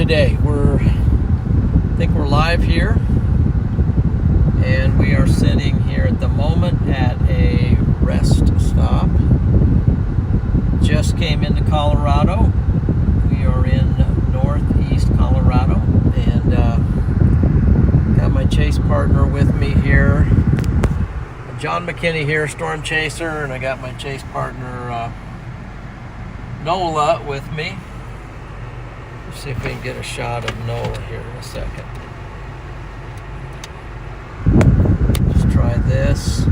today. I think we're live here, and we are sitting here at the moment at a rest stop. Just came into Colorado. We are in northeast Colorado, and got my chase partner with me here, John McKinney here, storm chaser, and I got my chase partner Nola with me. Let's see if we can get a shot of Nola here in a second. Just try this.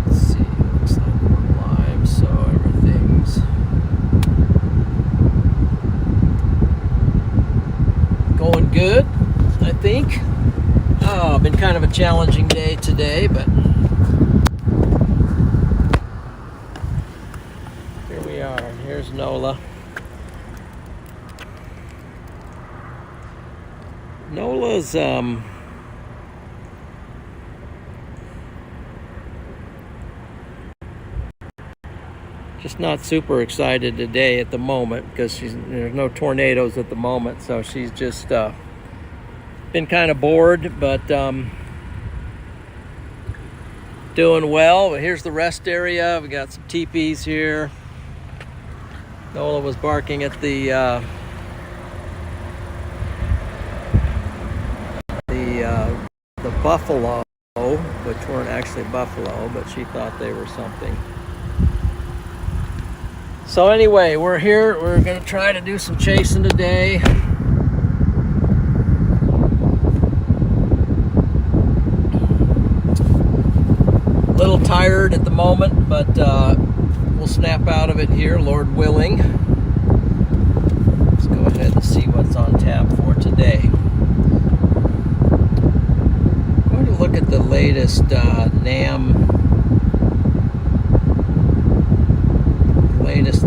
Let's see, looks like we're live, so everything's going good, I think. Oh, been kind of a challenging day today, but here we are. Here's Nola. Nola's just not super excited today at the moment because there's no tornadoes at the moment, so she's just been kind of bored, but doing well. Here's the rest area. We got some teepees here. Nola was barking at the buffalo, which weren't actually buffalo, but she thought they were something. So anyway, we're here. We're gonna try to do some chasing today. A little tired at the moment, but we'll snap out of it here, Lord willing. Let's go ahead and see what's on tap for today. I'm going to look at the latest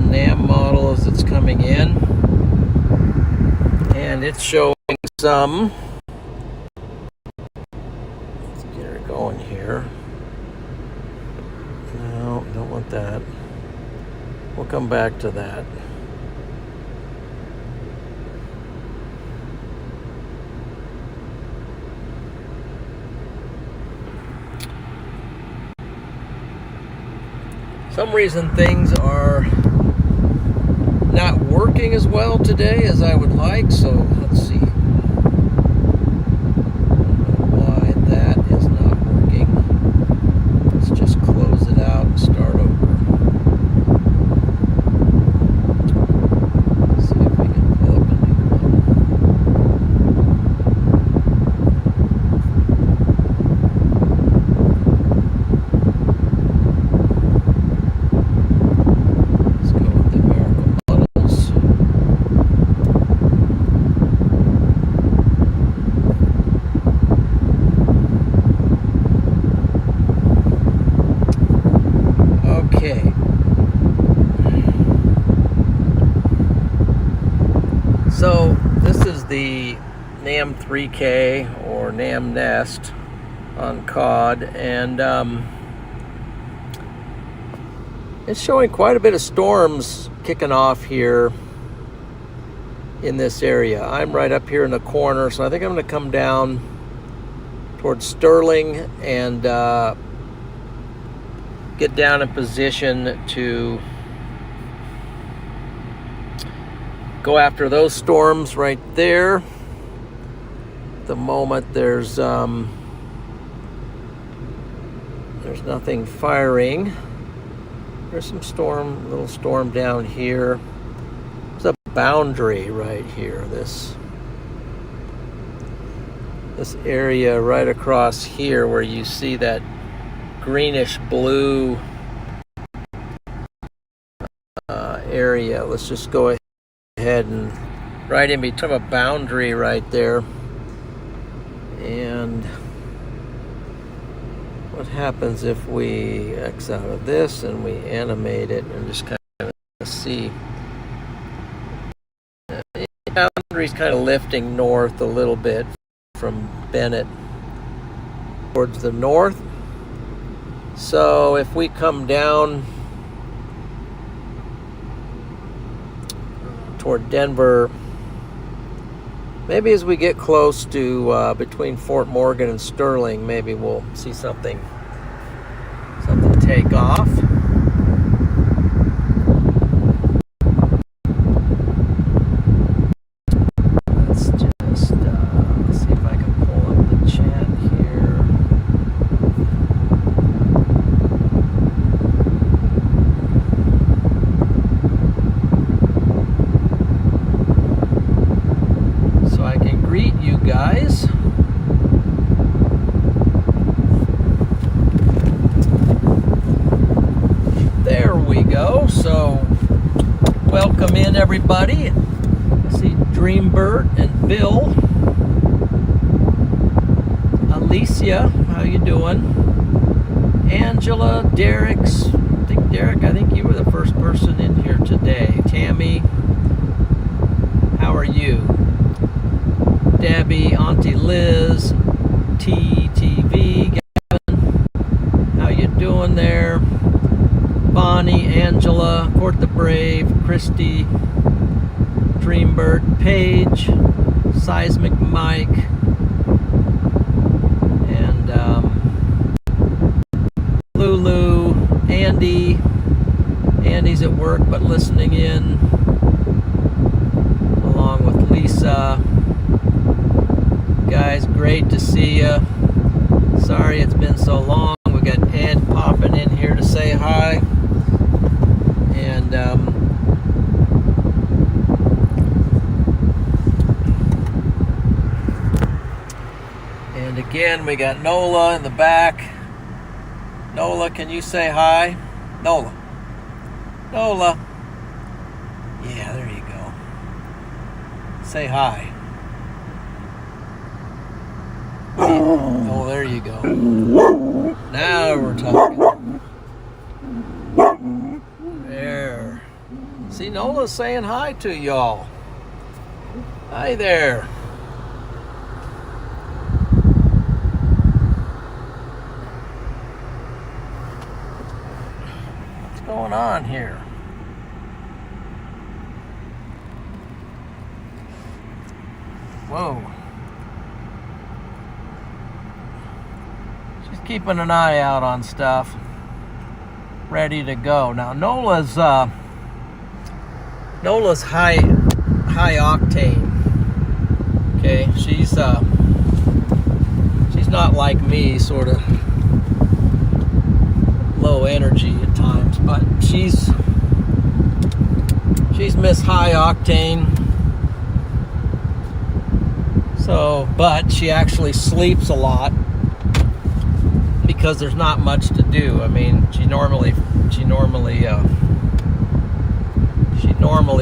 NAM model as it's coming in, and it's showing some. Let's get her going here. No, don't want that. We'll come back to that. Some reason things are not working as well today as I would like, so let's see. Why that is not working. Let's just close it out and start over. See if we can pull up a new one. Let's go with the Miracle Models. Okay. So this is the NAM 3K or NAM Nest on cod, and it's showing quite a bit of storms kicking off here in this area. I'm right up here in the corner, so I think I'm going to come down towards Sterling and get down in position to go after those storms right there. At the moment, there's nothing firing. There's some little storm down here. There's a boundary right here. This area right across here where you see that greenish blue area. Let's just go ahead and right in between a boundary right there. And what happens if we X out of this and we animate it and just kind of see? The boundary's kind of lifting north a little bit from Bennett towards the north. So if we come down toward Denver. Maybe as we get close to between Fort Morgan and Sterling, maybe we'll see something take off. Let's just see if I can pull up the chat here. So I can greet you guys. There we go. So welcome in, everybody. I see Dreambird and Bill. Alicia, how you doing? Angela, Derek, I think you were the first person in here today. Tammy, how are you? Debbie, Auntie Liz, TTV, Gavin, how you doing there? Bonnie, Angela, Court the Brave, Christy, Dreambird, Paige, Seismic Mike, and Lulu, Andy. Andy's at work but listening in, along with Lisa. Guys, great to see you. Sorry it's been so long. We got Ed popping in here to say hi. And again, we got Nola in the back. Nola, can you say hi? Nola. Nola. Yeah, there you go. Say hi. Oh, there you go. Now we're talking. There. See, Nola's saying hi to y'all. Hi there. What's going on here? Whoa. She's keeping an eye out on stuff. Ready to go. Now Nola's high octane. Okay, she's not like me, sort of low energy at times, but she's Miss High Octane. So, but she actually sleeps a lot because there's not much to do. I mean, she normally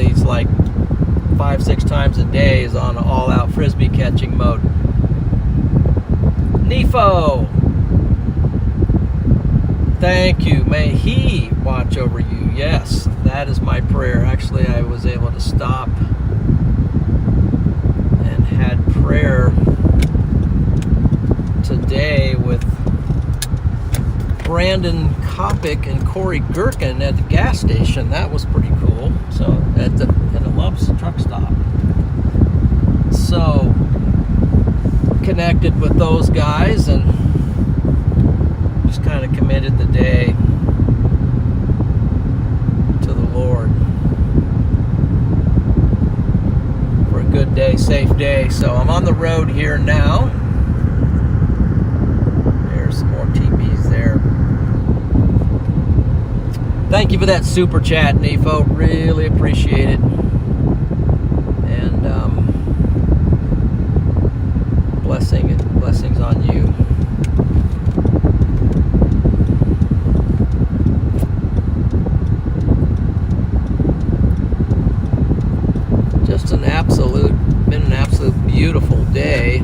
is like 5-6 times a day is on all-out frisbee catching mode. Nefo, thank you. May he watch over you. Yes, that is my prayer. Actually, I was able to stop and had prayer today with Brandon Kopic and Corey Gherkin at the gas station. That was pretty cool. So at the Love's truck stop. So connected with those guys and just kind of committed the day to the Lord for a good day, safe day. So I'm on the road here now. There's some more teepees there. Thank you for that super chat, Nefo. Really appreciate it. And blessings on you. Just been an absolute beautiful day.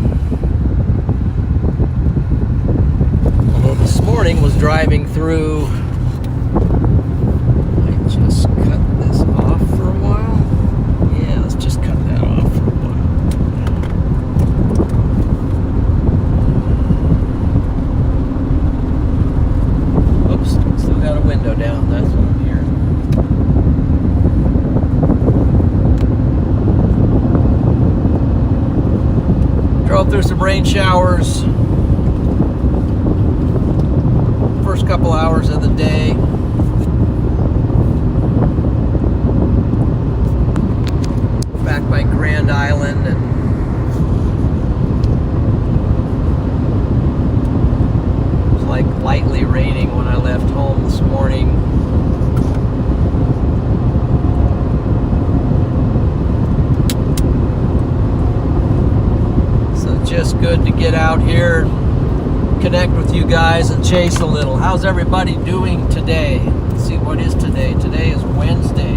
Although this morning was driving through. Just cut this off for a while. Yeah, let's just cut that off for a while. Oops, still got a window down. That's what I'm hearing. going through some rain showers. First couple hours of the day. Back by Grand Island, and it was like lightly raining when I left home this morning. So just good to get out here, connect with you guys, and chase a little. How's everybody doing today? Let's see, what is today? Today is Wednesday.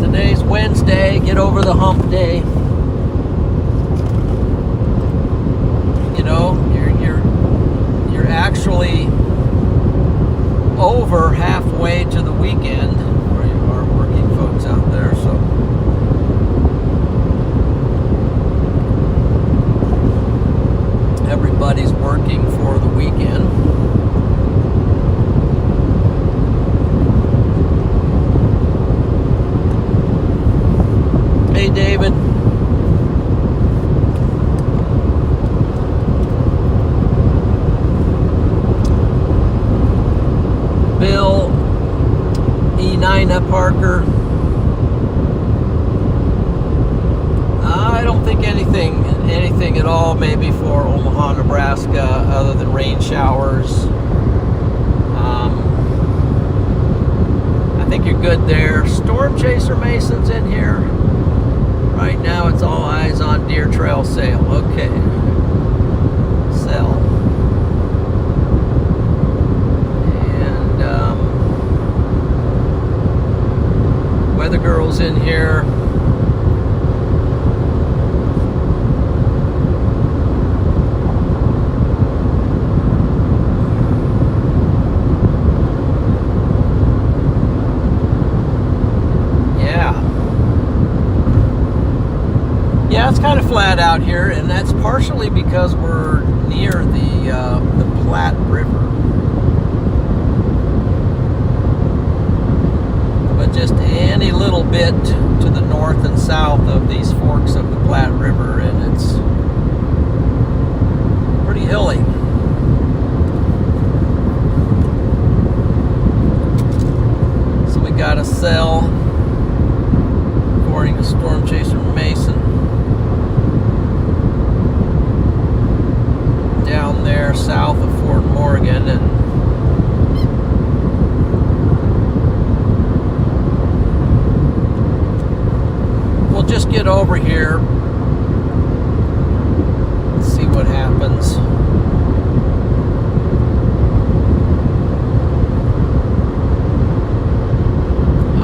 Today's Wednesday. Get over the hump day. You know, you're actually over halfway to the weekend for our working folks out there. So everybody's working for the weekend. Hey, David. Bill, E9 Parker. I don't think anything at all, maybe for Omaha, Nebraska, other than rain showers. I think you're good there. Storm Chaser Mason's in here. Right now it's all eyes on Deer Trail sale. Okay. Sell. And Weather Girl's in here. Yeah, it's kind of flat out here, and that's partially because we're near the Platte River. But just any little bit to the north and south of these forks of the Platte River, and it's pretty hilly. So we got to sell, according to Storm Chaser Mason. Down there south of Fort Morgan, and we'll just get over here and see what happens.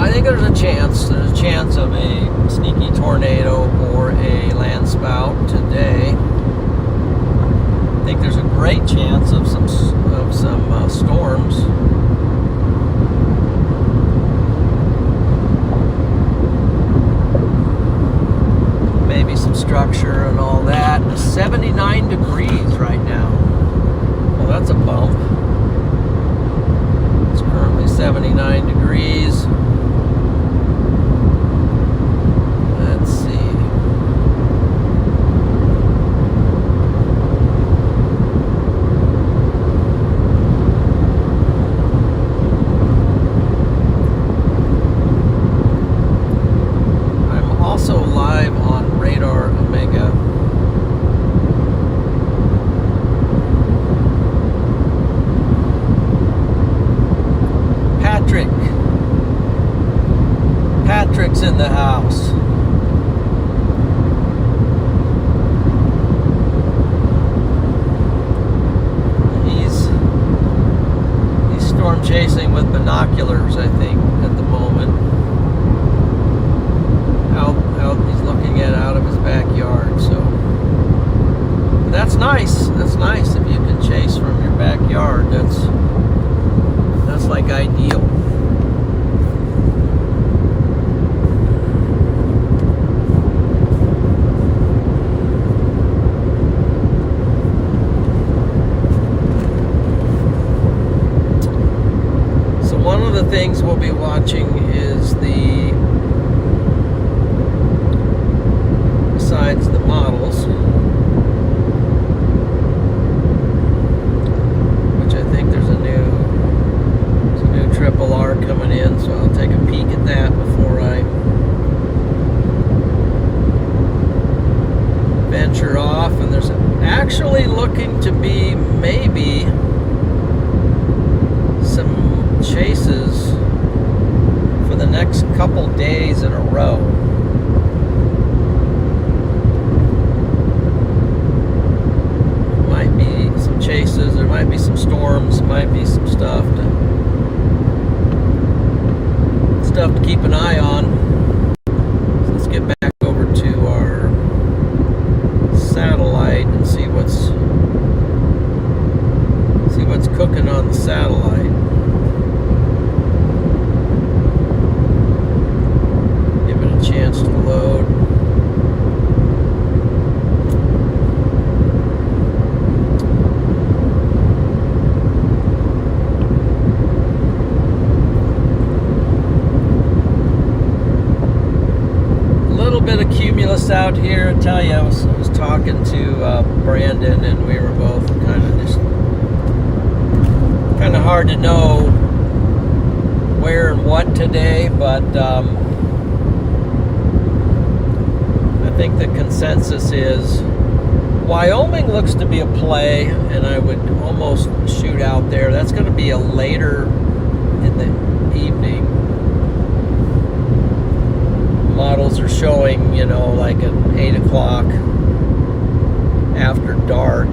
I think there's a chance of a sneaky tornado or a landspout today. I think there's a great chance of some storms. Maybe some structure and all that. 79 degrees right now. Well, that's a bump. It's currently 79 degrees. Let's see. Patrick's in the house. He's storm chasing with binoculars, I think, at the moment. He's looking out of his backyard. So that's nice. That's nice if you can chase from your backyard. That's like ideal. The things we'll be watching is the days in a row. Might be some chases, there might be some storms, might be some stuff to keep an eye on. So let's get back over to our satellite and see what's cooking on the satellite. Give it a chance to load. Bit of cumulus out here. I tell you, I was talking to Brandon, and we were both kind of hard to know where and what today, but I think the consensus is Wyoming looks to be a play, and I would almost shoot out there. That's going to be a later in the evening. Models are showing, you know, like at 8 o'clock after dark.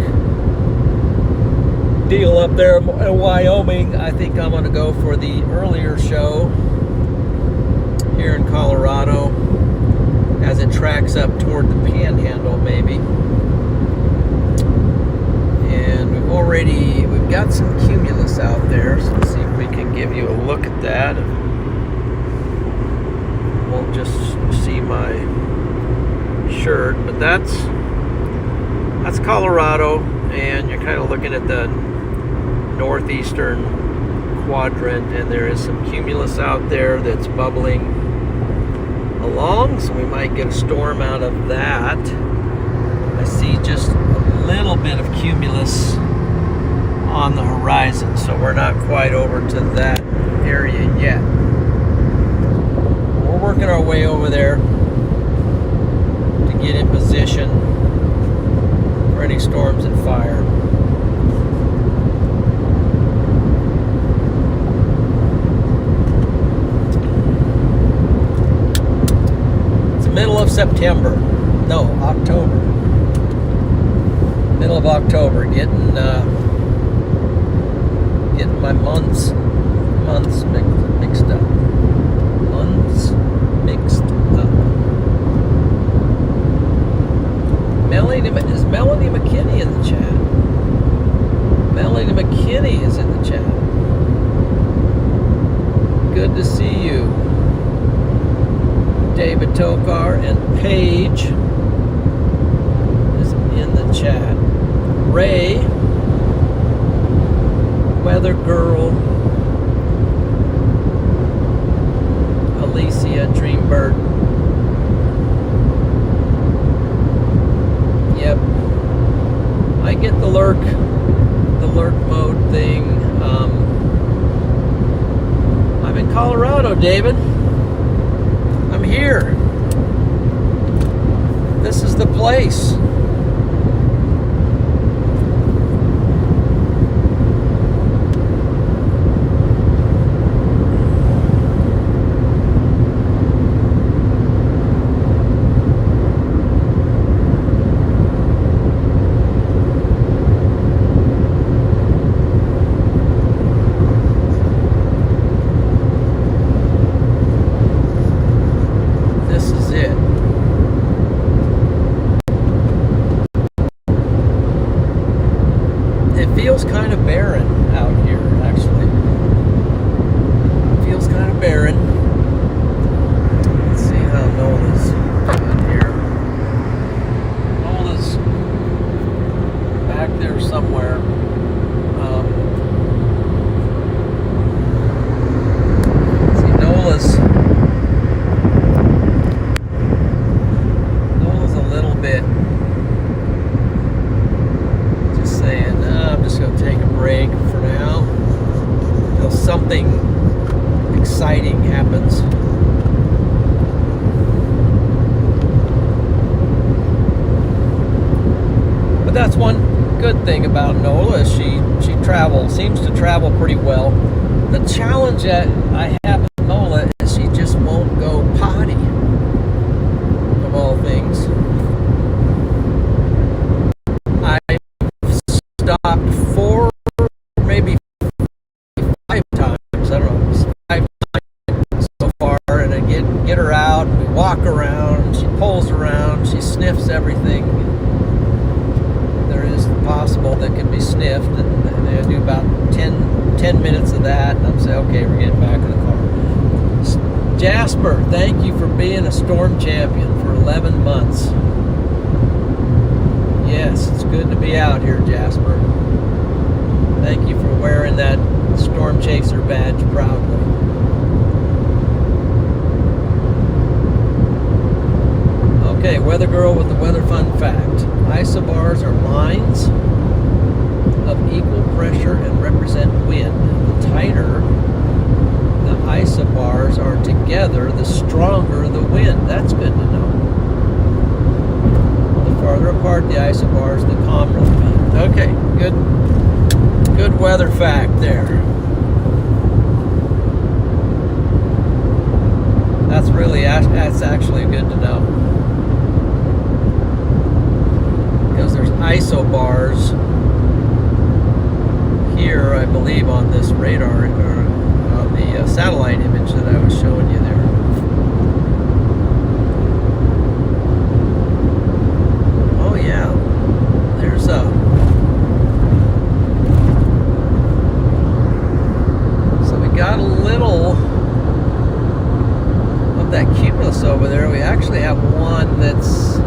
Deal up there in Wyoming. I think I'm going to go for the earlier show here in Colorado as it tracks up toward the Panhandle, maybe. And we've got some cumulus out there, so let's see if we can give you a look at that. Won't just see my shirt, but that's Colorado, and you're kind of looking at the northeastern quadrant, and there is some cumulus out there that's bubbling along, so we might get a storm out of that. I see just a little bit of cumulus on the horizon, so we're not quite over to that area yet. Working our way over there to get in position for any storms and fire. It's the middle of September. No, October. Middle of October. Getting my months mixed up. Mixed up. Is Melanie McKinney in the chat? Melanie McKinney is in the chat. Good to see you. David Tokar and Paige is in the chat. Ray, Weather Girl, Alicia, Dreambird. Yep. I get the lurk mode thing. I'm in Colorado, David. I'm here. This is the place. Feels kind of barren out here, actually. Feels kind of barren. Let's see how Nola's doing here. Nola's back there somewhere. See, Nola's a little bit. Just saying. I'm just going to take a break for now until something exciting happens. But that's one good thing about Nola is she seems to travel pretty well. The challenge that I have with Nola is she just won't go potty. out, we walk around, she pulls around, she sniffs everything there is possible that can be sniffed, and I do about 10 minutes of that, and I'm saying, okay, we're getting back in the car. Jasper, thank you for being a storm champion for 11 months. Yes, it's good to be out here, Jasper. Thank you for wearing that Storm Chaser badge proudly. Okay, Weather Girl with the weather fun fact. Isobars are lines of equal pressure and represent wind. The tighter the isobars are together, the stronger the wind. That's good to know. The farther apart the isobars, the calmer the wind. Okay, good weather fact there. That's actually good to know. Because there's isobars here, I believe, on this radar, or on the satellite image that I was showing you there. Oh yeah, there's so we got a little of that cumulus over there. We actually have one that's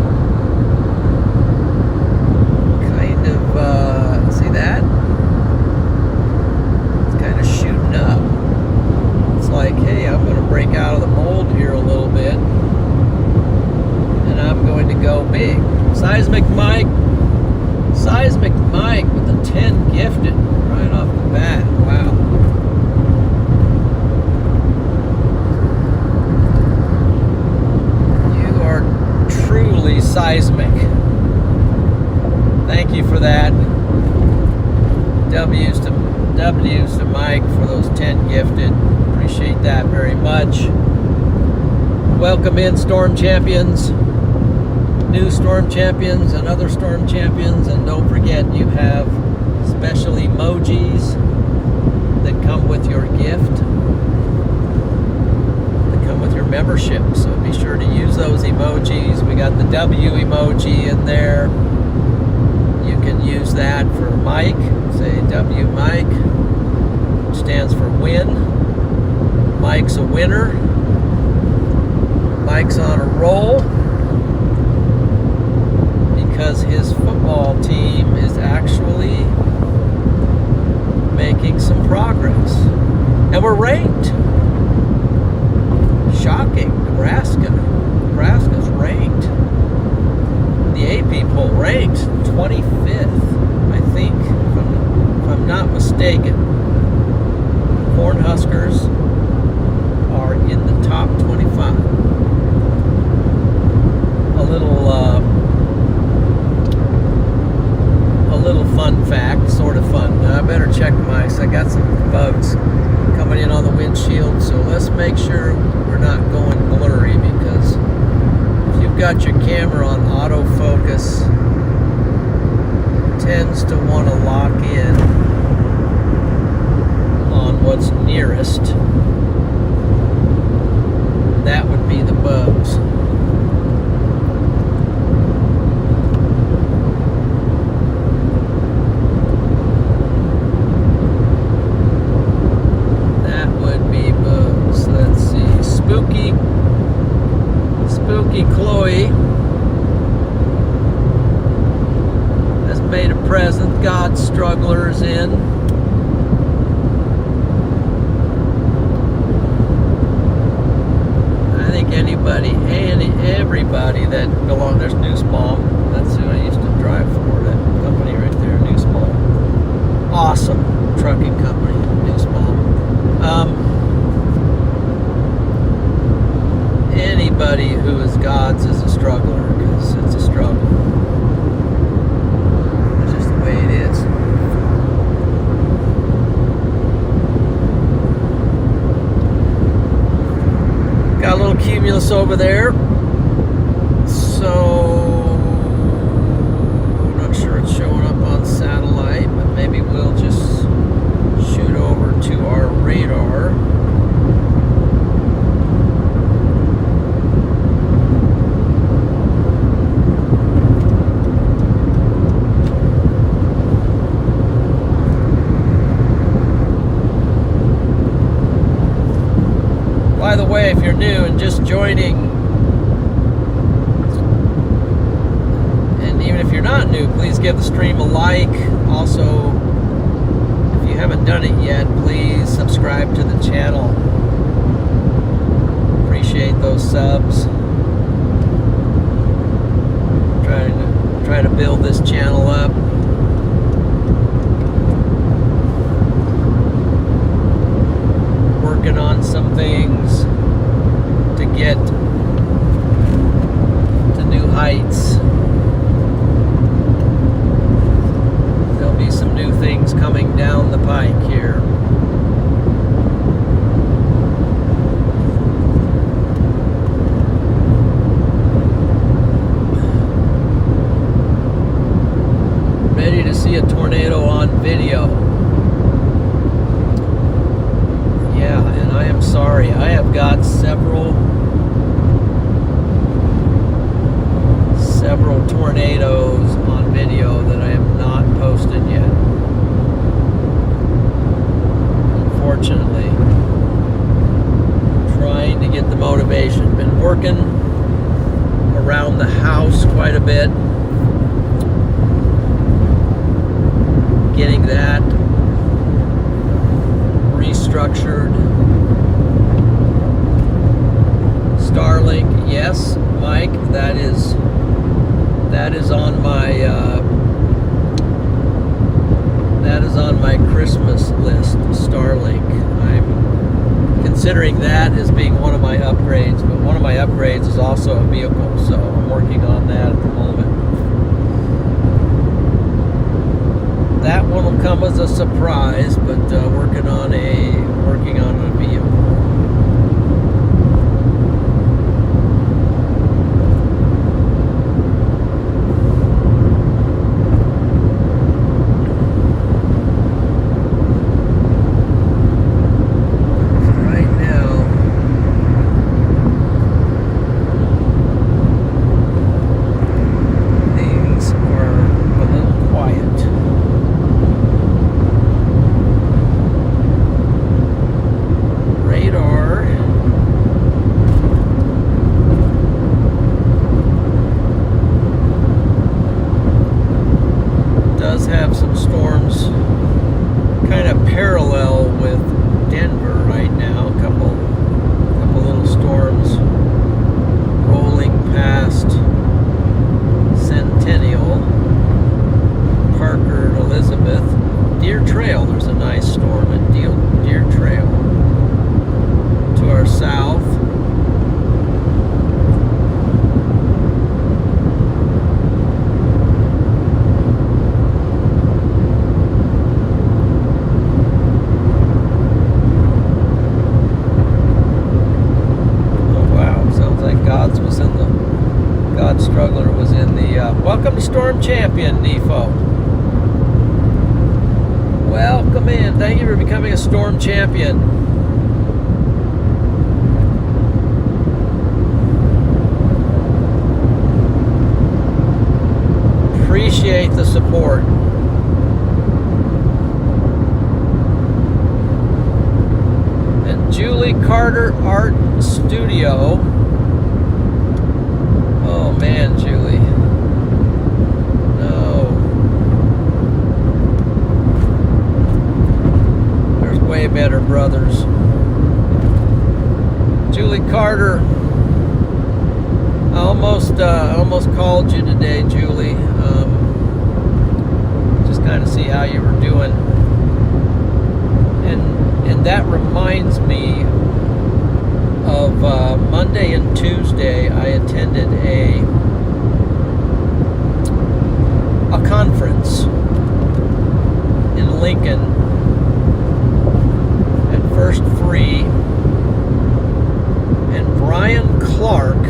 kind of, see that? It's kind of shooting up. It's like, hey, I'm going to break out of the mold here a little bit, and I'm going to go big. Seismic Mike with the 10 gifted right off the bat. Wow. You are truly seismic. Thank you for that. W's to Mike for those 10 gifted. Appreciate that very much. Welcome in, Storm Champions. New Storm Champions and other Storm Champions. And don't forget, you have special emojis that come with your gift, that come with your membership. So be sure to use those emojis. We got the W emoji in there. You can use that for Mike. Say W Mike, which stands for win. Mike's a winner. Mike's on a roll because his football team is actually making some progress. And we're ranked. Shocking. Nebraska's ranked. The AP poll ranked 25th, I think, if I'm not mistaken. Cornhuskers are in the top 25. A little fun fact, sort of fun. I better check I got some bugs coming in on the windshield, so let's make sure we're not going blurry, because if you've got your camera on autofocus, it tends to want to lock in on what's nearest. That would be the bugs. Chloe has made a present. God Strugglers in. I think everybody that belongs. There's New Palm. That's who I used to drive for. That company right there, New Palm. Awesome trucking company, New Palm. Anybody who is God's is a struggler, because it's a struggle. It's just the way it is. Got a little cumulus over there. So, not sure it's showing up on satellite, but maybe we'll just shoot over to our radar. way, if you're new and just joining, and even if you're not new, please give the stream a like. Also, if you haven't done it yet, please subscribe to the channel. Appreciate those subs. Try to build this channel up. Working on some things to get to new heights. There'll be some new things coming down the pike here. Ready to see a tornado on video. Yeah, and I am sorry. I have got several tornadoes on video that I have not posted yet. Unfortunately. Trying to get the motivation. Been working around the house quite a bit. Getting that restructured. Starlink, yes, Mike, that is on my Christmas list. Starlink. I'm considering that as being one of my upgrades, but one of my upgrades is also a vehicle, so I'm working on that at the moment. That one will come as a surprise, but working on a vehicle. Right now, things are a little quiet. Have some storms kind of parallel with Denver right now. A couple little storms rolling past Centennial, Parker, Elizabeth, Deer Trail. There's a nice storm at Deer Trail to our south. Struggler was in the welcome to Storm Champion, Nefo. Welcome in. Thank you for becoming a Storm Champion. Appreciate the support. And Julie Carter Art Studio. Oh man, Julie. No. There's way better brothers. Julie Carter. I almost called you today, Julie. Just kind of see how you were doing. And that reminds me of Monday and Tuesday. I attended a conference in Lincoln at First Free, and Brian Clark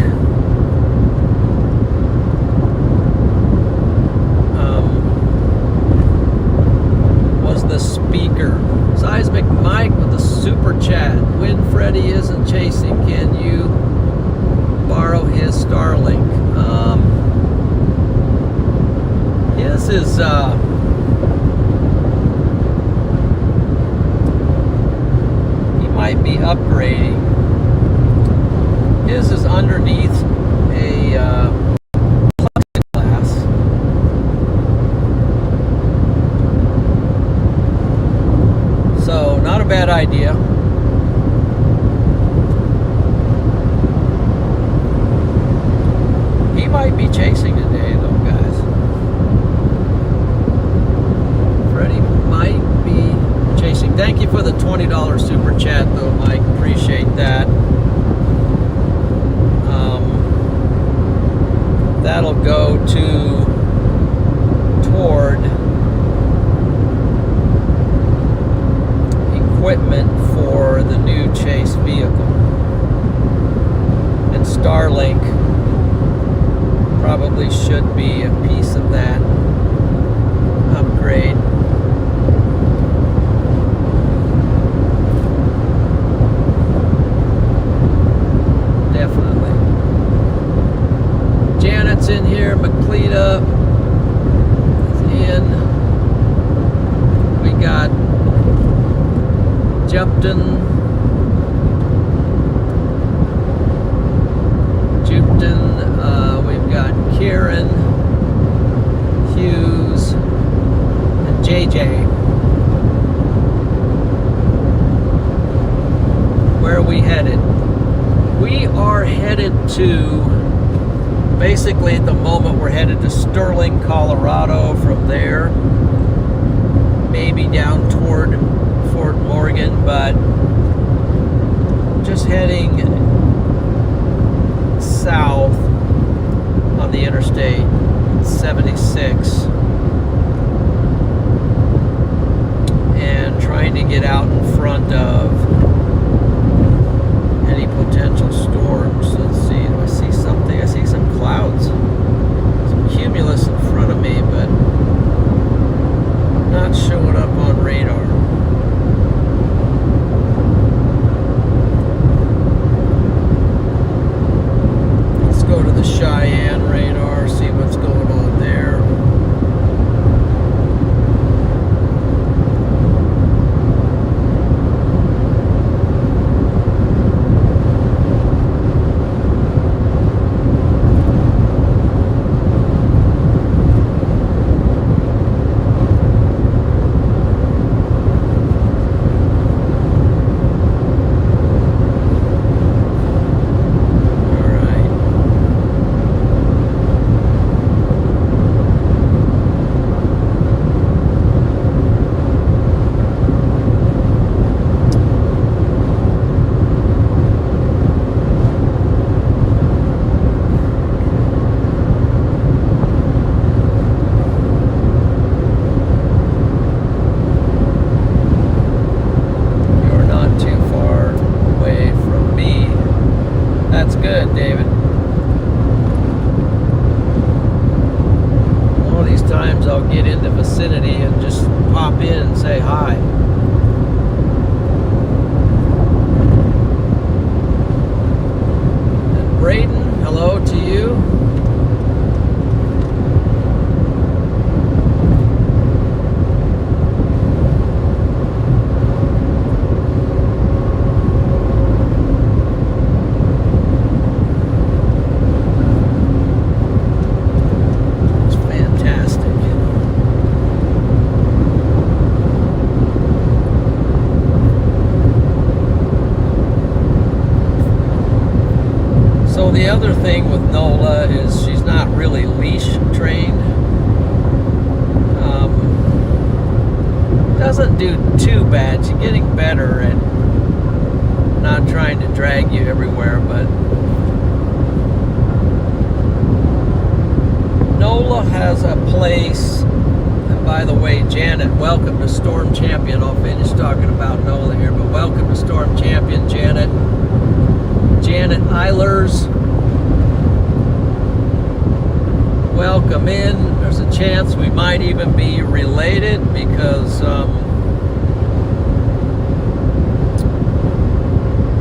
was the speaker. Seismic Mike with the super chat. When Freddie isn't chasing, can you borrow his Starlink? His is he might be upgrading, underneath a plexiglass. So not a bad idea. He might be chasing today though, guys. Freddie might be chasing. Thank you for the $20 super chat though, Mike. Appreciate that. That'll go toward equipment for the new Chase vehicle. And Starlink probably should be a piece of that upgrade. Definitely. Janet's in here. McCleta is in. We got Jupton. We've got Kieran, Hughes, and JJ. Where are we headed? We are headed to, basically at the moment, we're headed to Sterling, Colorado. From there, maybe down toward Fort Morgan, but just heading south on the Interstate 76 and trying to get out in front of any potential storms. Let's see, do I see something? I see some clouds, some cumulus in front of me, but not showing up on radar. Go to the Cheyenne radar, see what's going on there. Vicinity and just pop in and say hi. And Braden, hello to you. The other thing with Nola is she's not really leash trained. Doesn't do too bad. She's getting better at not trying to drag you everywhere, but Nola has a place. And by the way, Janet, welcome to Storm Champion. I'll finish talking about Nola here, but welcome to Storm Champion, Janet. Janet Eilers. Welcome in. There's a chance we might even be related because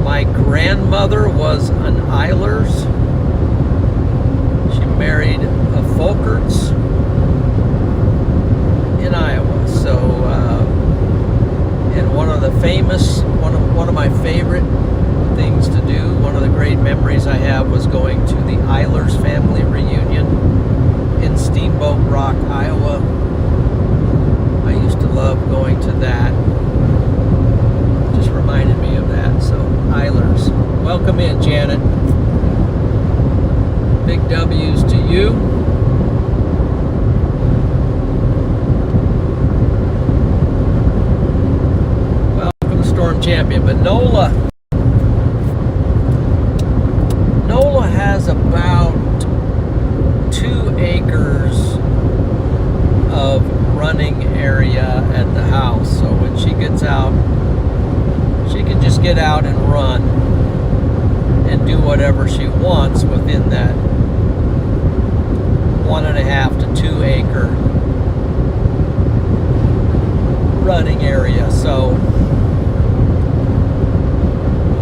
my grandmother was an Eilers. She married a Folkerts in Iowa. So, and one of the famous, one of my favorite things to do, one of the great memories I have was was going to the Eilers family reunion in Steamboat Rock, Iowa. I used to love going to that. Just reminded me of that. So, Eilers. Welcome in, Janet. Big W's to you. Welcome, Storm Champion. But Nola has about 2 acres of running area at the house. So when she gets out, she can just get out and run and do whatever she wants within that 1.5 to 2 acre running area. So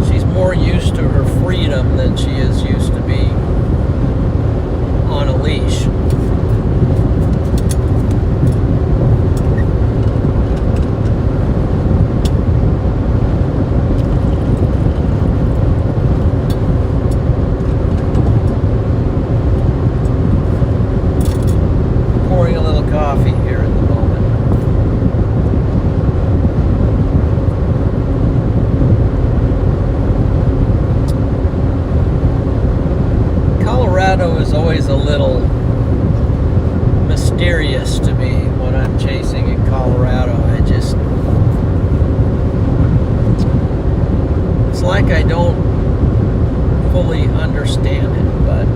she's more used to her freedom than she is used to be on a leash. Pouring a little coffee here at the moment. Colorado is always a little mysterious to me when I'm chasing in Colorado. It's like I don't fully understand it, but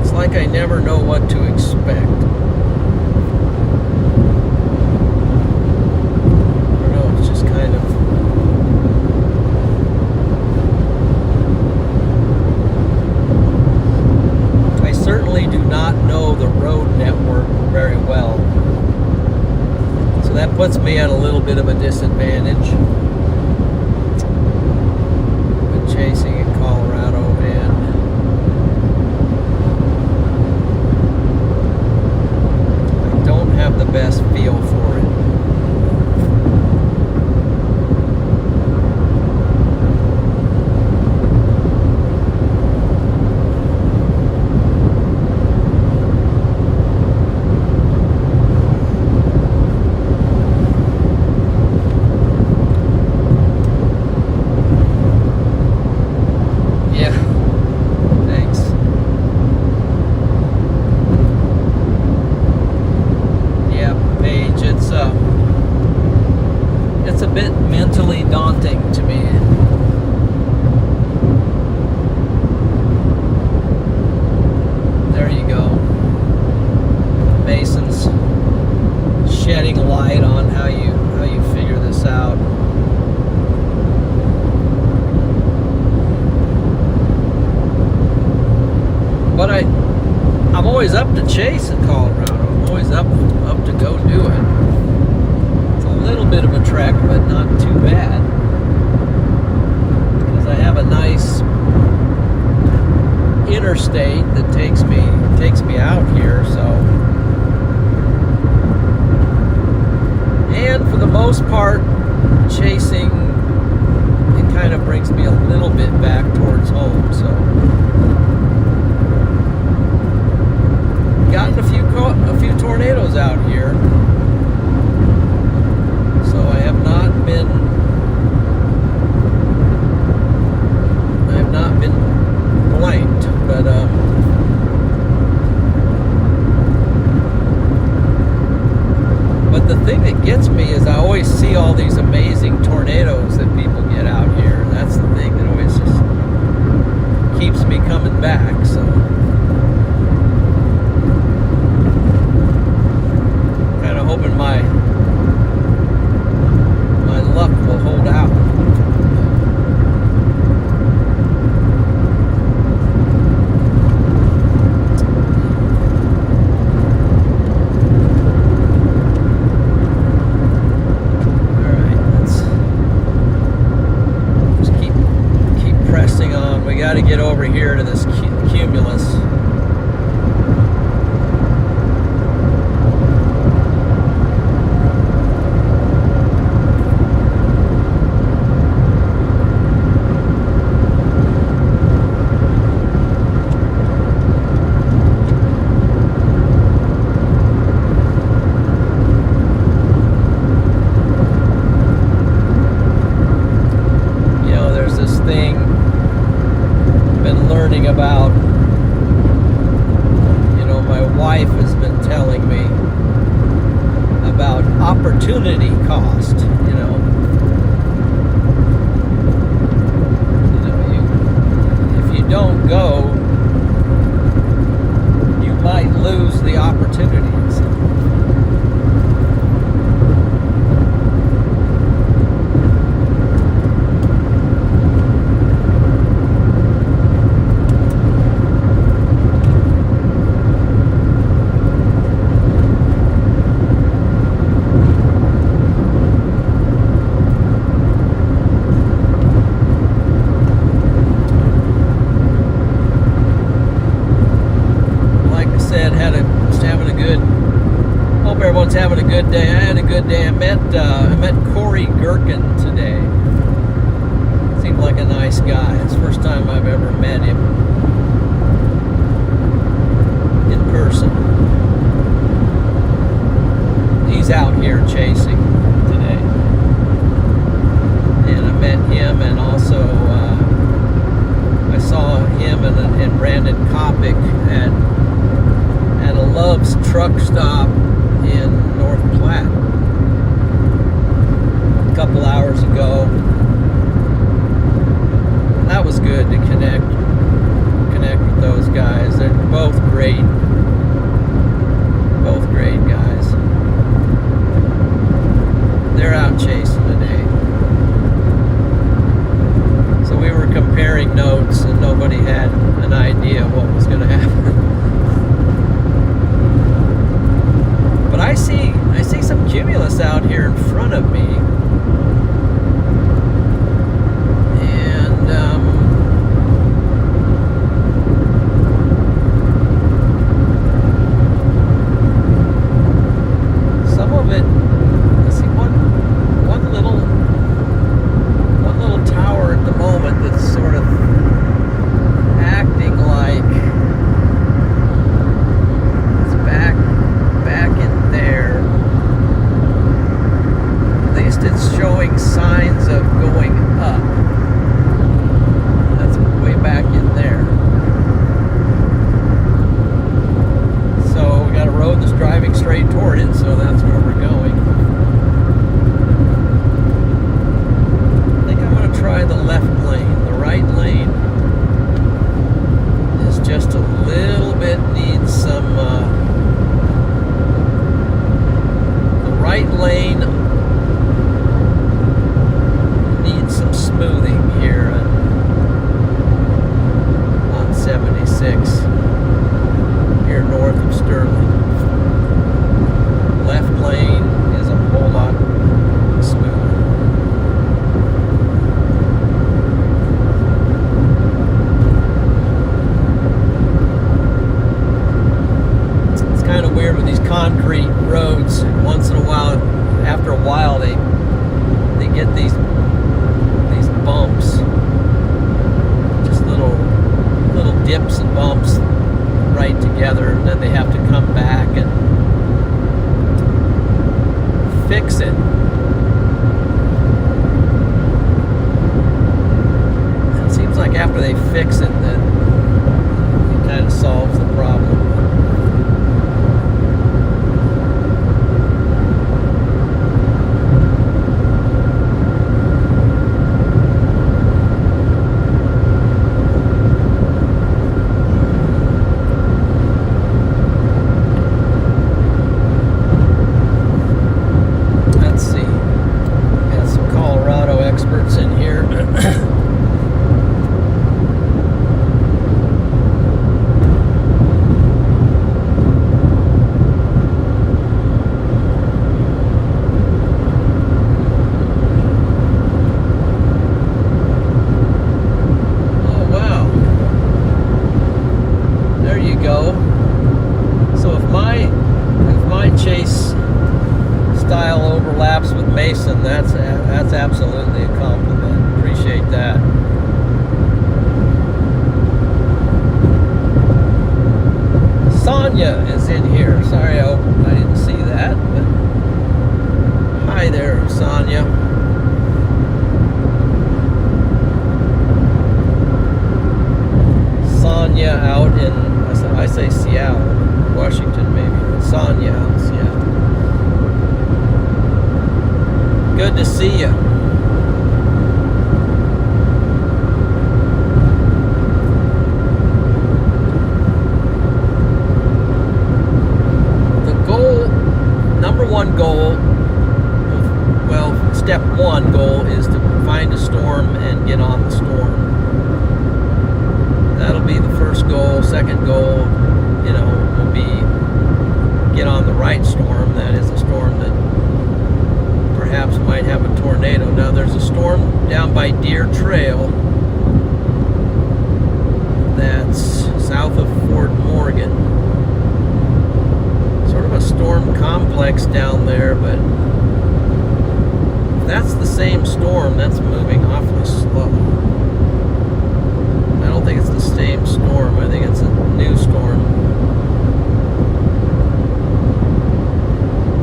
it's like I never know what to expect. I don't know, it's just kind of certainly do not know the road network very well. So that puts me at a little bit of a disadvantage with chasing in Colorado, and I don't have the best feel for it. It's a bit mentally daunting to me. There you go. Mason's shedding light on how you figure this out. But I'm always up to chase in Colorado. I'm always up to go do it. A little bit of a trek, but not too bad, because I have a nice interstate that takes me out here. So, and for the most part, chasing, it kind of brings me a little bit back towards home. So, gotten a few tornadoes out here. So I have not been blanked, but the thing that gets me is I always see all these amazing tornadoes that people get out here. That's the thing that always just keeps me coming back. So kind of hoping my luck will hold out. Got to get over here to this cumulus. good day. I had a good day. I met Corey Gherkin today. Seemed like a nice guy. It's the first time I've ever met him in person. He's out here chasing today. And I met him, and also I saw him and Brandon Kopic at a Love's truck stop in North Platte a couple hours ago. That was good to connect with those guys. They're both great guys. They're out chasing today. So we were comparing notes, and nobody had an idea what was going to happen. But I see some cumulus out here in front of me. And some of it, I see one little tower at the moment that's sort of acting like it's back in there. At least it's showing signs of going up. That's way back in there. So we got a road that's driving straight toward it, so that's where we're going. I think I'm going to try the left lane. The right lane is just a little bit, needs some the right lane needs some smoothing here on 76 here north of Sterling. Left lane is a whole lot smoother. It's kind of weird with these concrete roads. Once in a while, after a while, they get these bumps, just little dips and bumps right together, and then they have to come back and fix it. It seems like after they fix it, that it kind of solves the problem. In here. Oh wow, there you go. So if my chase style overlaps with Mason, that's absolutely a compliment. Appreciate that. Sonia is in here. Sorry, I didn't see that. But hi there, Sonia. Sonia out in, I say Seattle, Washington maybe, but Sonia out in Seattle. Good to see you. The goal, number one goal, well, step one goal is to find a storm and get on the storm. That'll be the first goal. Second goal, will be get on the right storm. That is a storm that perhaps might have a tornado. Now there's a storm down by Deer Trail that's south of Fort Morgan. Sort of a a storm complex down there, but if that's the same storm, that's moving awfully slow. I don't think it's the same storm. I think it's a new storm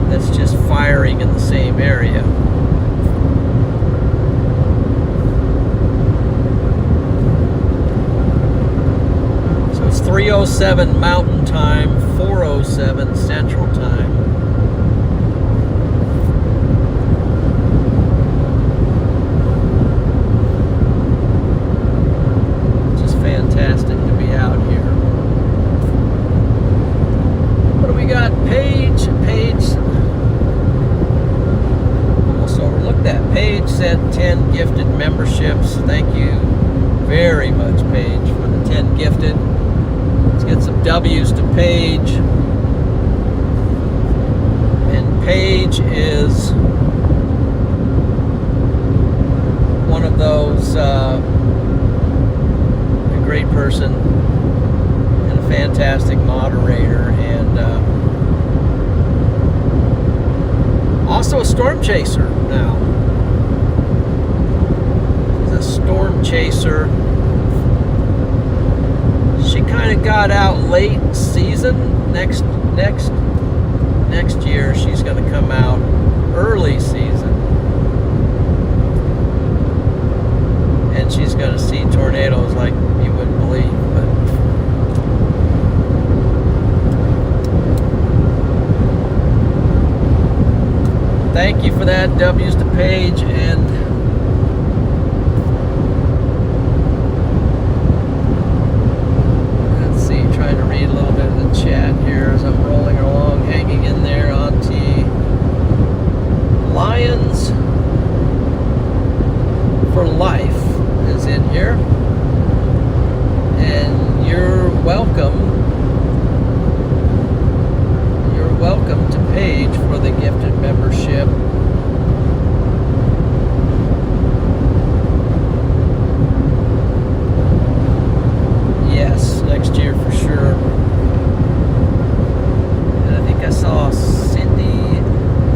that's just firing in the same area. So it's 3:07 Mountain Time, 4:07 Central Time. Just fantastic to be out here. What do we got? Paige almost overlooked that. Paige sent 10 gifted memberships. Thank you very much, Paige, for the 10 gifted. Let's get some W's to Paige. And Paige is one of those, a great person and a fantastic moderator, and also a storm chaser now. She's a storm chaser. She kind of got out late season. Next year she's going to come out early season, and she's going to see tornadoes like you wouldn't believe. But thank you for that. W's to Paige. And trying to read a little bit of the chat here as I'm rolling along, hanging in there. Auntie Lions for Life is in here, and you're welcome. You're welcome to Paige for the gifted membership. Yes, next year for sure. And I think I saw Cindy.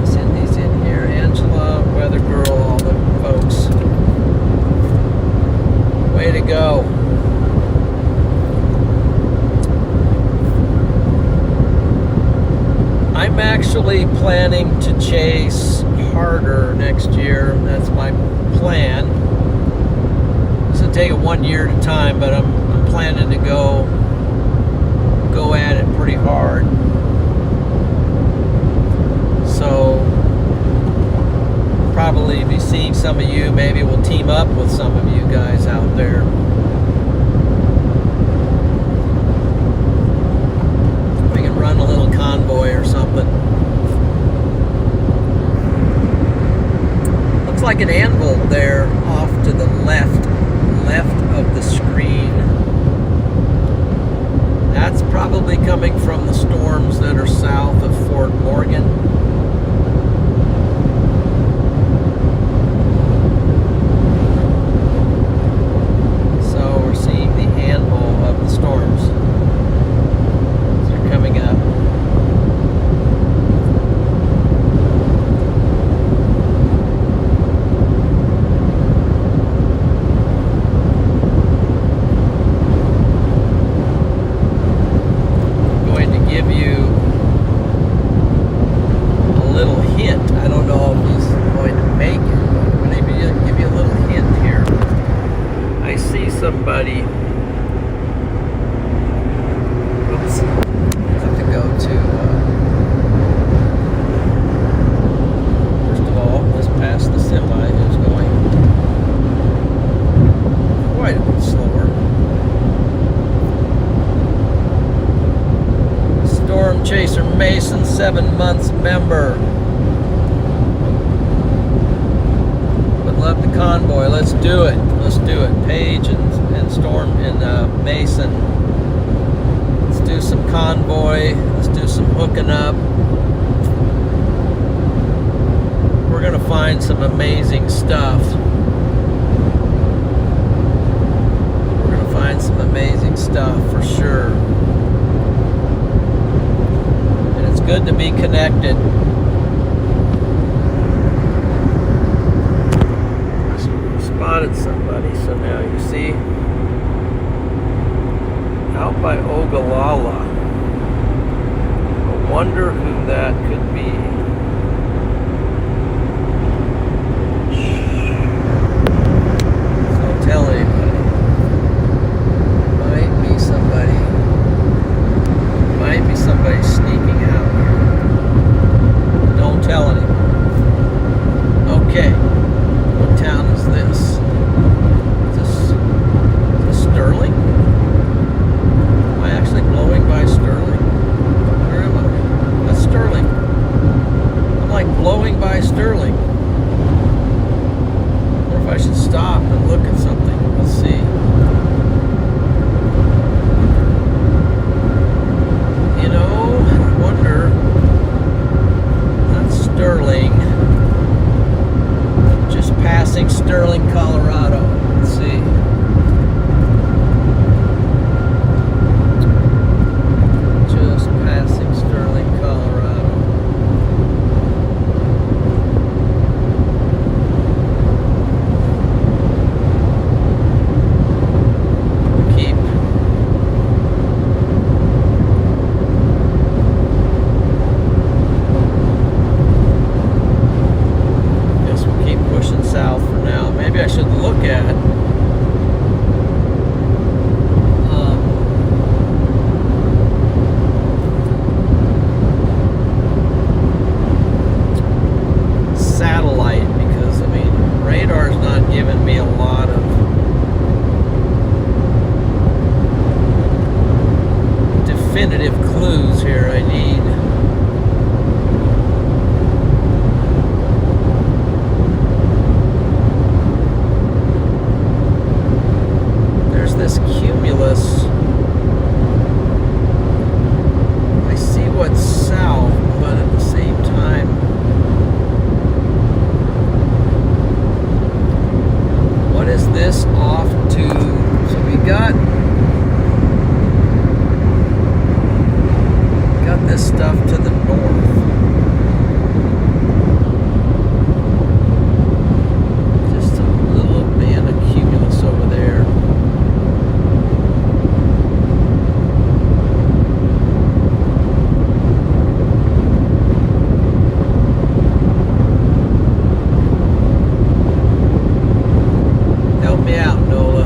Cindy's in here. Angela, Weather Girl, all the folks. Way to go. I'm actually planning to chase harder next year. That's my plan. This will take it 1 year at a time, but I'm planning to go at it pretty hard. So probably be seeing some of you. Maybe we'll team up with some of you guys out there. We can run a little convoy or something. Looks like an anvil there off to the left of the screen. That's probably coming from the storms that are south of Fort Morgan. So we're seeing the anvil of the storms. They're coming up. Somebody, oops, I have to go to, first of all, let's pass the semi who's going quite a bit slower. Storm Chaser Mason, 7 months member. Would love the convoy. Let's do it. Let's do it. Paige and Storm and Mason. Let's do some convoy. Let's do some hooking up. We're gonna find some amazing stuff. We're gonna find some amazing stuff for sure. And it's good good to be connected. Spotted somebody, so now you see out by Ogallala. I wonder who that could be. So don't tell anybody. Might be somebody. Might be somebody sneaking out here. Don't tell anyone. Okay. What town is this? Is this Sterling? Am I actually blowing by Sterling? Where am I? That's Sterling. I'm like blowing by Sterling. Or if I should stop and look at something. Let's see. You know, I wonder. That's Sterling. Just passing Sterling, Colorado. Let's see. Just passing Sterling, Colorado. Keep. Guess we'll keep pushing south for now. Maybe I should look at satellite, because I mean radar's not giving me a lot of definitive clues here. I need there's this cumulus. I see what's south, but at the same time what is this off to? So we got this stuff to the north. Just a little band of cumulus over there. Help me out, Nola.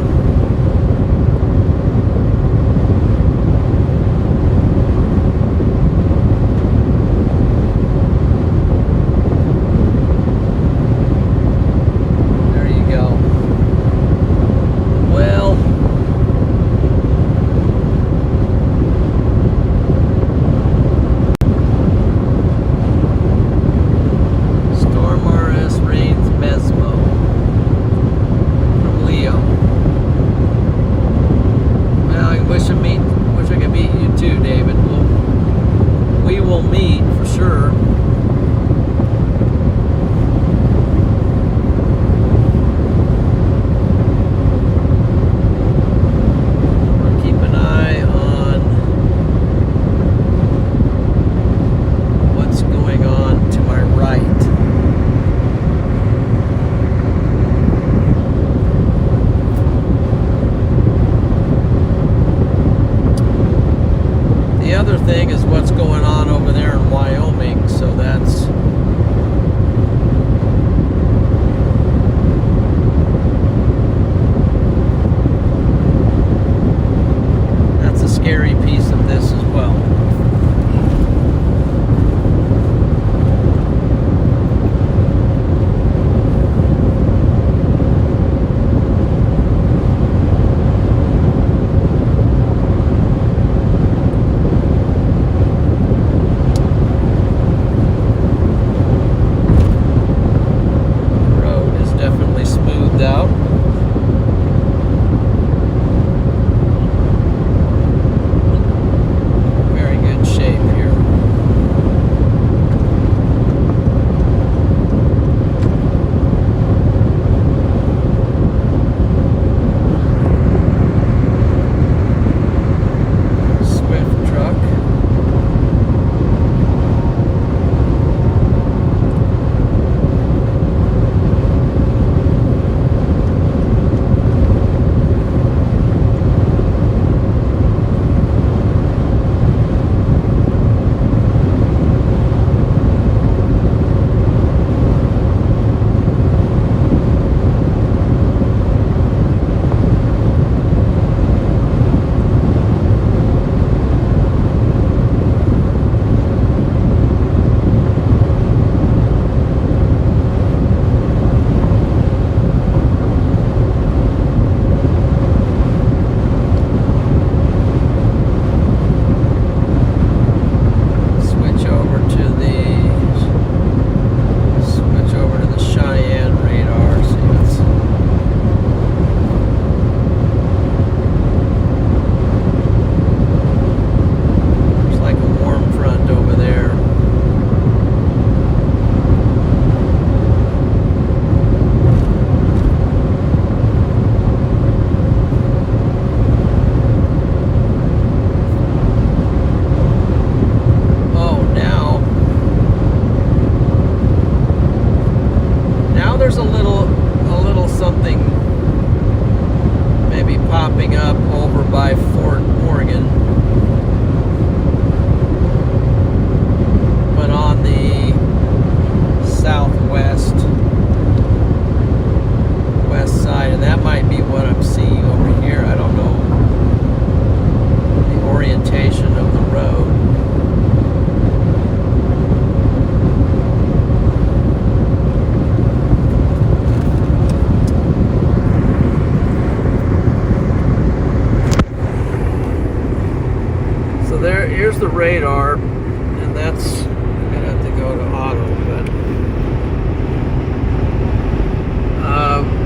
the radar, and that's, I'm gonna have to go to auto, but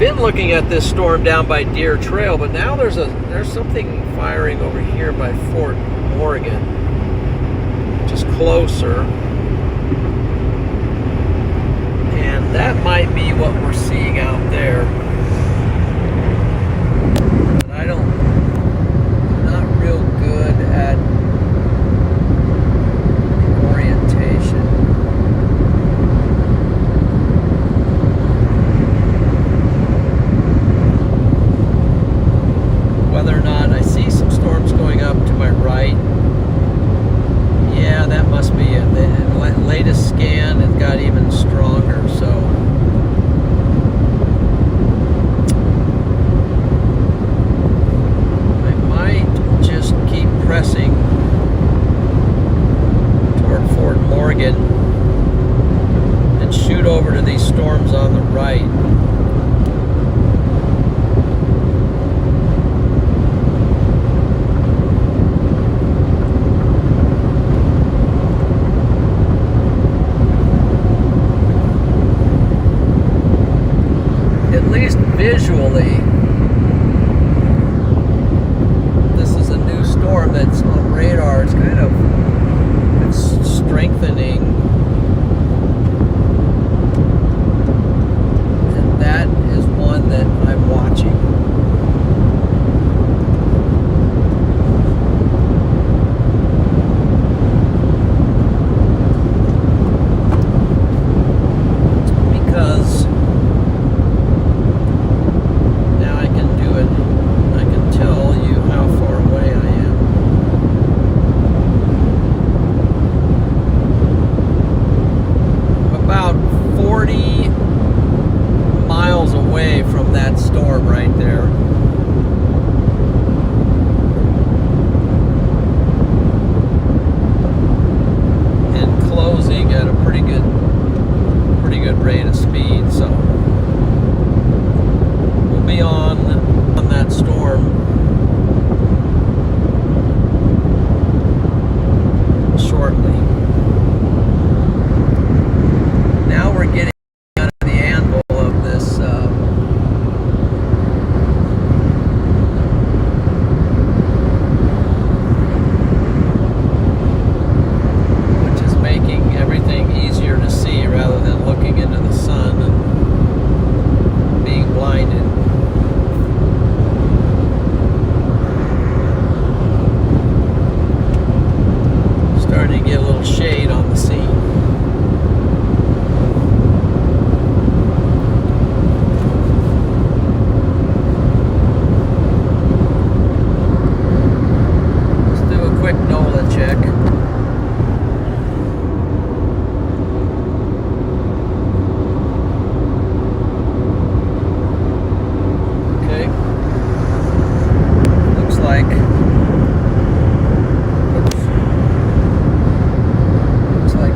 been looking at this storm down by Deer Trail, but now there's something firing over here by Fort Morgan, just closer, and that might be what we're seeing out there. But I'm not real good at orientation. Whether or not I see some storms going up to my right, yeah, that must be it. The latest scan, it got even stronger, so I might just keep pressing toward Fort Morgan and shoot over to these storms on the right. Visually, this is a new storm that's on radar. It's kind of strengthening, and that is one that I'm watching. Because from that storm right there. And closing at a pretty good rate of speed, so we'll be on that storm shortly. Now we're getting out of the anvil of this shade on the scene. Let's do a quick Nola check. Okay. Looks like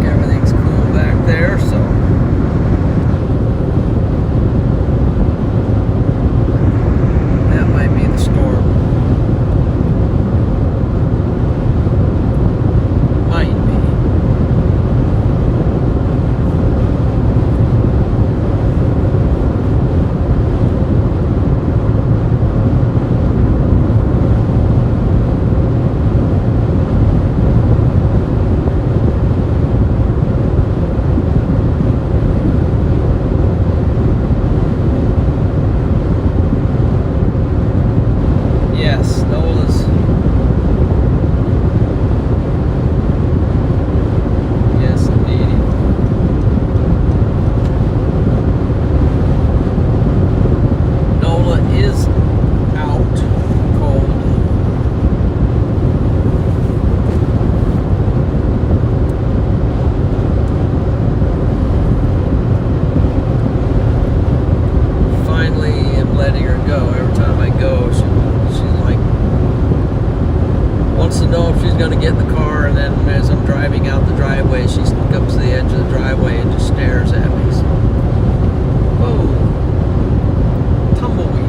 everything's cool back there, so that might be the storm. Might be. Yes, Nola's. Yes, indeed. Nola is out cold. Finally, I'm letting her go. Every time I go, she's like, wants to know if she's going to get in the car, and then as I'm driving out the driveway, she comes to the edge of the driveway and just stares at me. So, whoa, tumbleweed.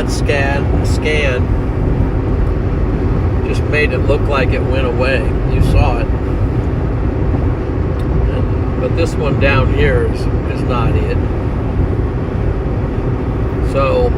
that scan just made it look like it went away. You saw it. But this one down here is not it. So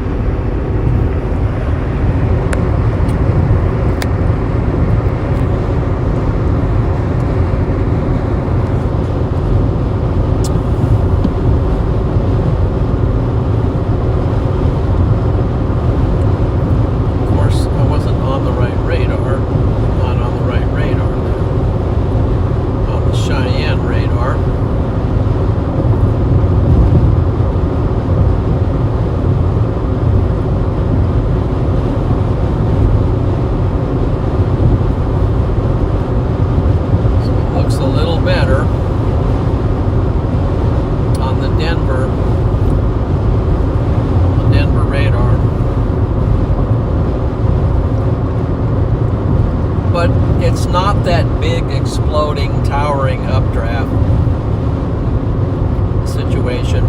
it's not that big exploding, towering updraft situation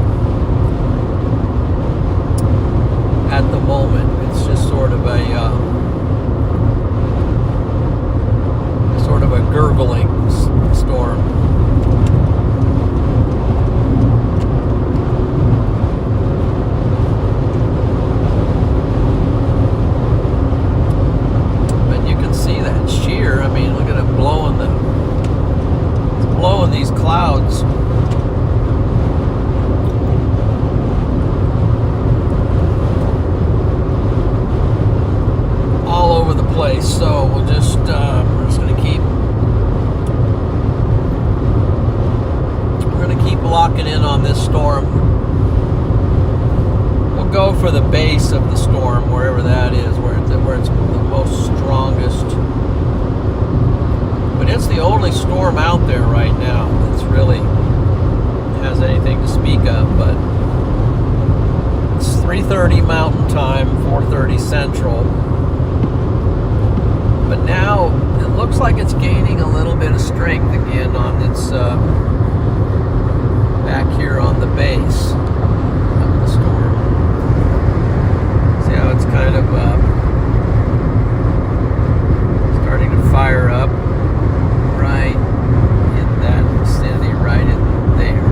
at the moment. It's just sort of a gurgling storm. These clouds all over the place, so we're just gonna keep locking in on this storm. We'll go for the base of the storm, wherever that is, where it's the most strongest. But it's the only storm out there right now that's really has anything to speak of. But it's 3:30 Mountain Time, 4:30 Central. But now it looks like it's gaining a little bit of strength again on its back here on the base of the storm. See how it's kind of starting to fire up. Right in that vicinity, right in there.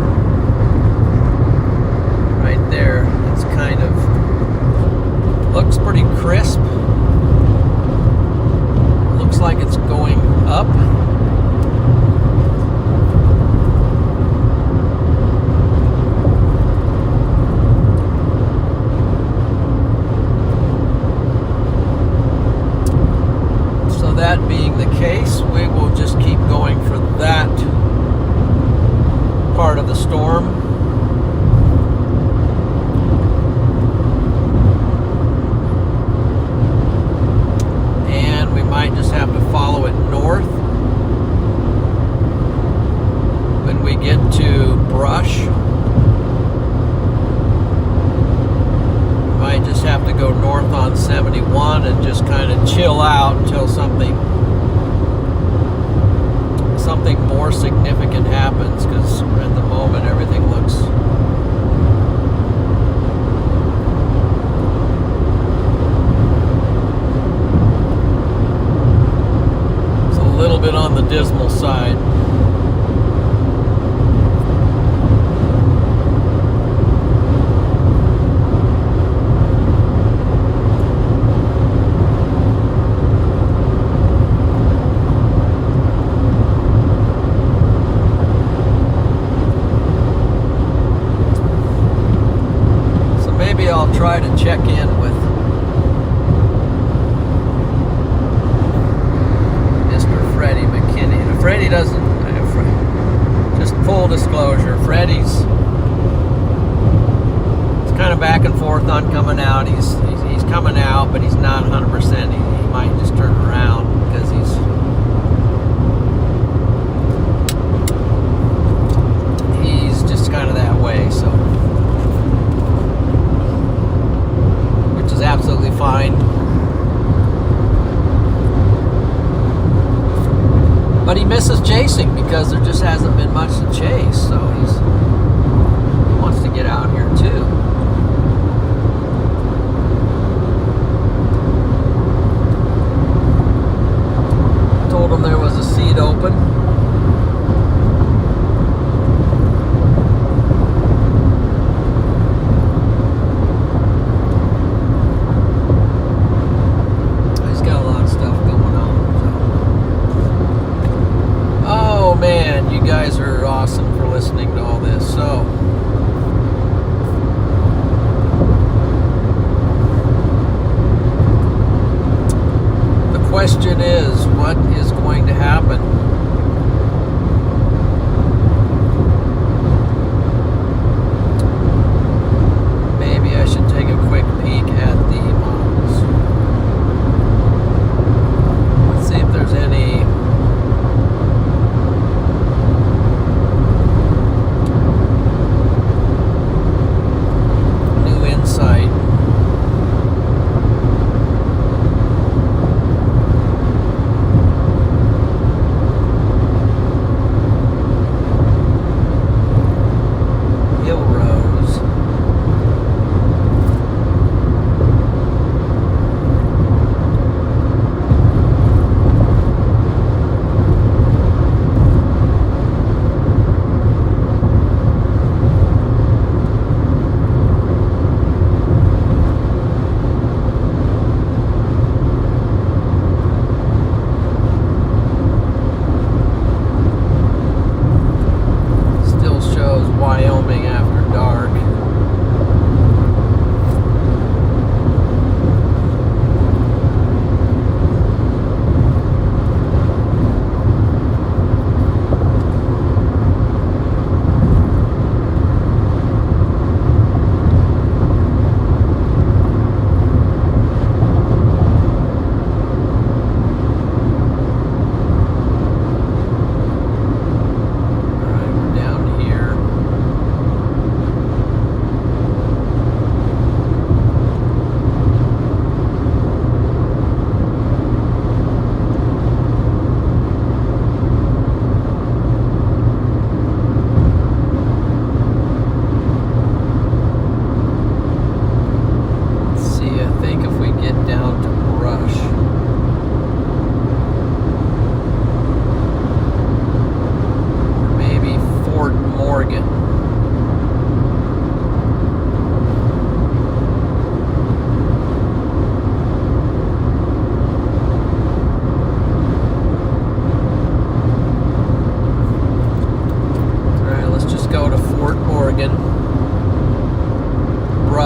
Right there. It's kind of looks pretty crisp. Looks like it's going up. So that being the case, we will just keep going for that part of the storm. And we might just have to follow it north. When we get to Brush, we might just have to go north on 71 and just kind of chill out until something more significant happens, because at the moment everything looks it's a little bit on the dismal side. I'll try to check in with Mr. Freddie McKinney. Now, Freddie doesn't, just full disclosure, Freddie's kind of back and forth on coming out. He's coming out, but he's not 100%. He might just turn around because he's just kind of that way, so. Absolutely fine. But he misses chasing because there just hasn't been much to chase, so he wants to get out here too.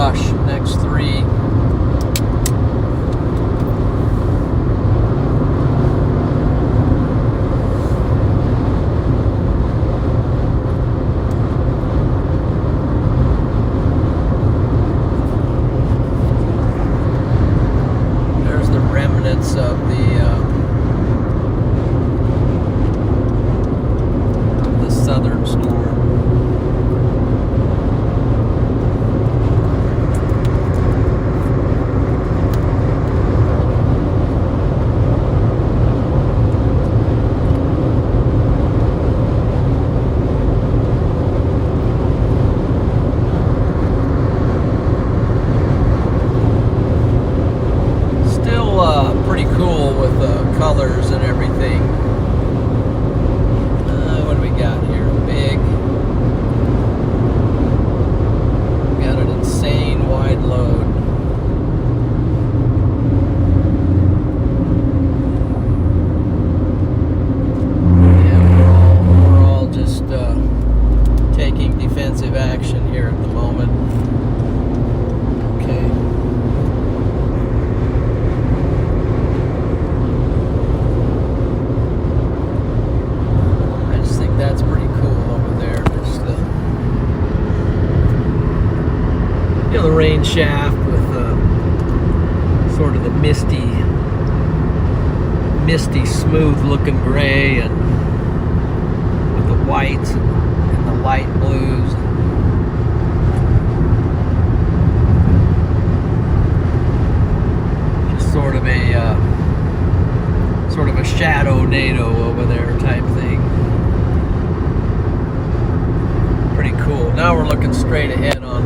brush. Next 3. There's the remnants of the southern storm. Pretty cool with the colors and everything. What do we got here? Big. Got an insane wide load. Yeah, we're all just taking defensive action here at the moment. Okay. That's pretty cool over there. There's the rain shaft with sort of the misty, smooth-looking gray, and with the whites and the light blues. Just sort of a shadow NATO over there type thing. Pretty cool. Now we're looking straight ahead on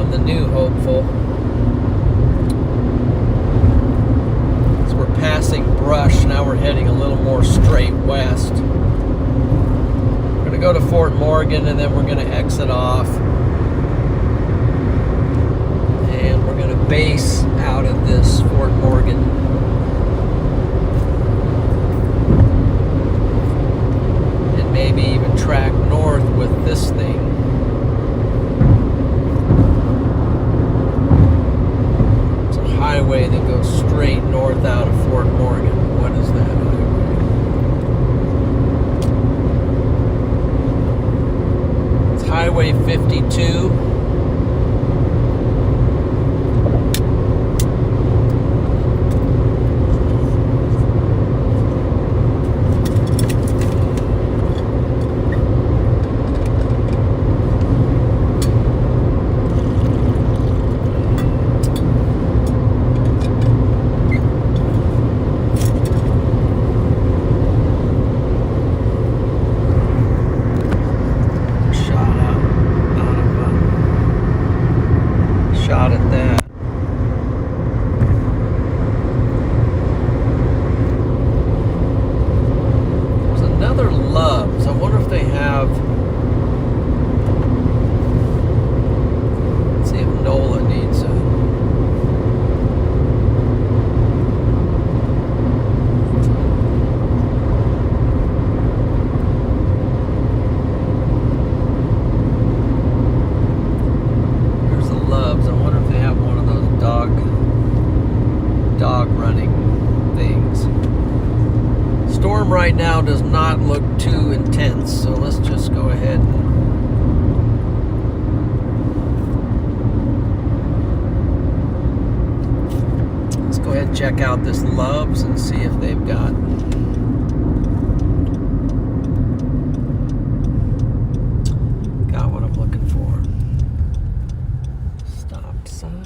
the new hopeful. So we're passing brush. Now we're heading a little more straight west. We're going to go to Fort Morgan, and then we're going to exit off. And we're going to base out of this Fort Morgan. Maybe even track north with this thing. It's a highway that goes straight north out of Fort Morgan. What is that highway? It's Highway 52. Shot at that. There's another Love's. I wonder if they have. Let's see if Nola needs a. Dog running things. Storm right now does not look too intense, so let's just go ahead and check out this Love's and see if they've got what I'm looking for. Stop sign.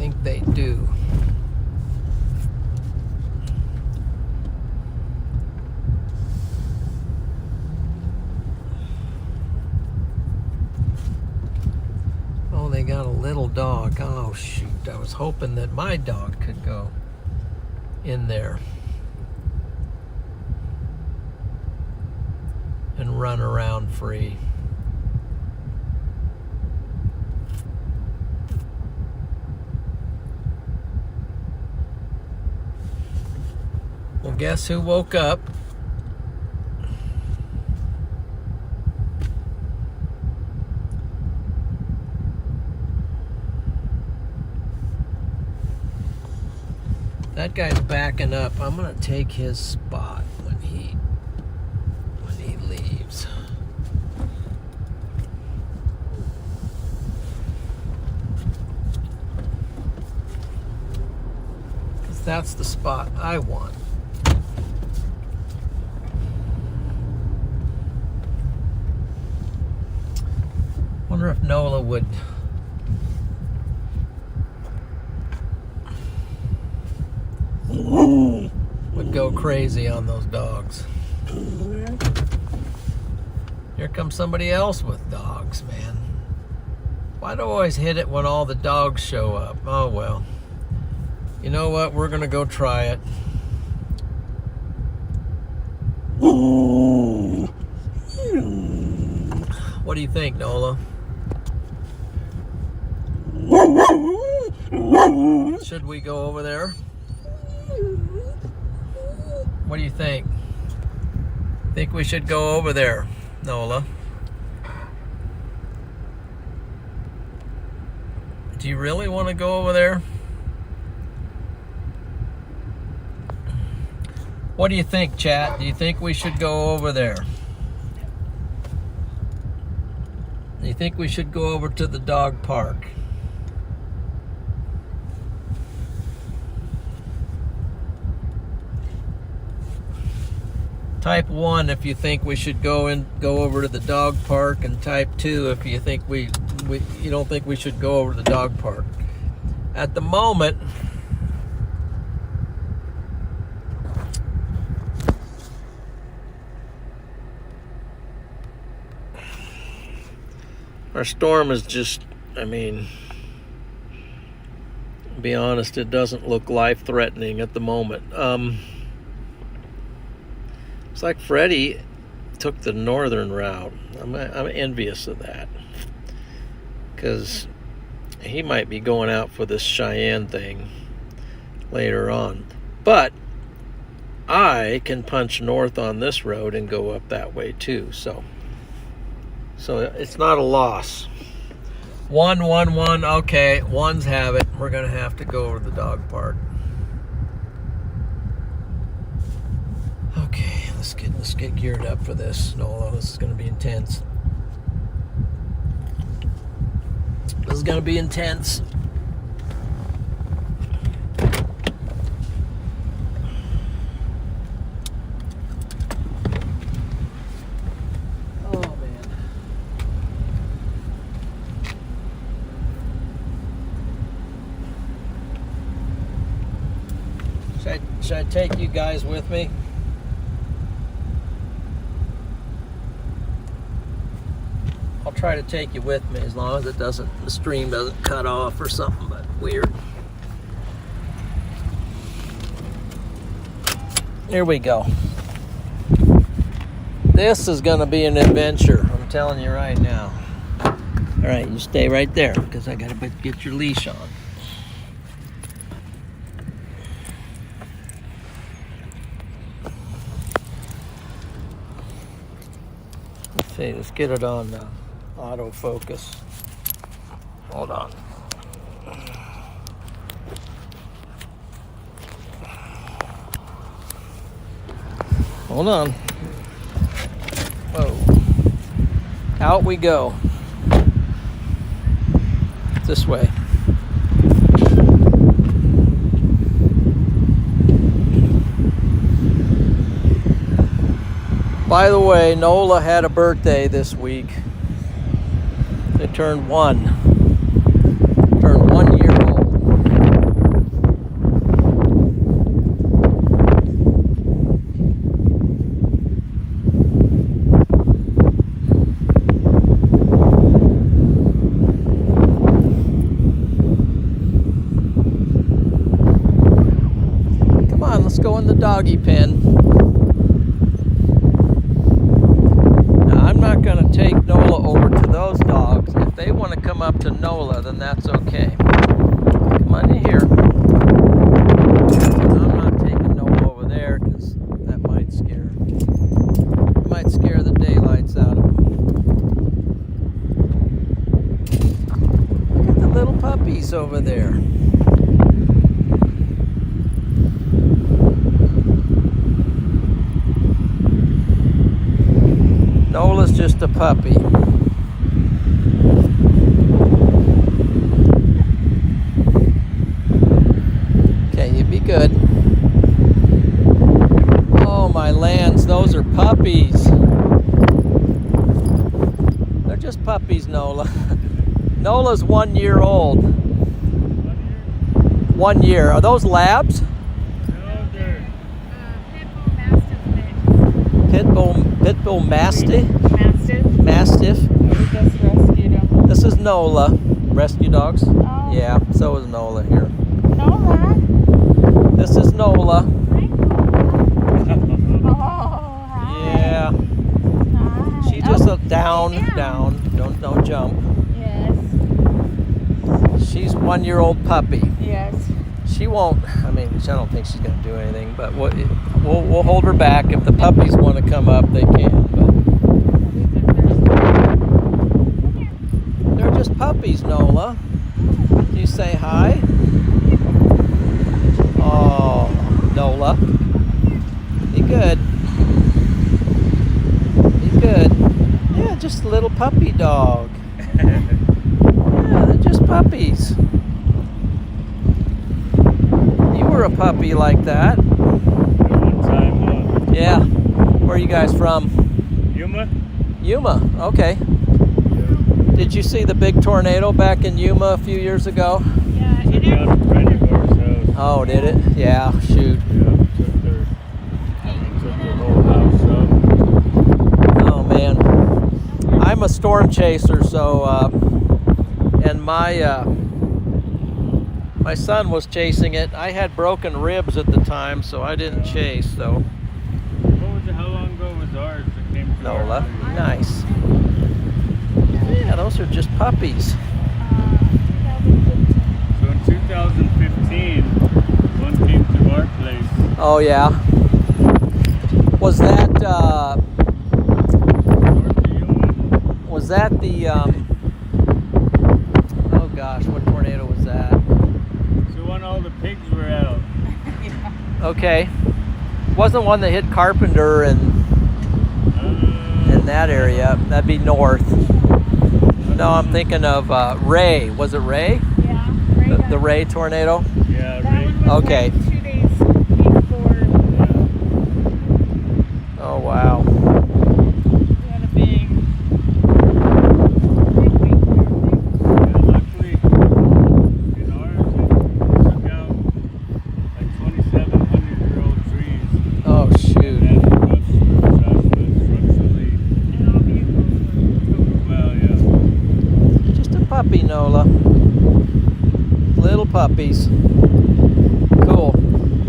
think they do. Oh, they got a little dog. Oh, shoot. I was hoping that my dog could go in there and run around free. Well, guess who woke up? That guy's backing up. I'm gonna take his spot when he leaves. Because that's the spot I want. Wonder if Nola would go crazy on those dogs. Here comes somebody else with dogs, man. Why do I always hit it when all the dogs show up? Oh well. You know what? We're gonna go try it. What do you think, Nola? Should we go over there? What do you think? Think we should go over there, Nola? Do you really want to go over there? What do you think, chat? Do you think we should go over there? Do you think we should go over to the dog park? Type 1 if you think we should go over to the dog park, and type 2 if you think you don't think we should go over to the dog park. At the moment, our storm is just, I mean, to be honest, it doesn't look life-threatening at the moment. It's like Freddie took the northern route. I'm envious of that, because he might be going out for this Cheyenne thing later on. But I can punch north on this road and go up that way too. So it's not a loss. 1, 1, 1. Okay, ones have it. We're gonna have to go over to the dog park. Okay, let's get geared up for this, Nola. This is gonna be intense. This is gonna be intense. Oh man. Should I take you guys with me? I'll try to take you with me as long as the stream doesn't cut off or something but weird. Here we go. This is gonna be an adventure, I'm telling you right now. All right, you stay right there because I gotta get your leash on. Let's see, let's get it on autofocus. Hold on. Hold on. Whoa. Out we go. This way. By the way, Nola had a birthday this week. They turned 1. Turned 1 year old. go in the doggy pen. Now, I'm not going to take Nola over to those dogs. If they want to come up to Nola, then that's okay. Come on in here. I'm not taking Nola over there because that might scare the daylights out of him. Look at the little puppies over there. Nola's just a puppy. Okay, you be good. Oh my lands, those are puppies. They're just puppies, Nola. Nola's 1 year old. 1 year. Are those labs? No, they're Pit bull mastiff. Mastiff. We just rescued them. This is Nola. Rescue dogs? Oh. Yeah, so is Nola here. Nola. This is Nola. Hi, Nola. Oh, hi. Yeah. Hi. She just down. Don't jump. Yes. She's 1 year old puppy. Yes. She won't. I mean, I don't think she's going to do anything. But we'll hold her back. If the puppies want to come up, they can. But they're just puppies, Nola. Can you say hi? Oh, Nola. Be good. Be good. Yeah, just a little puppy dog. Yeah, they're just puppies. You were a puppy like that. One time, Yeah. Where are you guys from? Yuma? Yuma. Okay. Did you see the big tornado back in Yuma a few years ago? Yeah, Took down a friend of ours' house. Oh, did it? Yeah, shoot. Yeah, took their whole house up. Oh, man. I'm a storm chaser, so, and my son was chasing it. I had broken ribs at the time, so I didn't chase, though. How long ago was ours that came through? Nola. Nice. Yeah, those are just puppies. So in 2015, one came through our place. Oh, yeah. Was that, North of Yuma. was that the, oh gosh, what tornado was that? So when all the pigs were out. Okay. Wasn't one that hit Carpenter and in that area. That'd be north. No, I'm thinking of Ray. Was it Ray? Yeah. Ray The Ray tornado? Yeah, That right. one was Okay. like 2 days before. Oh, wow. We had a big week there. Luckily, in ours, it took out like 2,700-year-old trees. Oh, shoot. And the roofs were structurally, And all vehicles were well, yeah. Just a puppy, Nola. Little puppies. Cool.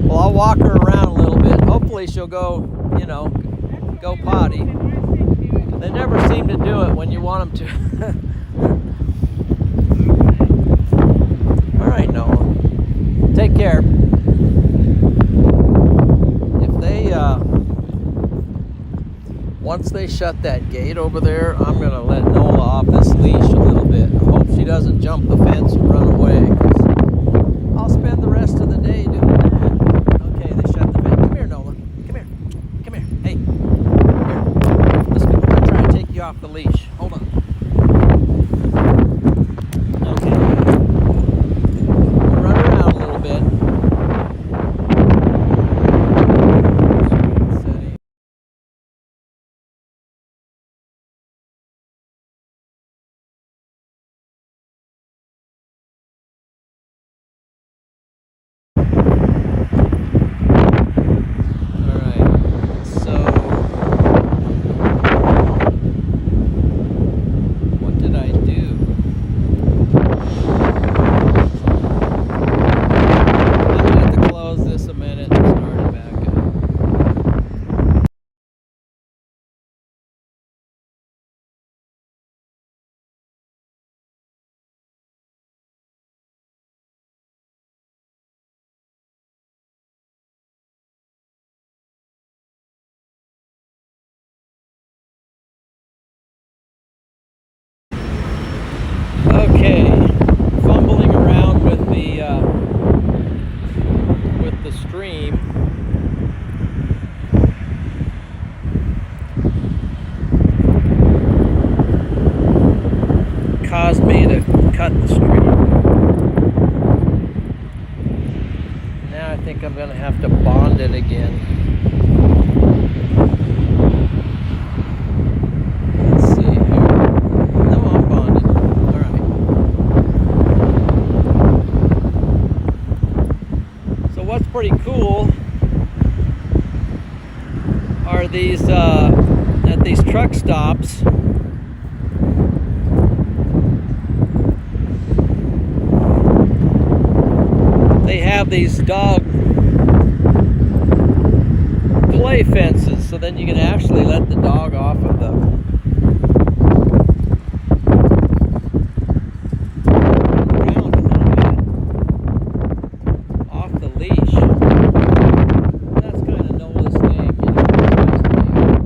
Well, I'll walk her around a little bit. Hopefully she'll go, go potty. They never seem to do it when you want them to. All right, Nola. Take care. If they, once they shut that gate over there, I'm going to let Nola off this leash a little bit. I hope she doesn't jump the fence and run away, 'cause I'll spend the rest of the day doing that. Okay, they shut the fence. Come here, Nola. Come here. Come here. Hey. Here. Let's go. I'm going to try and take you off the leash. Hold on. think I'm gonna have to bond it again. Let's see here. No, I'm bonded. Alright. So what's pretty cool are these at these truck stops. They have these dog play fences, so then you can actually let the dog off of the ground a little bit, off the leash. That's kind of Nola's thing, you know, he tries to be on the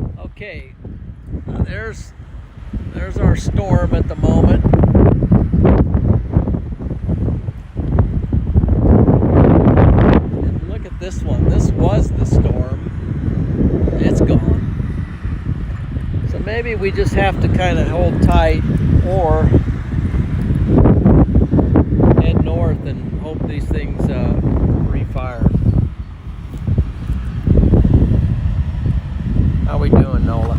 leash. Okay, there's our storm at the moment. And look at this one. This was the storm. It's gone. So maybe we just have to kind of hold tight or head north and hope these things refire. How we doing, Nola?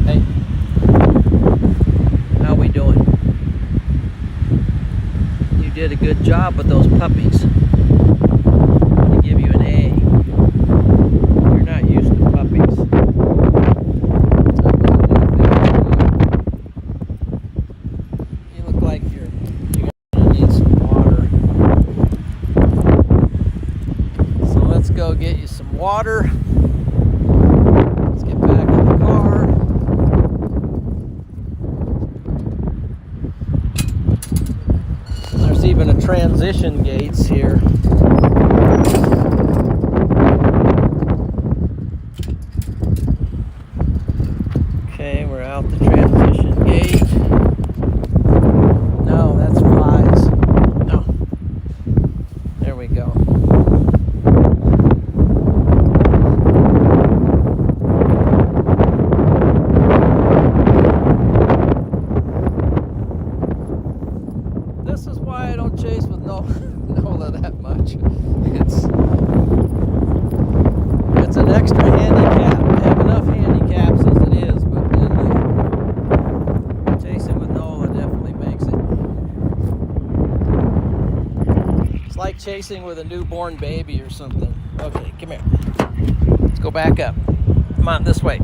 Hey. How we doing? You did a good job with those puppies. I'm gonna give you an A. You're not used to puppies. You look like you're gonna need some water. So let's go get you some water. Let's get back in the car. There's even a transition gates here. Okay, we're out the transition gate. No, that's flies. No. There we go. This is why I don't chase with Nola that much. It's an extra handicap. I have enough handicaps as it is, but then chasing with Nola definitely makes it. It's like chasing with a newborn baby or something. Okay, come here. Let's go back up. Come on, this way.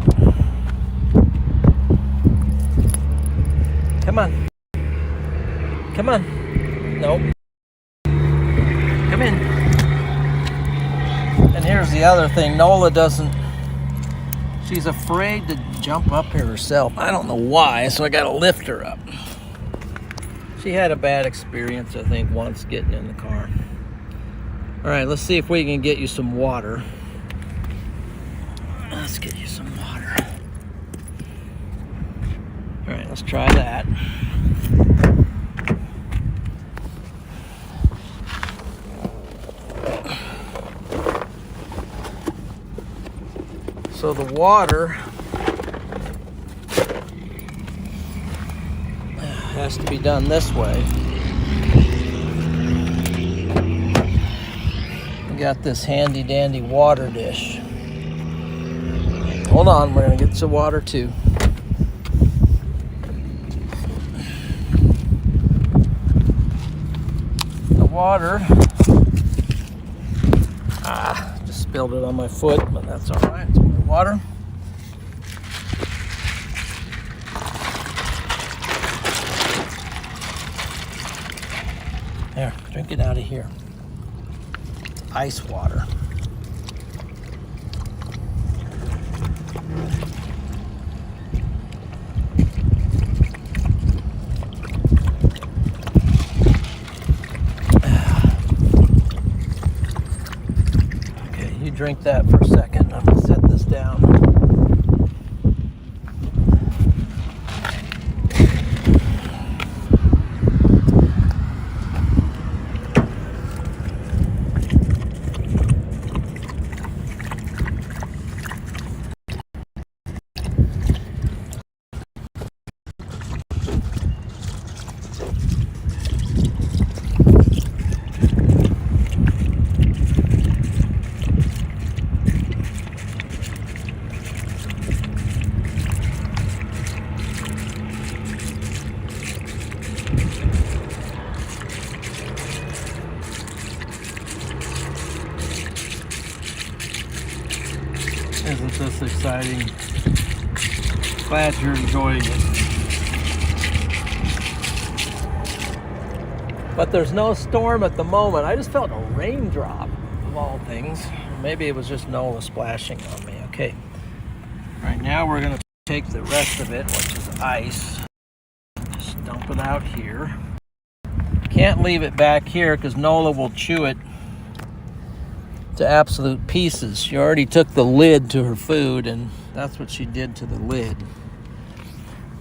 Come on. Come on. Nope. Come in. And here's the other thing. Nola doesn't... She's afraid to jump up here herself. I don't know why, so I gotta lift her up. She had a bad experience, I think, once getting in the car. Alright, let's see if we can get you some water. Let's get you some water. Alright, let's try that. So the water has to be done this way. We got this handy dandy water dish. Hold on, we're gonna get some water too. The water, just spilled it on my foot, but that's all right. It's more water. There, drink it out of here. Ice water. Okay, you drink that for a second. I'm gonna set this down. exciting. Glad you're enjoying it. But there's no storm at the moment. I just felt a raindrop, of all things. Maybe it was just Nola splashing on me. Okay. Right now we're going to take the rest of it, which is ice. Just dump it out here. Can't leave it back here because Nola will chew it to absolute pieces. She already took the lid to her food, and that's what she did to the lid.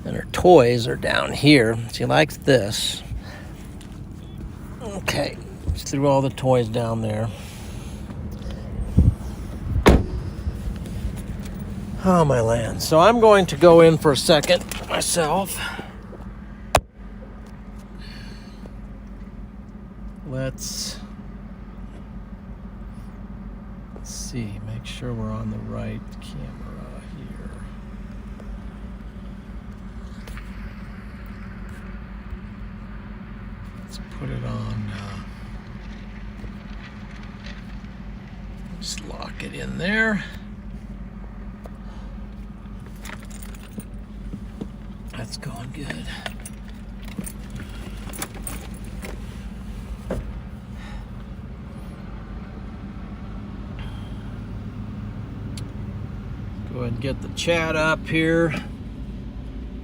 And her toys are down here. She likes this. Okay, just threw all the toys down there. Oh, my land. So I'm going to go in for a second myself. Let's see, make sure we're on the right camera here. Let's put it on. Just lock it in there. That's going good. Go ahead and get the chat up here.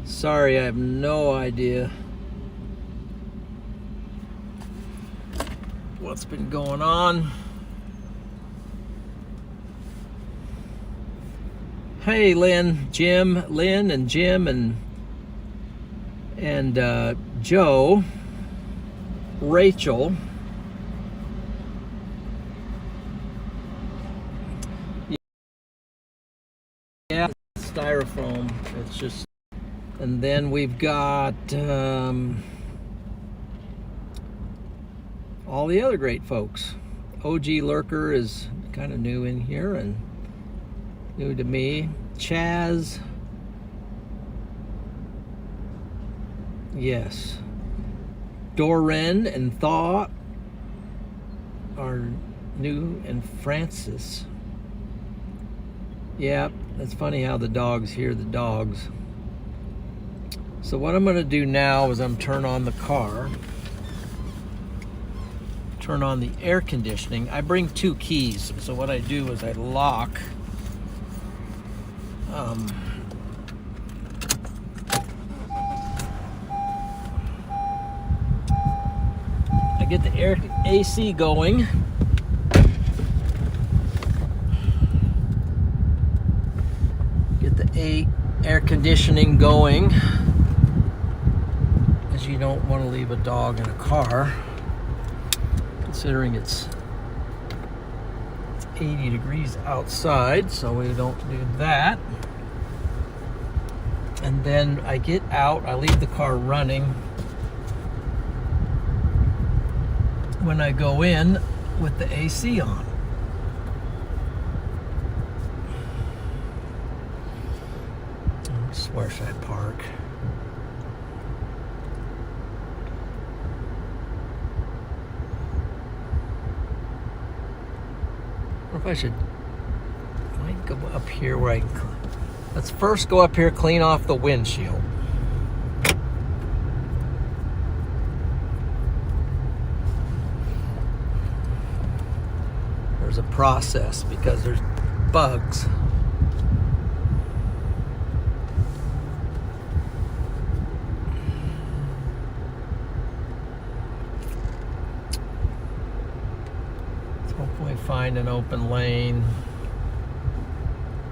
Sorry, I have no idea what's been going on. Hey, Lynn, and Jim, and Joe, Rachel. Yeah, styrofoam. It's just, and then we've got all the other great folks. OG Lurker is kind of new in here and new to me. Chaz. Yes. Doran and Thaw are new, and Francis. Yeah, it's funny how the dogs hear the dogs. So what I'm going to do now is I'm turn on the car. Turn on the air conditioning. I bring 2 keys. So what I do is I lock I get the AC going. Get the air conditioning going, as you don't want to leave a dog in a car, considering it's 80 degrees outside, so we don't do that. And then I get out, I leave the car running. When I go in with the AC on. Where should I park? Or if I should, might go up here where I can. Let's first go up here, clean off the windshield. There's a process because there's bugs. Let's hopefully find an open lane.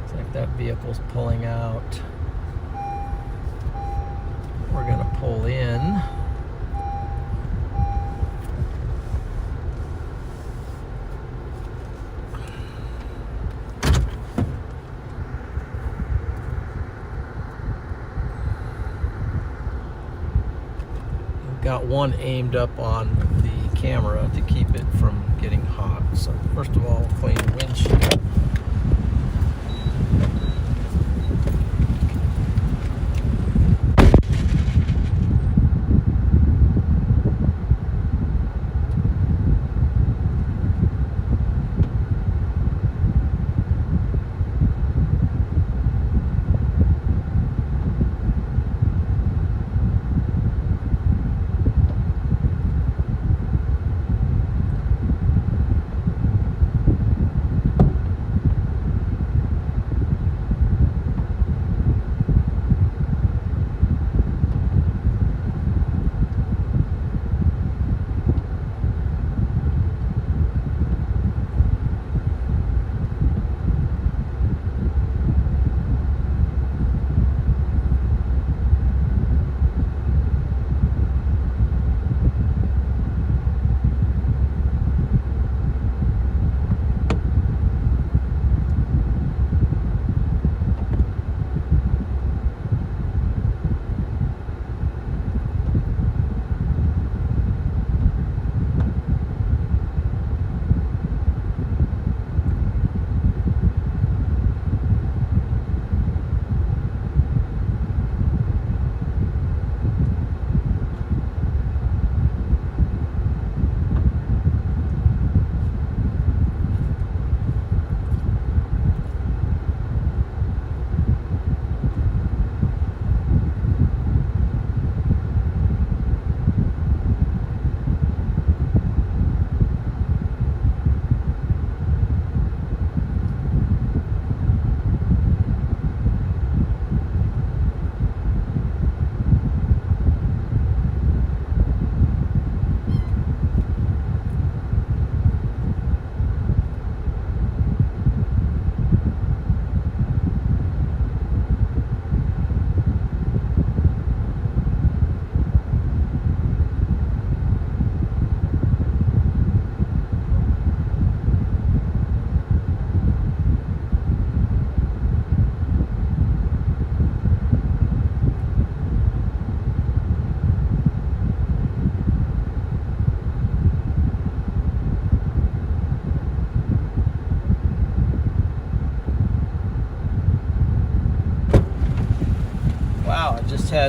Looks like that vehicle's pulling out. We're gonna pull in. Got one aimed up on the camera to keep it from getting hot. So first of all, clean the windshield.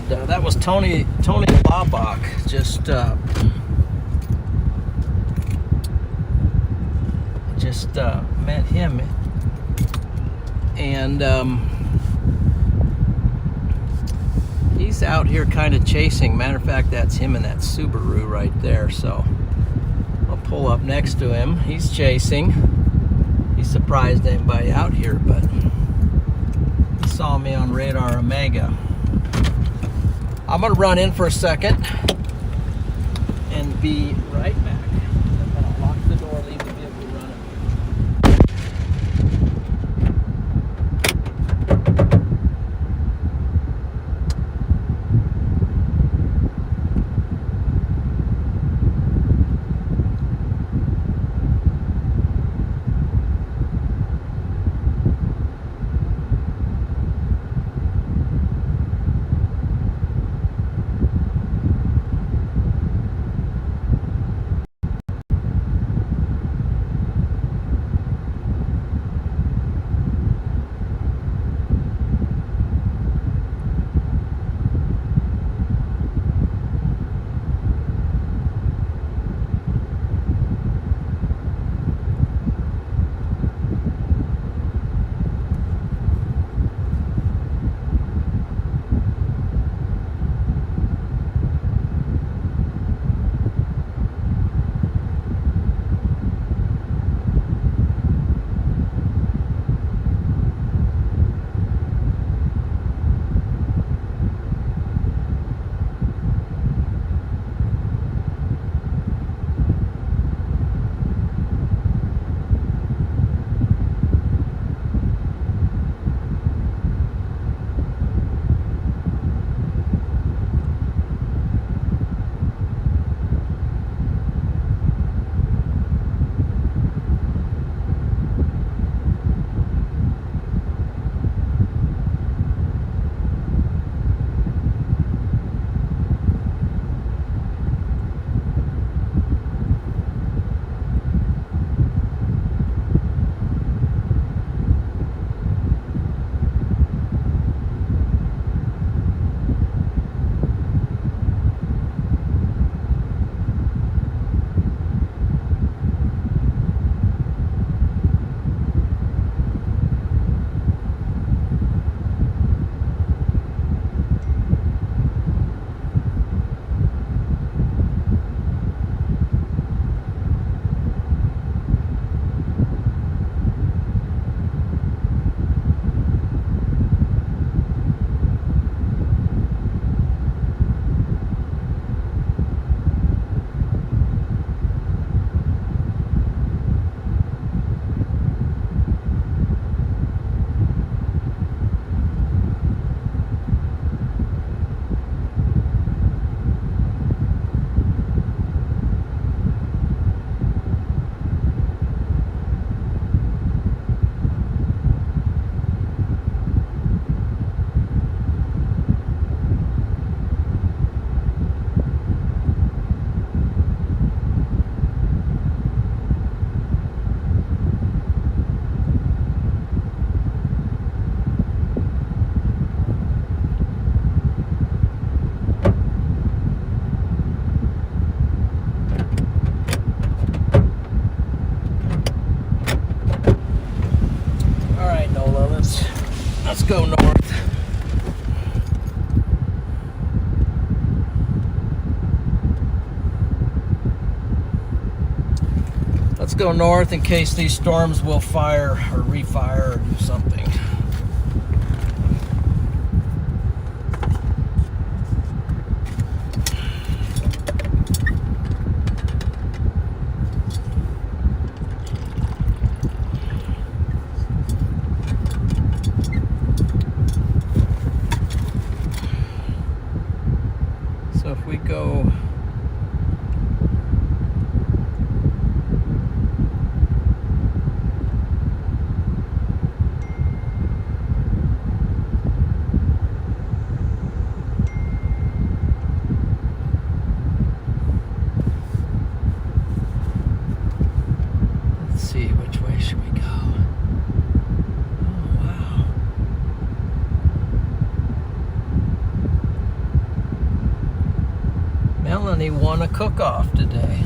had that was Tony Labach. Just met him, and he's out here kind of chasing. Matter of fact, that's him in that Subaru right there. So I'll pull up next to him. He's chasing. He's surprised anybody out here, but he saw me on Radar Omega. I'm gonna run in for a second and be right back. I'm gonna lock the door, leave the vehicle running. Let's go north. Let's go north in case these storms will fire or refire or do something. So if we go Melanie won a cook-off today.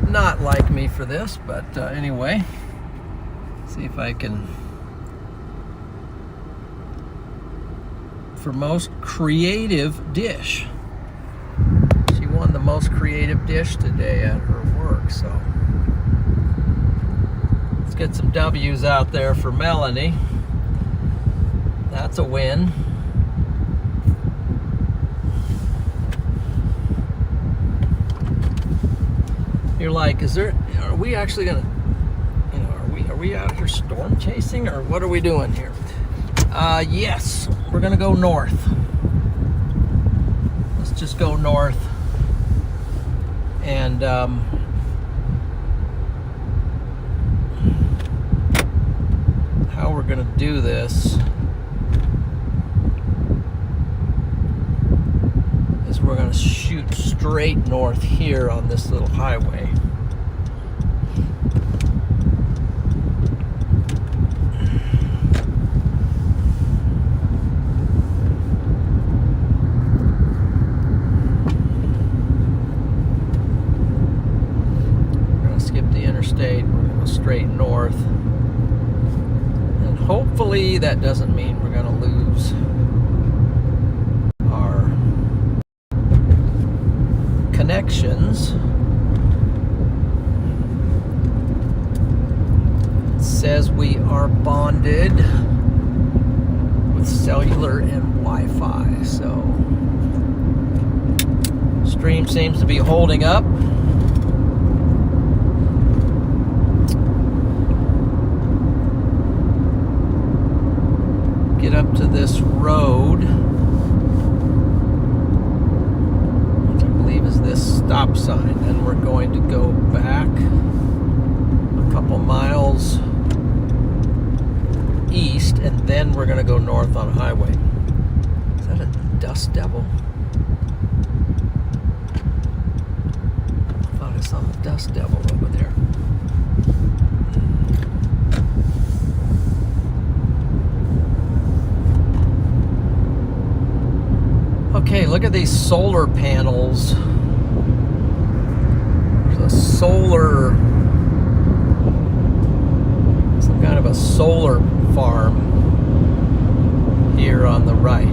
Not like me for this, but anyway, see if I can. For most creative dish, she won the most creative dish today at her work. So let's get some W's out there for Melanie. That's a win. You're like, are we actually gonna, are we out here storm chasing, or what are we doing here? Yes, we're gonna go north. Let's just go north. And how we're gonna do this is we're gonna shoot straight north here on this little highway. We're gonna skip the interstate, we're gonna go straight north. And hopefully that doesn't mean we're gonna lose our connections. It says we are bonded with cellular and Wi-Fi, so stream seems to be holding up. Get up to this road, which I believe is this stop sign. Then we're going to go back a couple miles east, and then we're going to go north on a highway. Is that a dust devil? I thought I saw a dust devil over there. Okay, look at these solar panels. There's a solar, some kind of a solar farm here on the right.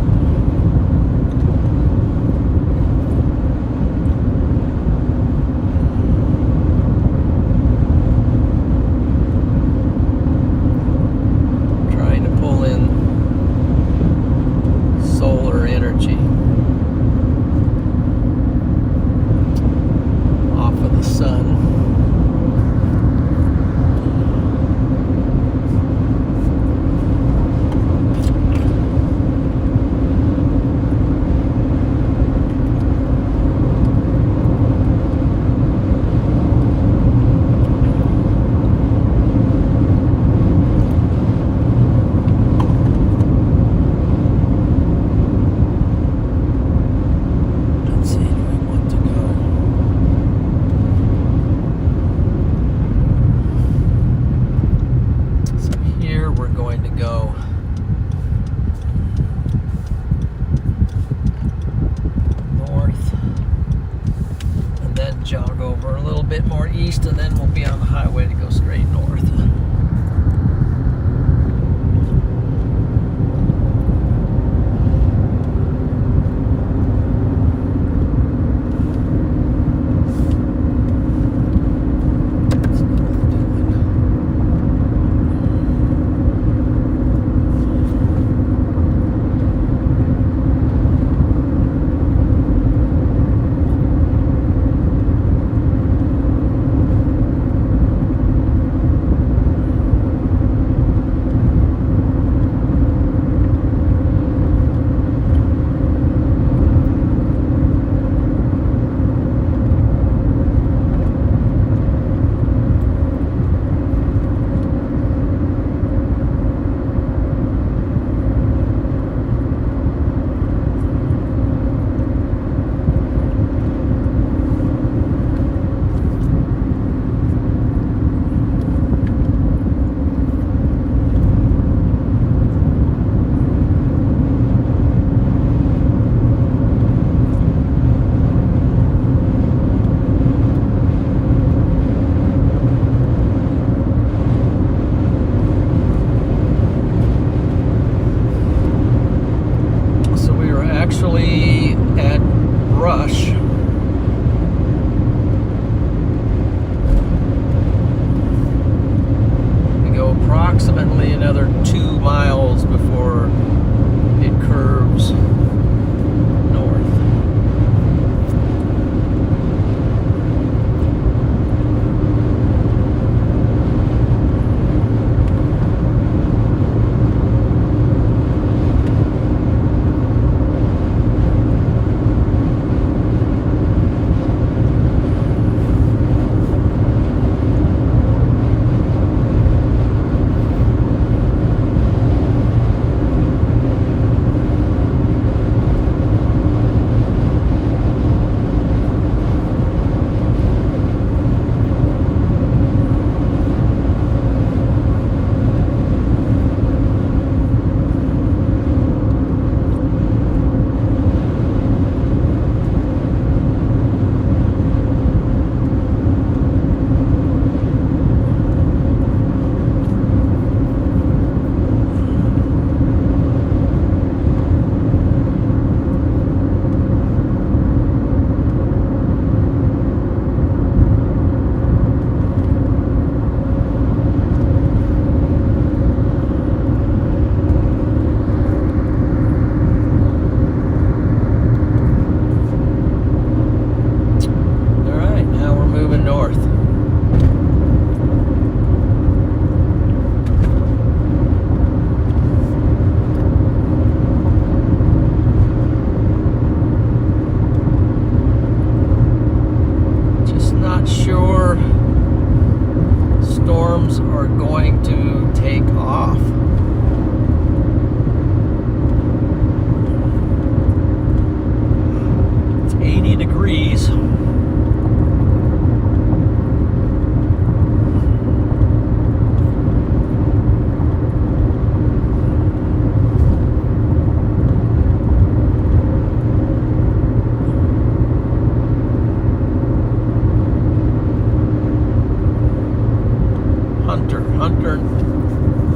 Trying to pull in solar energy off of the sun. Jog over a little bit more east, and then we'll be on the highway to go straight north. 2 miles before it curves north.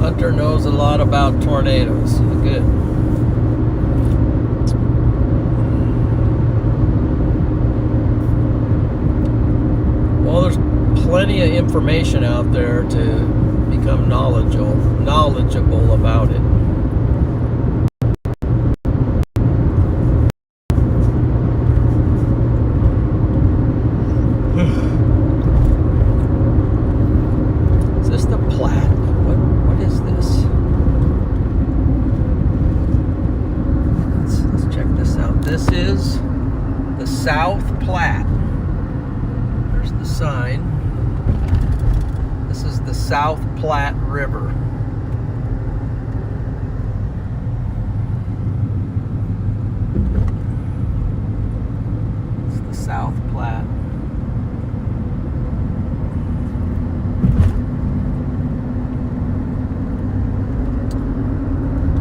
Hunter knows a lot about tornadoes. Good. Well, there's plenty of information out there to become knowledgeable about it. Is this the Platte? What is this? Let's check this out. This is the South Platte. There's the sign. This is the South Platte River. It's the South Platte.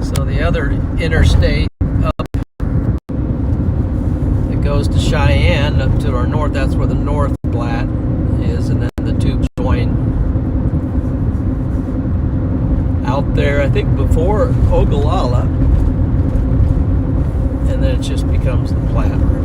So the other interstate up that goes to Cheyenne up to our north, that's where the North Platte is, and then the two join out there, I think before Ogallala, and then it just becomes the Platte River.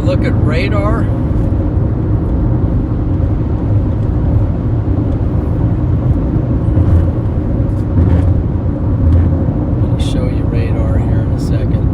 Look at radar. Let me show you radar here in a second.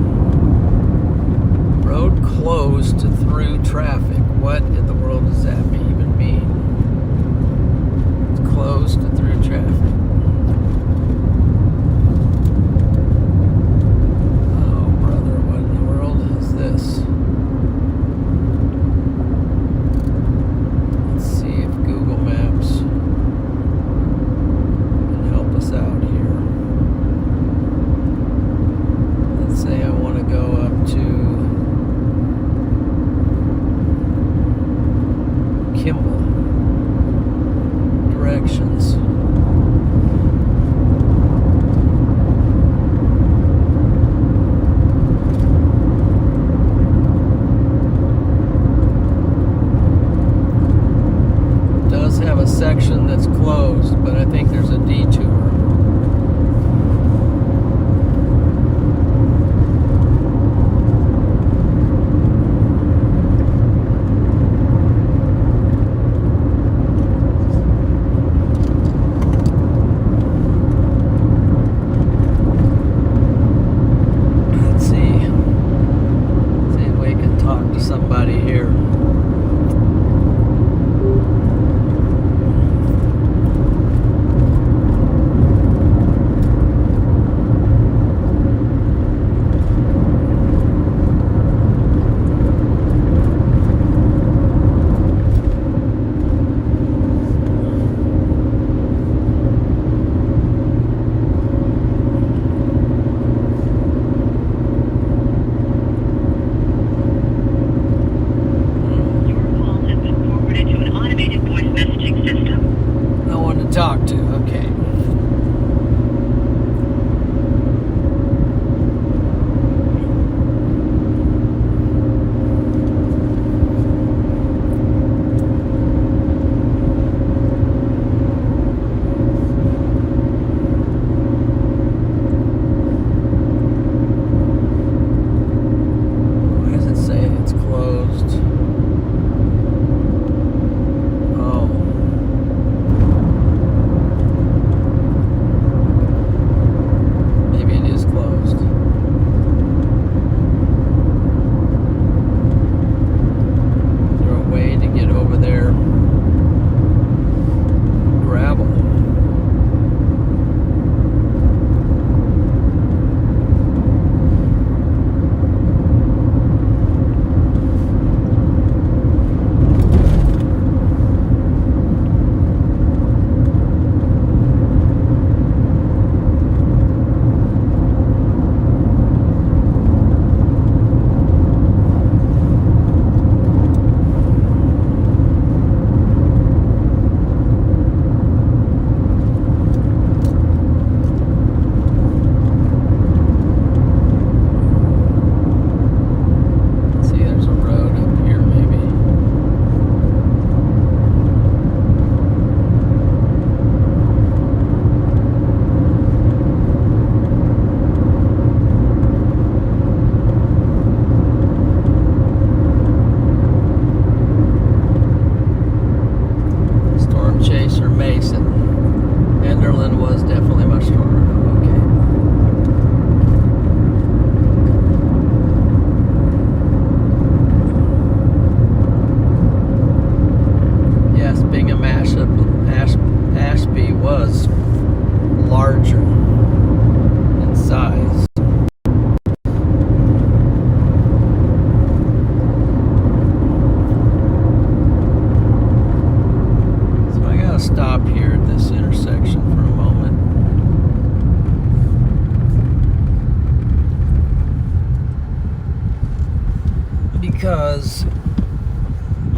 because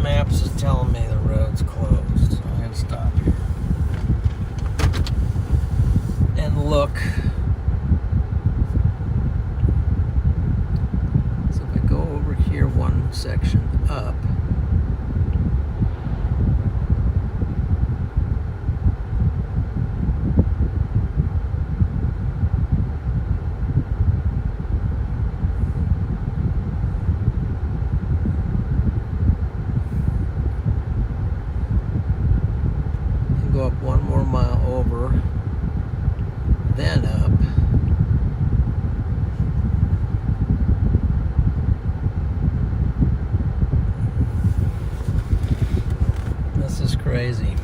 maps is telling me the road's closed. So I'm gonna stop here and look. So if I go over here one section up, go up one more mile over, then up. This is crazy.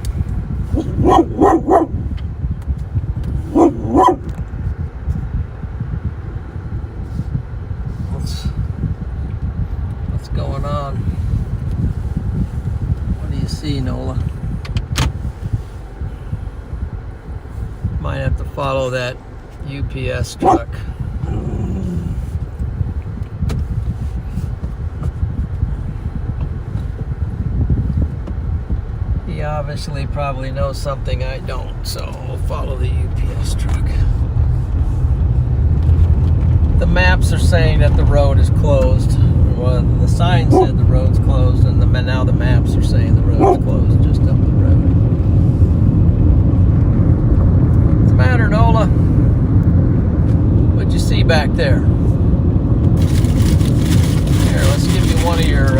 What's going on? What do you see, Nola? Might have to follow that UPS truck. He obviously probably knows something I don't, so we'll follow the UPS truck. The maps are saying that the road is closed. Well, the sign said the road's closed, and now the maps are saying the road's closed just up the road. Matter, Nola? What'd you see back there? Here, let's give you one of your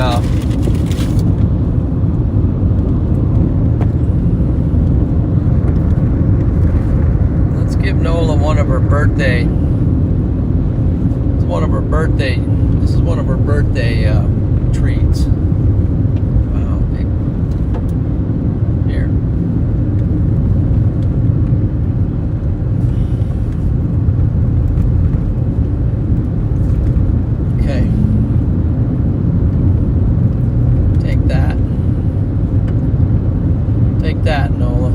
let's give Nola one of her birthday. It's one of her birthday. This is one of her birthday treats. Wow, big. Here. That, Nola.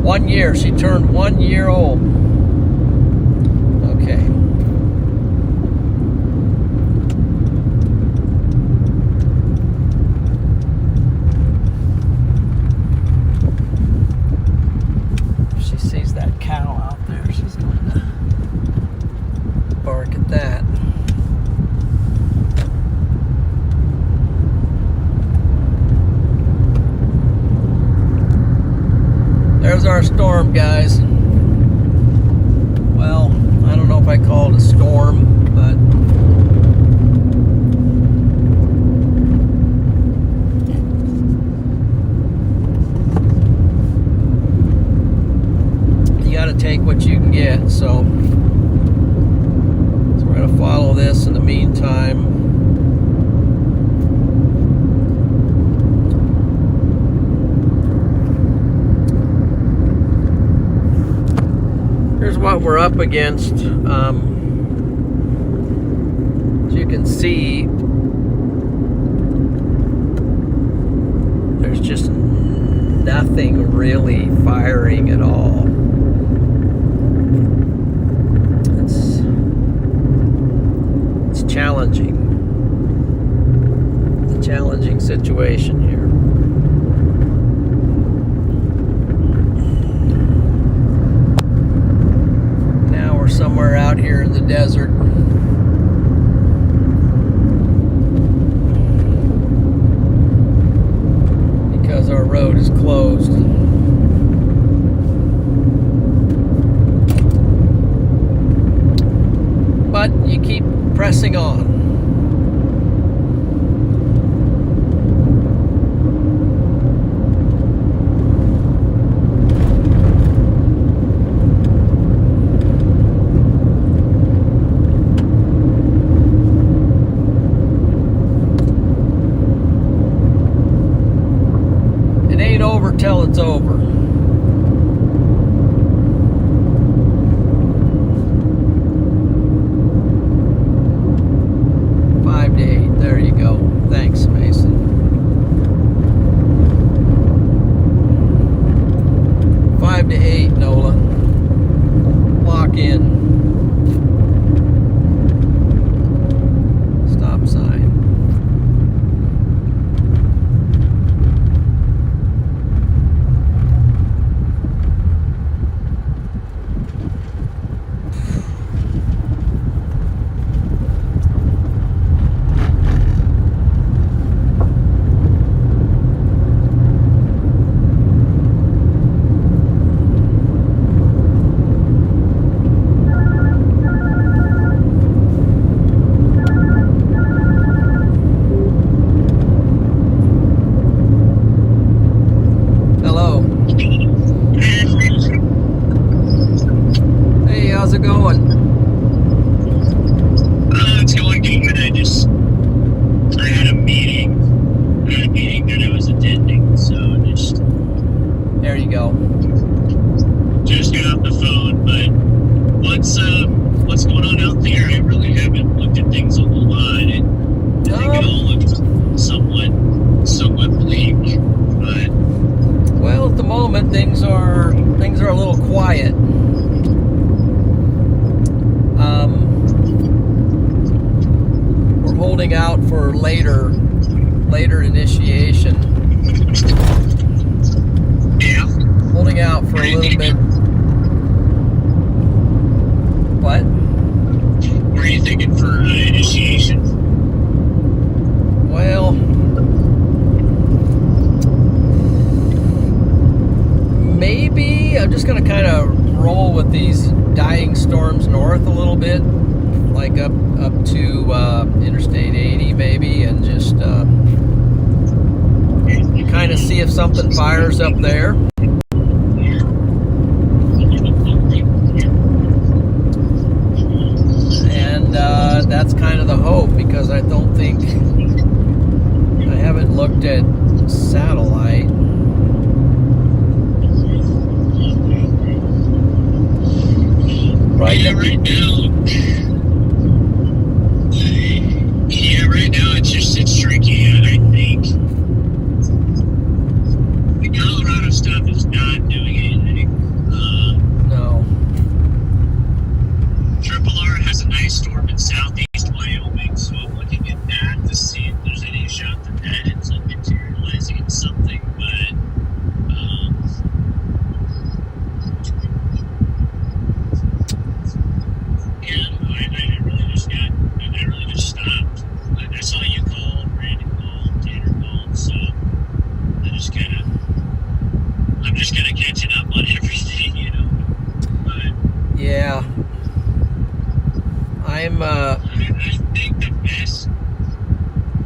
One year. She turned 1 year old. Okay. If she sees that cow out there, she's going to bark at that. There's our storm, guys. Well, I don't know if I call it a storm, but you got to take what you can get. So we're going to follow this in the meantime. Here's what we're up against. As you can see, there's just nothing really firing at all. It's challenging. It's a challenging situation here. Somewhere out here in the desert. Because our road is closed. But you keep pressing on. Till it's over. There you go. Thanks, Mason. for later initiation. Yeah. Holding out for a little bit. What? What are you thinking for initiation? Well, maybe I'm just going to kind of roll with these dying storms north a little bit, like up to Interstate 80 maybe, and just kind of see if something fires up there. And that's kind of the hope, because I don't think, I haven't looked at satellite. Right now, it's tricky, I think. The Colorado stuff is not doing anything. No. Triple R has a nice storm in southeast Wyoming, so I'm looking at that to see if there's any shot that ends up materializing in something, but I really just stopped. I saw you call, Randy called, Tanner called, so I'm just kind of catching up on everything, But yeah, I think the best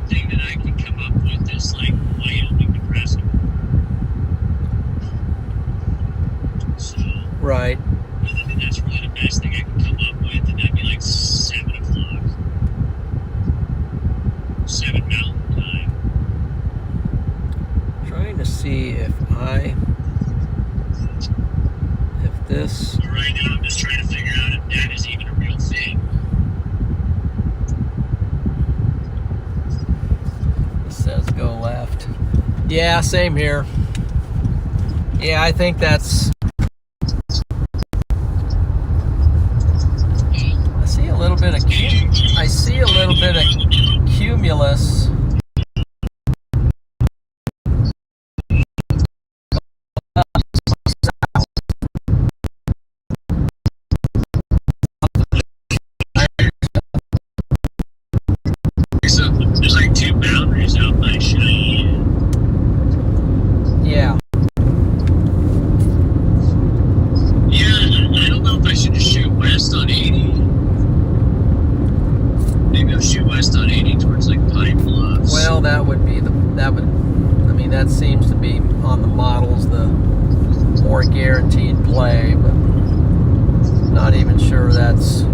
thing that I can come up with is like Wyoming, Nebraska. So right. I think that's really the best thing I can come up with, and that'd be like 7 o'clock. 7 Mountain Time. Trying to see if this. But right now, I'm just trying to figure out if that is even a real thing. It says go left. Yeah, same here. Yeah, I think that's. I see a little bit of cumulus. So there's like 2 boundaries out by Cheyenne. Yeah. Yeah, I don't know if I should just shoot west on 80. Maybe I'll shoot west on 80 towards like Pine Bluffs. Well, that seems to be on the models the more guaranteed play, but not even sure that's.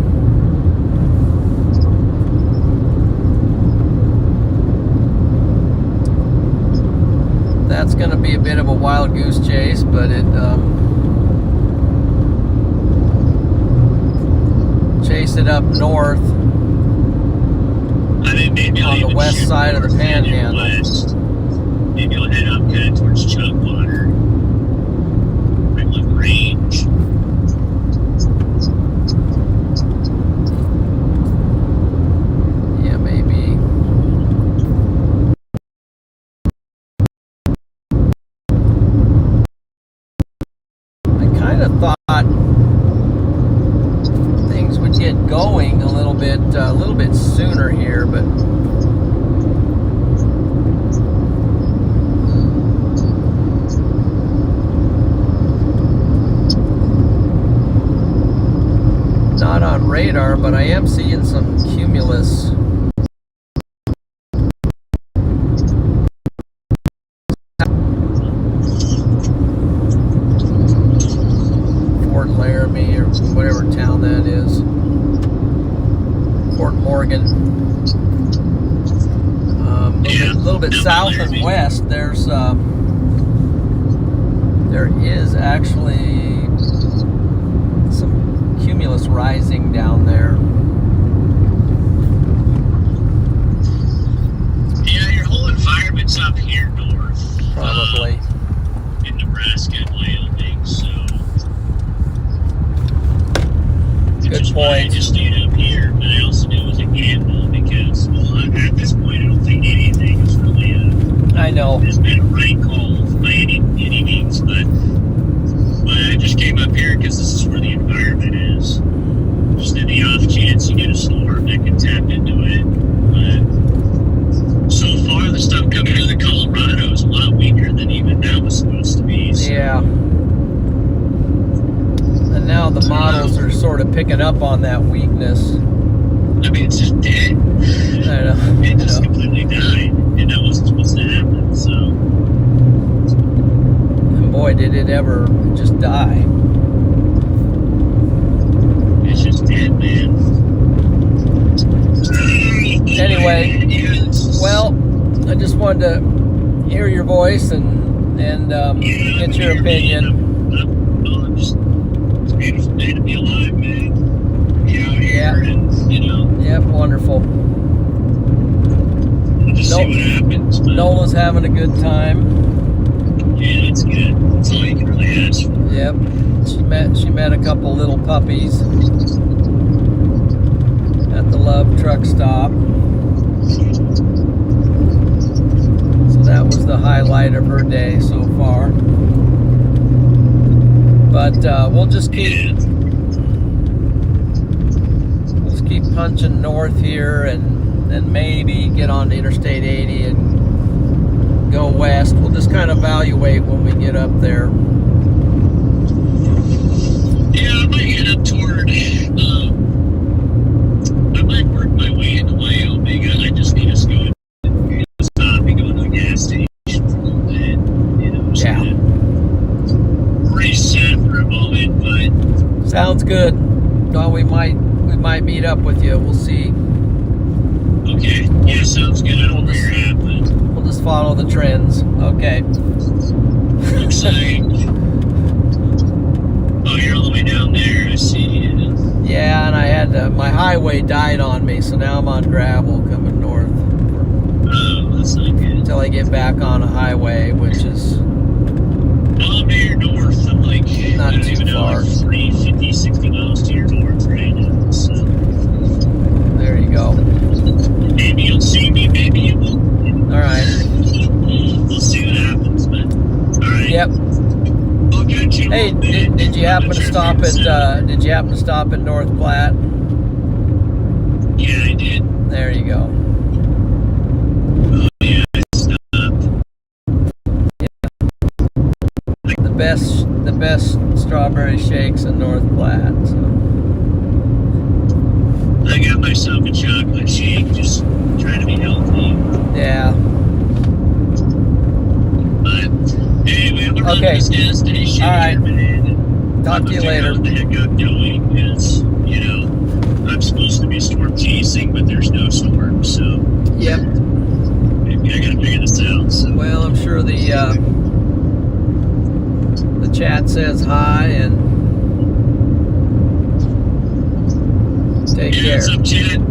That's going to be a bit of a wild goose chase, but it chase it up north. I mean, maybe on the west side of the Panhandle. Maybe I'll head up kind of towards Chugwater. Might look range. Yeah, maybe. I kind of thought things would get going a little bit sooner here, but not on radar, but I am seeing some cumulus. Fort Laramie or whatever town that is. Fort Morgan. A little bit south and west, there is actually some cumulus rising down there. Yeah, your whole environment's up here north. Probably. In Nebraska and Wyoming, so. Good point. I just stayed up here, but I also knew it was a gamble because, well, at this point, I don't Well, has been a right call by any means, but I just came up here because this is where the environment is. Just in the off chance you get a storm that can tap into it. But so far, the stuff coming out of Colorado is a lot weaker than even that was supposed to be. So. yeah. And now the models are sort of picking up on that weakness. I mean, it's just dead. I know. It just completely died, and that wasn't supposed to happen. So. And boy, did it ever just die. It's just dead, man. Anyway, Yes. well, I just wanted to hear your voice and get your opinion. It's a beautiful day to be alive, man. Be out here, Yeah. and Yep, wonderful. we'll just see what happens. But, Nola's having a good time. yeah, that's good. That's all you can really ask for. Yep. She met a couple little puppies at the Love truck stop. So that was the highlight of her day so far. But we'll just keep punching north here and maybe get on to Interstate 80 and go west. We'll just kind of evaluate when we get up there. Yeah, I might head up toward. I might work my way into Wyoming. I just need to go and stop and go to a gas station for a little bit. Just Yeah. reset for a moment, but. Sounds good. Well, we might meet up with you. We'll see. Okay. Yeah, sounds good. I don't know where you're at, but. We'll just follow the trends. Okay. Looks like. Oh, you're all the way down there. I see. Yeah, and I had my highway died on me, so now I'm on gravel coming north Oh, that's not good. until I get back on a highway, which is Well, I'm near north. I'm like, Not I don't too even far. know, 50, 60 miles to your north right now. So there you go. maybe you'll see me, maybe you won't. All right. We'll see what happens, but all right. Yep. I'll catch you. Hey, did you happen to stop at North Platte? Yeah, I did. There you go. Oh yeah, I stopped. The best strawberry shakes in North Platte. So. I got myself a chocolate shake, just trying to be healthy. Yeah. But anyway, I'm gonna run to Okay. this gas station. All right. Here, man, and Talk to you figure out later. what the heck I'm doing, because I'm supposed to be storm chasing, but there's no storm, so Yep. maybe I gotta figure this out. So. Well, I'm sure the chat says hi and take care. What's up, Chad?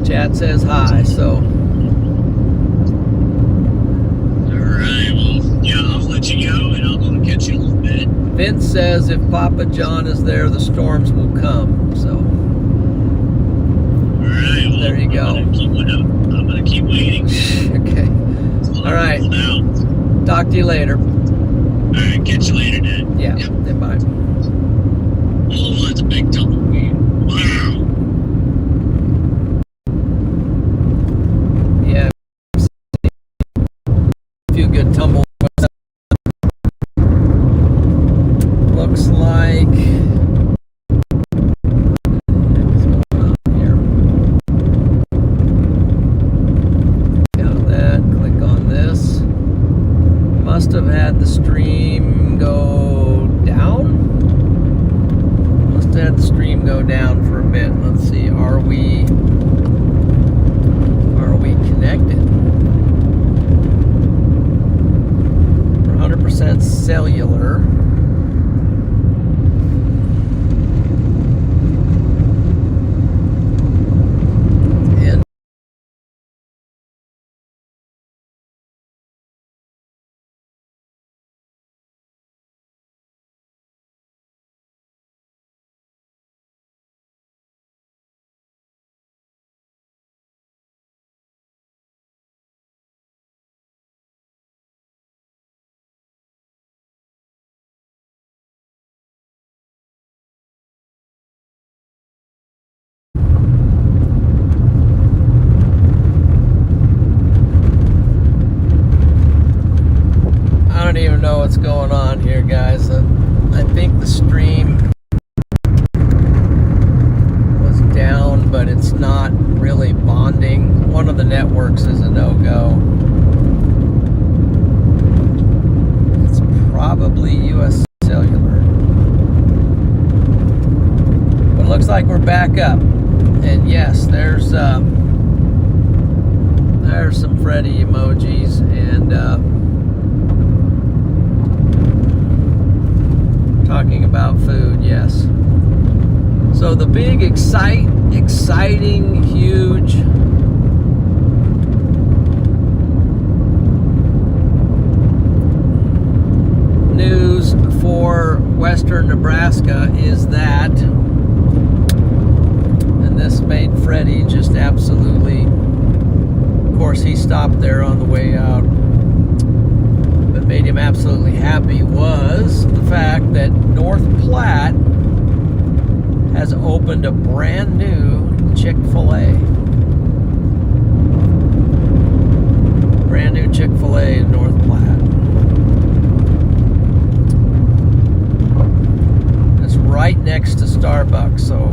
Chat says hi, so Alright, well, yeah, I'll let you go and I'll go and catch you in a little bit. Vince says if Papa John is there, the storms will come. So Alright, well, there you go. I'm gonna keep waiting. Okay. All right. Talk to you later. Alright, catch you later, Dad. Yeah. Yep. Bye. Oh, that's a big tumbleweed. Wow. Yeah. A few good tumble. Looks like. What's going on here? Out of that. Click on this. Must have had the stream go down. Must have had the stream go down for a bit. Let's see. Are we connected? We're 100% cellular. what's going on here, guys. I think the stream was down, but it's not really bonding. One of the networks is a no-go. It's probably US Cellular. But it looks like we're back up. And yes, there's some Freddy emojis, and talking about food, yes. So the big exciting, huge news for western Nebraska is that, and this made Freddy just absolutely, of course he stopped there on the way out, but made him absolutely happy was the fact that North Platte has opened a brand new Chick-fil-A. Brand new Chick-fil-A in North Platte. It's right next to Starbucks, so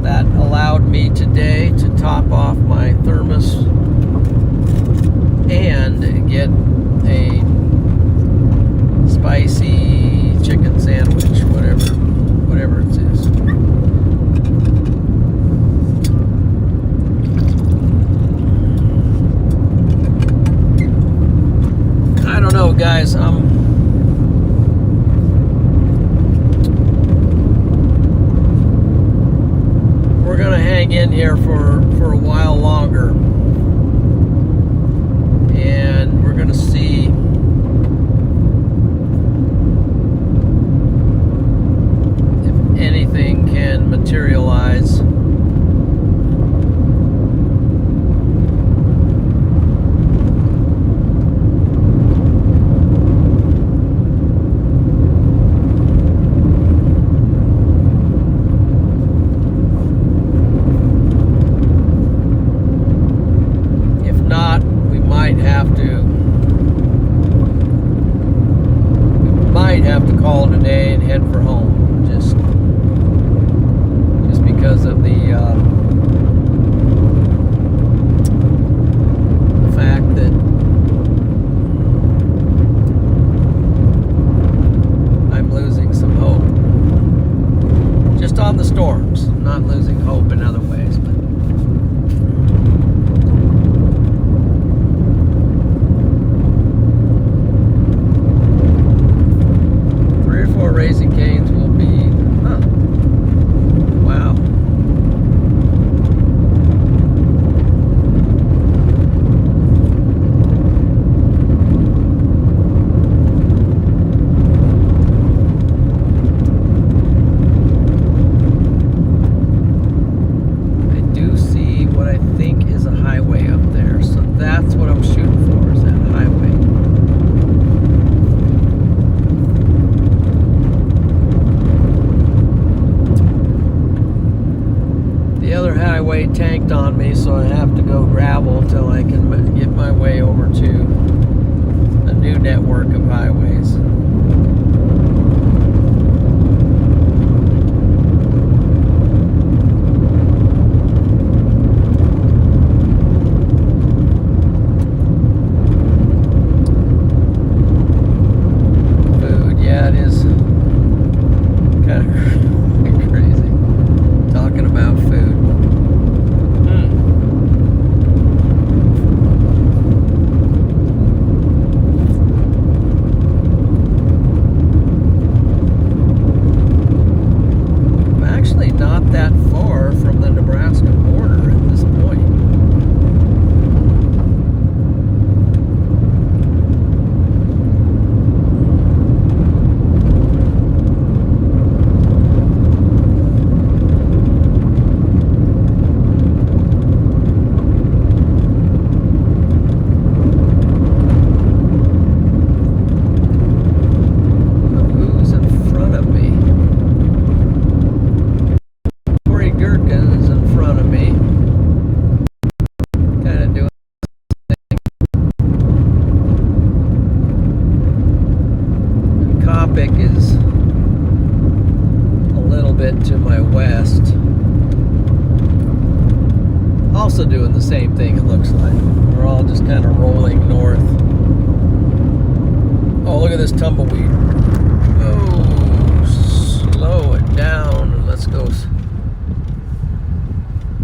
that allowed me today to top off my thermos and get a spicy chicken sandwich, whatever it is. I don't know, guys. We're gonna hang in here for a while longer, and we're gonna see anything can materialize. If not, we might have to call it a day and head for home. Just because of the fact that I'm losing some hope. Just on the storms. I'm not losing hope in other ways, but Raising Cane's will be, wow. I do see what I think is a highway up there, so that's what I'm shooting for, is that highway. The other highway tanked on me, so I have to go gravel till I can get my way over to a new network of highways. Food, yeah, it is kind of crazy talking about food. also doing the same thing, it looks like. We're all just kind of rolling north. Oh, look at this tumbleweed. Oh, slow it down. Let's go.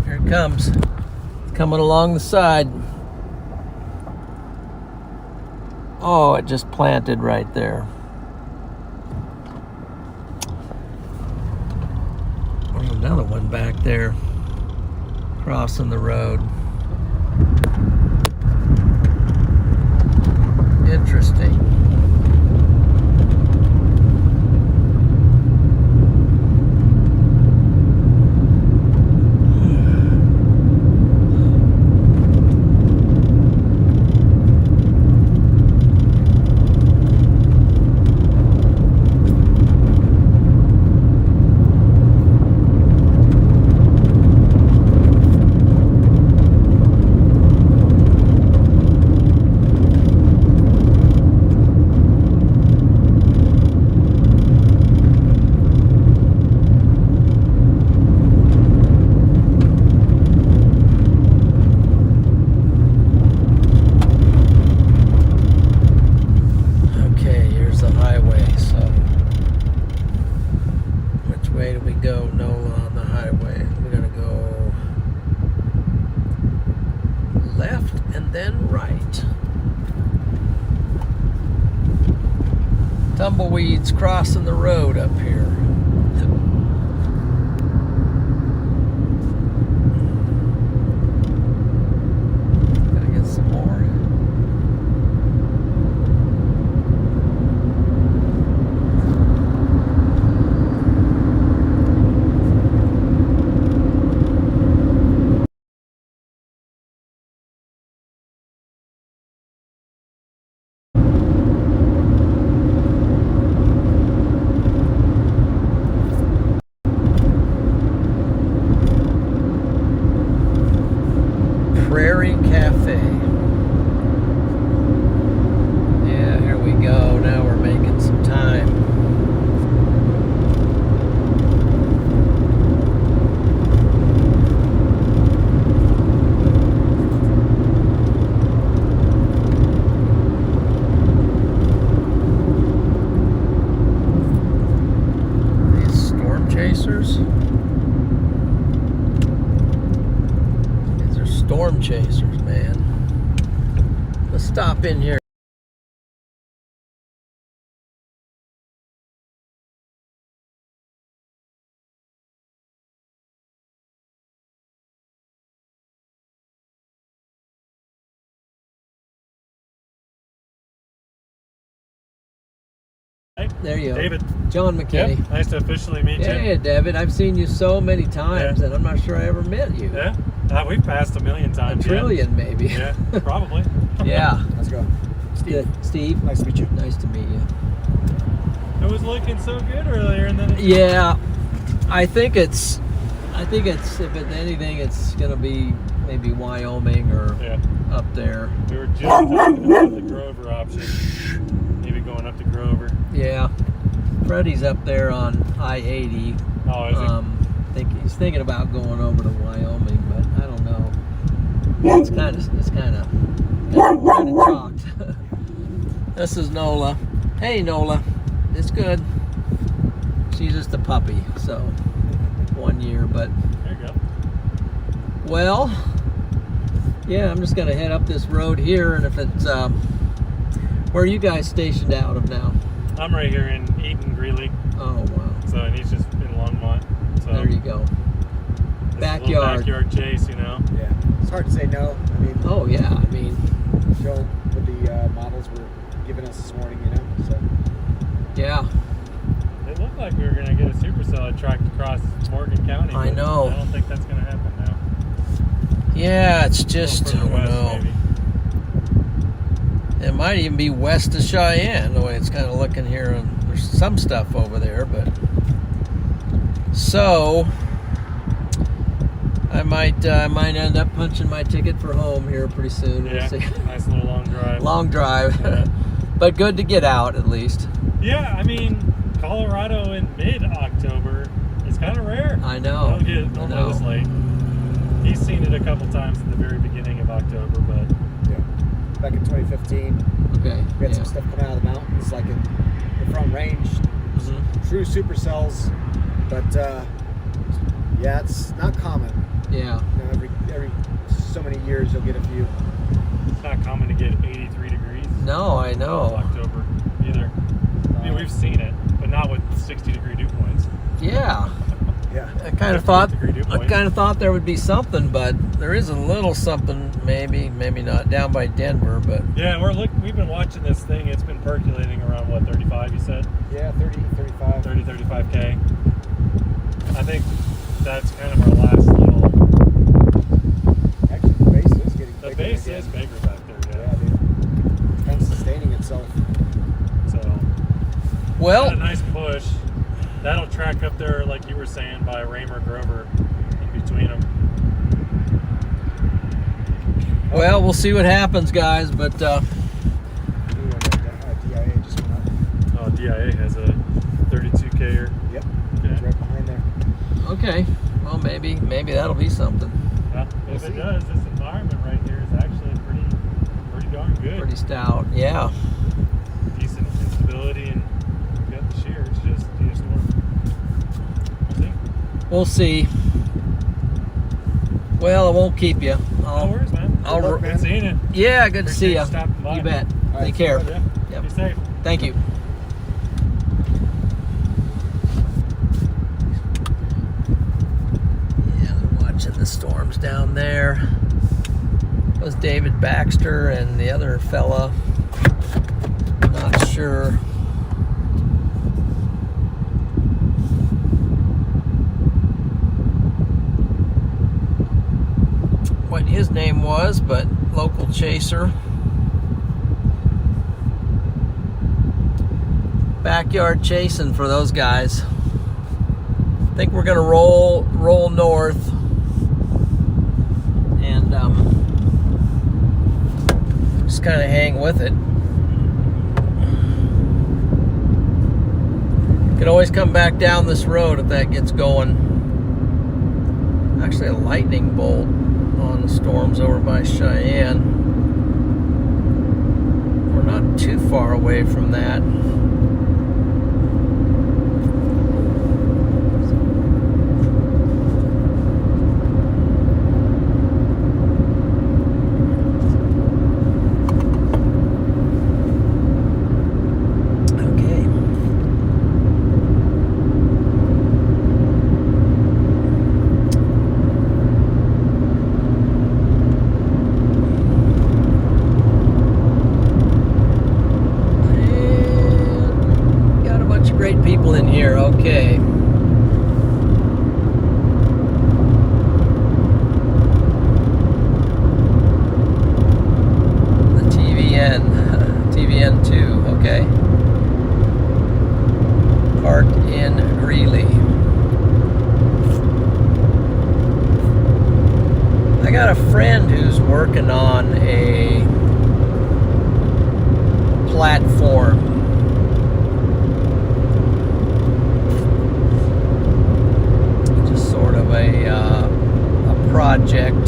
Here it comes. It's coming along the side. Oh, it just planted right there. There's another one back there, crossing the road. Interesting. Way do we go, Nola, on the highway? We're gonna go left and then right. Tumbleweeds crossing the road up here. Gotta get some more. Prairie Cafe. Yeah, here we go. Now we're making some time. These storm chasers. Storm chasers, man. Let's stop in here. There you go. David. John McKinney. Yep. Nice to officially meet you. Hey, David. I've seen you so many times, and I'm not sure I ever met you. Yeah. We've passed a million times. A trillion, maybe. Yeah, probably. Yeah. Let's go. Steve. Steve. Nice to meet you. Nice to meet you. It was looking so good earlier, and then it Yeah. I think it's, if it's anything, it's going to be maybe Wyoming or up there. We were just talking about the Grover option. Maybe going up to Grover. Yeah. Freddie's up there on I-80. Oh, is he? He's thinking about going over to Wyoming, but I don't know. It's kind of chalked. This is Nola. Hey, Nola. It's good. She's just a puppy, so 1 year, but There you go. well, yeah, I'm just gonna head up this road here, and if it's where are you guys stationed out of now? I'm right here in Eaton, Greeley. Oh wow. So, and he's just in Longmont. So There you go. this is a little Backyard. backyard chase, you know. Yeah. It's hard to say no. I mean, Oh yeah, I mean, Joe, with the models were giving us this morning, you know. So yeah. It looked like we were going to get a supercell tracked across Morgan County. I but know. I don't think that's going to happen now. Yeah, it's just, A little further west, maybe. It might even be west of Cheyenne, the way it's kind of looking here. And there's some stuff over there, but so I might end up punching my ticket for home here pretty soon. Yeah, We'll see. nice little long drive. Long drive, Yeah. but good to get out at least. Yeah, I mean, Colorado in mid-October is kind of rare. I know. Don't get I normally know. this late. He's seen it a couple times at the very beginning of October, but Yeah. Back in 2015, Okay. we had some stuff come out of the mountains, like in the front range. Mhm. True supercells, but yeah, it's not common. Yeah. You know, every so many years you'll get a few. it's not common to get 83 degrees No, I in know. October either. I mean, we've seen it, but not with 60-degree dew points. Yeah. Yeah. I kind of 50 thought degree dew points. there would be something, but there is a little something, maybe not, down by Denver, but Yeah, we've been watching this thing. It's been percolating around, what, 35, you said? Yeah, 30, 35. 30, 35K. I think that's kind of our last little... Actually, the base is getting The bigger base again. is bigger back there, Yeah, dude. Kind of sustaining itself. So, well, got a nice push. That'll track up there, like you were saying, by Raymer Grover in between them. well, we'll see what happens, guys, but DIA just went up. Oh, DIA has a 32K-er. Yep. Okay. It's right behind there. okay. Well, maybe that'll be something. Well, We'll if it see. does, this environment right here is actually pretty darn good. Pretty stout. Yeah. Decent instability, and we've got the shear. It's just storm. We'll see. We'll see. Well, I won't keep you. No worries, man. I'll Good luck, Good man. seeing you. Yeah, good to see Appreciate you. you stopping by. You bet. All right, Take care. Yeah. Yep. Be safe. Thank you. Yeah, they're watching the storms down there. It was David Baxter and the other fella. Not sure. What his name was, but local chaser. Backyard chasing for those guys. I think we're gonna roll north, and just kind of hang with it. Could always come back down this road if that gets going. Actually, a lightning bolt on the storms over by Cheyenne. We're not too far away from that. Okay. And got a bunch of great people in here. Okay. The TVN2, okay. Parked in Greeley. I got a friend who's working on a platform. Just sort of a project,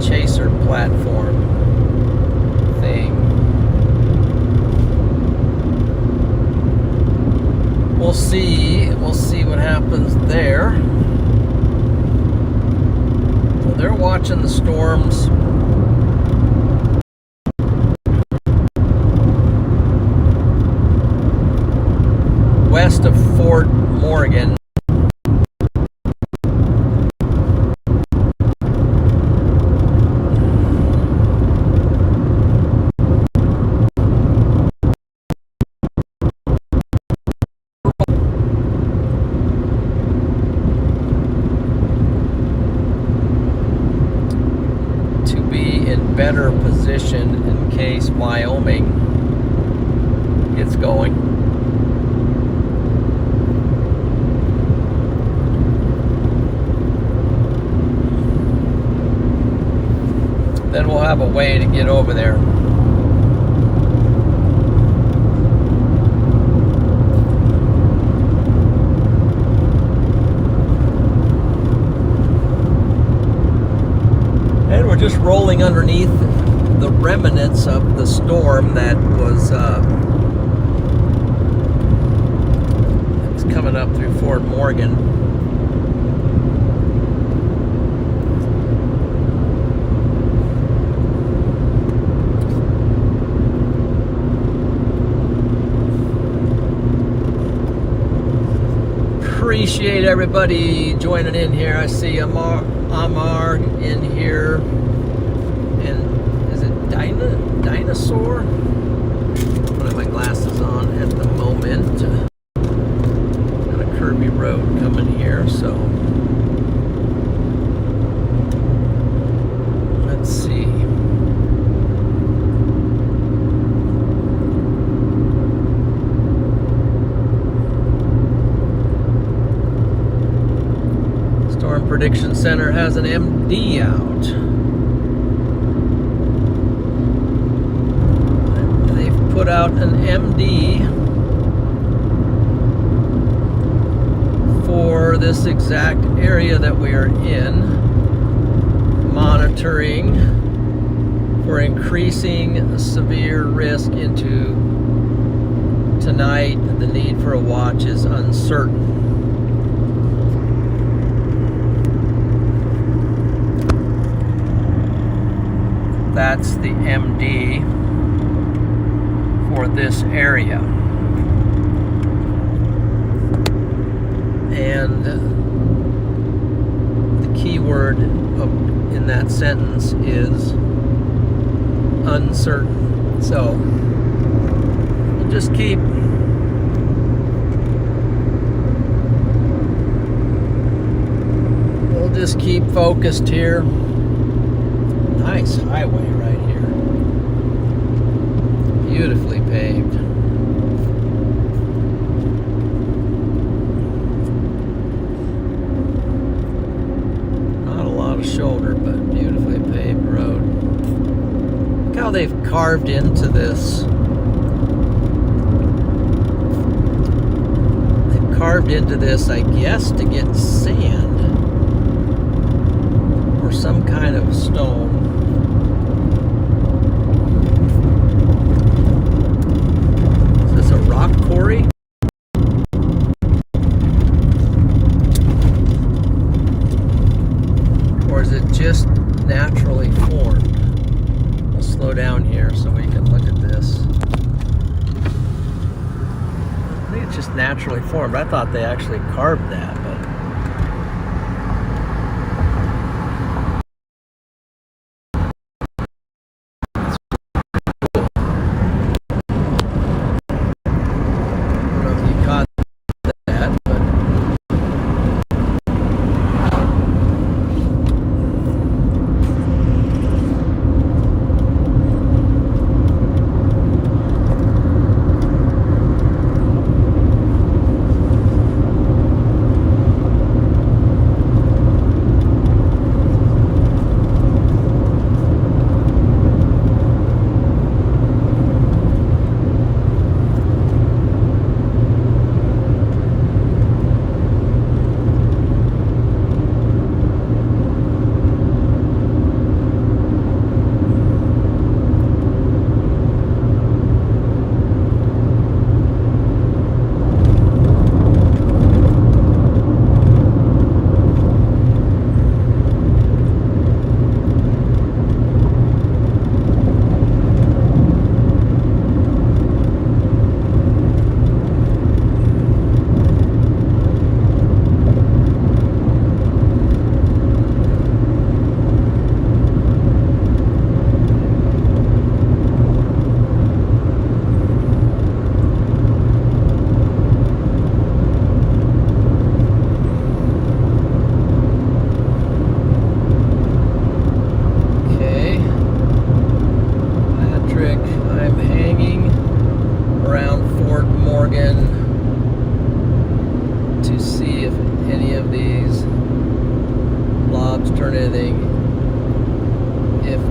chaser platform thing. We'll see what happens there. Well, they're watching the storms west of Fort Morgan. To be in better position in case Wyoming gets going. Then we'll have a way to get over there. And we're just rolling underneath the remnants of the storm that was coming up through Fort Morgan. Appreciate everybody joining in here. I see Amar in here, and is it Dinosaur? I don't have my glasses on at the moment. Got a curvy road coming here, so let's see. Storm Prediction Center has an MD out. They've put out an MD for this exact area that we are in, monitoring for increasing severe risk into tonight. The need for a watch is uncertain. That's the MD for this area. And the key word in that sentence is uncertain. So we'll just keep focused here. Nice highway right here. Beautifully paved. Not a lot of shoulder, but beautifully paved road. Look how they've carved into this. They've carved into this, I guess, to get sand or some kind of stone. Rock quarry? Or is it just naturally formed? We'll slow down here so we can look at this. I think it's just naturally formed. I thought they actually carved that, but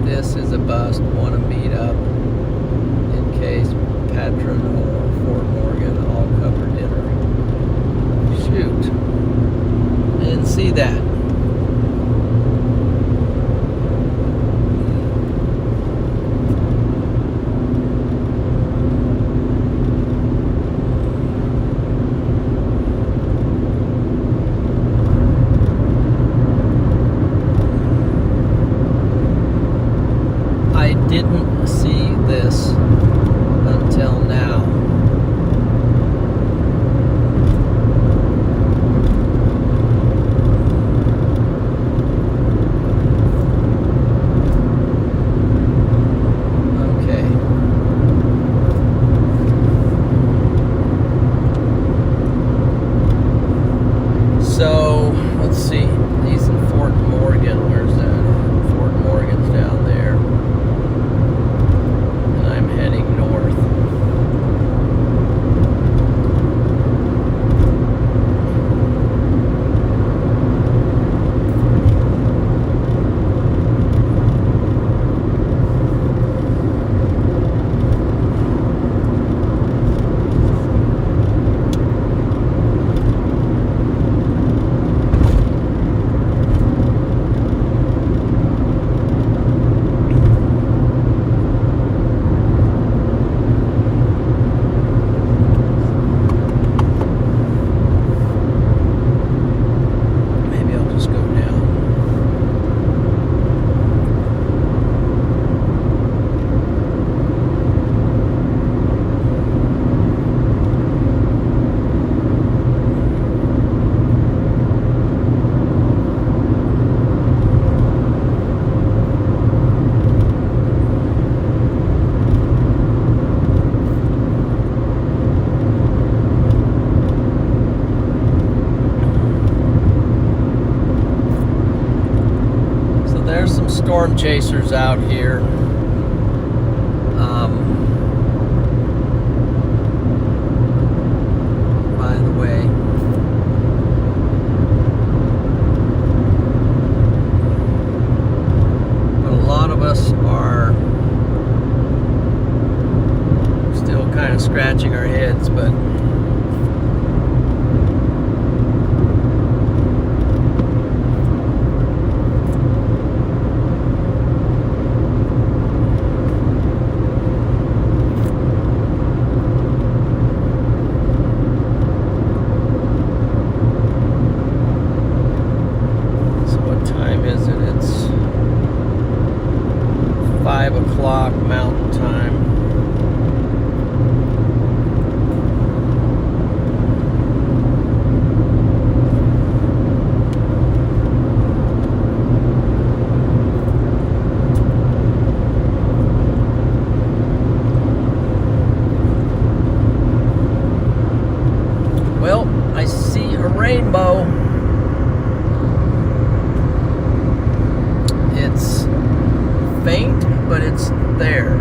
this is a bust, want to meet up in case Patron or Fort Morgan all cover dinner. Shoot. I didn't see that. didn't see this until now. Okay. So, let's see. He's in Fort Morgan. Where's that? Fort Morgan's down there. And I'm heading north. Maybe I'll just go down. So there's some storm chasers out here. By the way, but a lot of us are still kind of scratching our heads, but so what time is it? It's 5 o'clock Mountain Time. Well, I see a rainbow. It's faint, but it's there.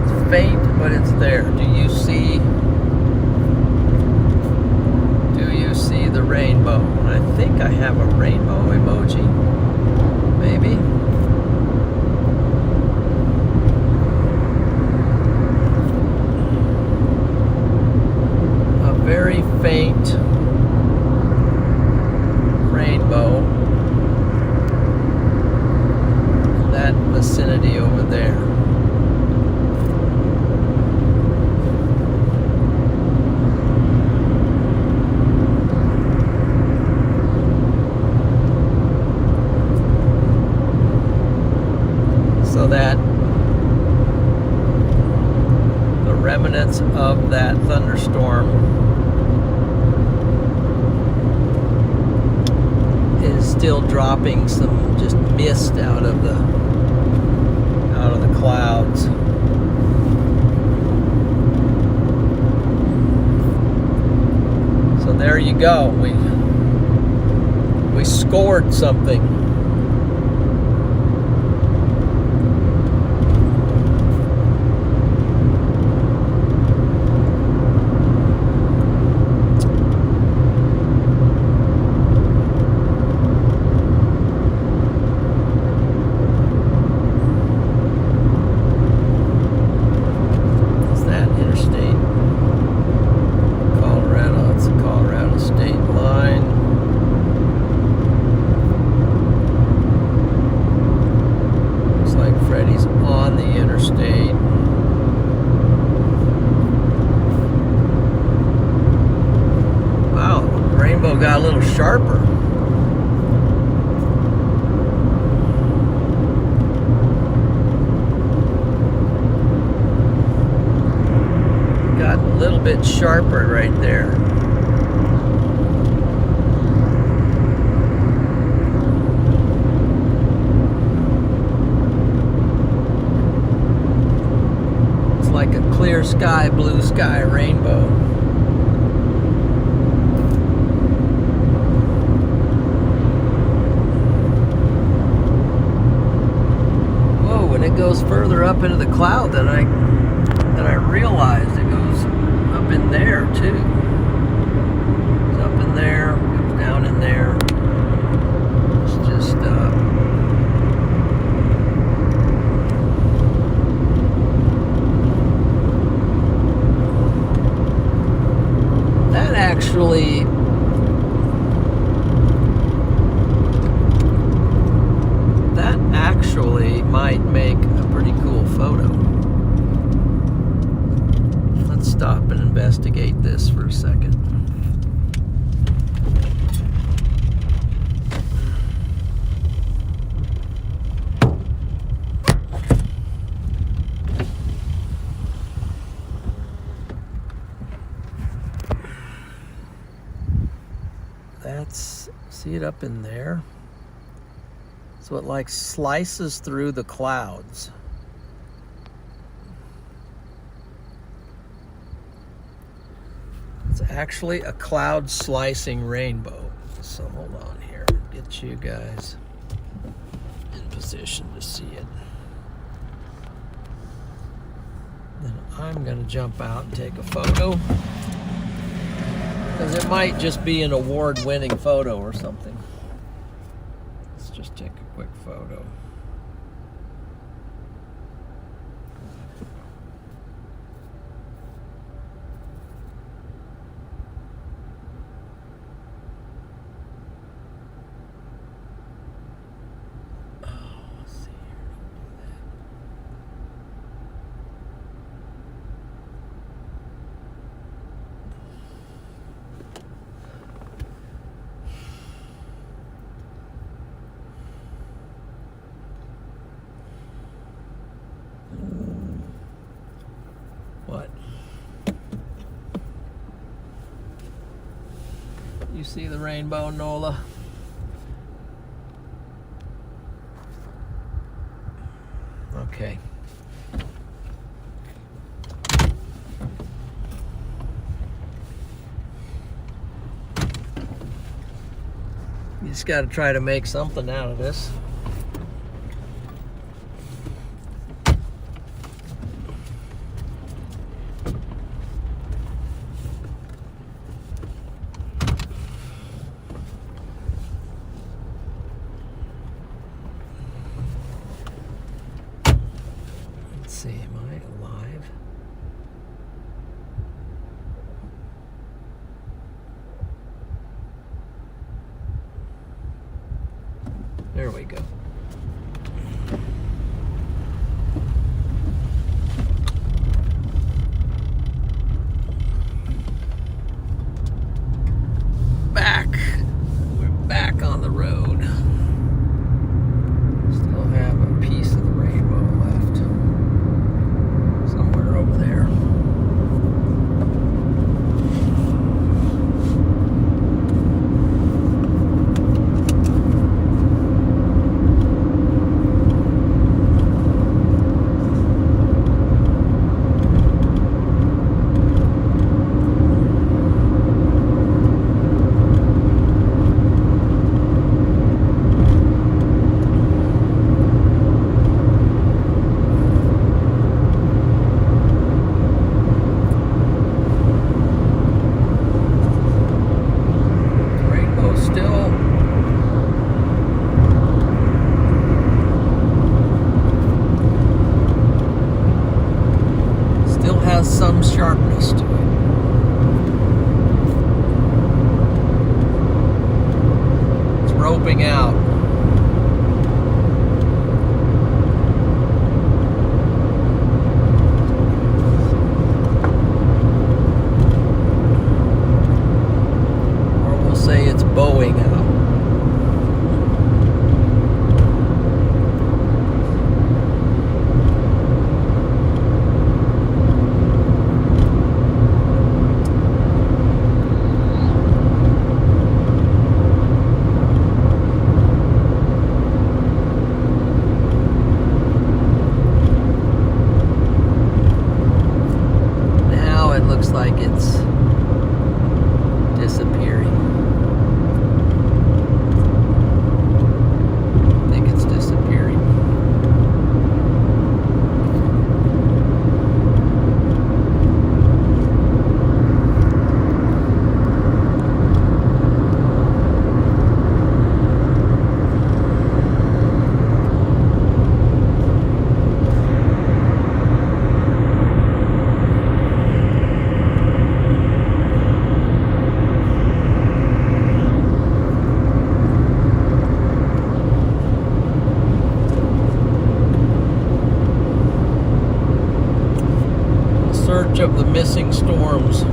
It's faint, but it's there. Do you see the rainbow? I think I have a rainbow emoji. Maybe. A very faint rainbow. That vicinity over there. So that the remnants of that thunderstorm is still dropping some just mist out of the clouds. So there you go. We scored something. Got a little sharper. bit sharper right there. It's like a clear sky, blue sky rainbow. Whoa, and it goes further up into the cloud than I realized. It goes up in there too. It's up in there, goes down in there. It's just that actually might make a pretty cool photo. Let's stop and investigate this for a second. See it up in there? So it like slices through the clouds. It's actually a cloud slicing rainbow. So hold on here, get you guys in position to see it. Then I'm gonna jump out and take a photo, because it might just be an award-winning photo or something. Let's just take a quick photo. What? You see the rainbow, Nola? Okay. You just got to try to make something out of this. Let's see, am I alive? There we go. We're back on the road. Still have a piece of the rainbow left. search of the missing storms.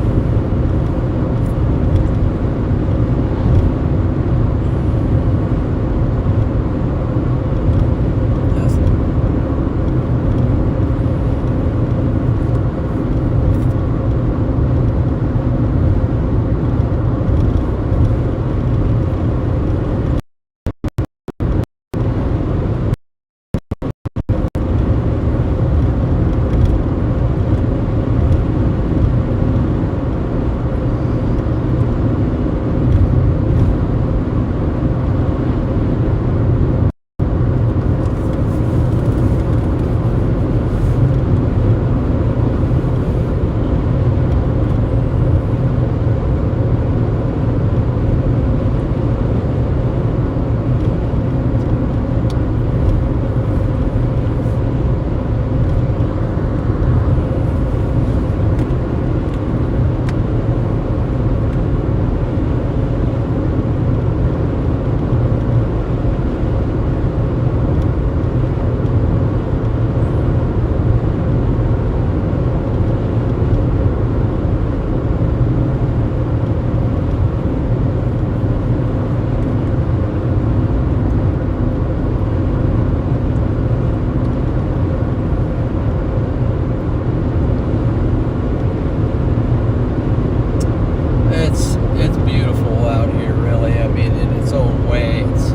It's beautiful out here, really. I mean, in its own way, it's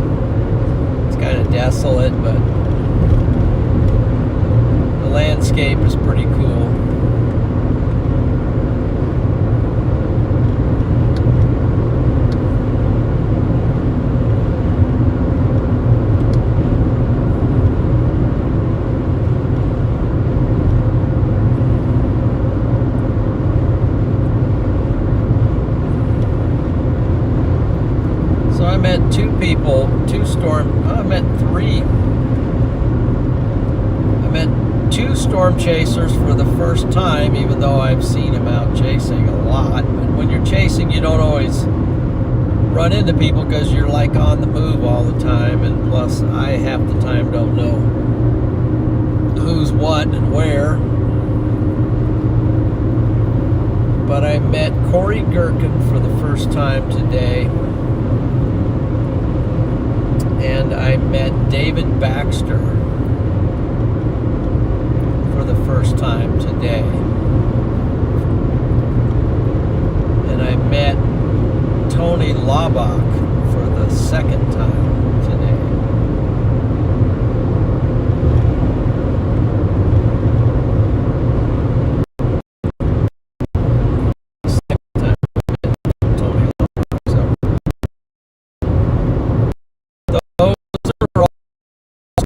kind of desolate, but the landscape is pretty cool. I met two storm chasers for the first time, even though I've seen them out chasing a lot. But when you're chasing, you don't always run into people because you're like on the move all the time, and plus I half the time don't know who's what and where. But I met Corey Gherkin for the first time today, and I met David Baxter for the first time today. And I met Tony Laubach for the second time today.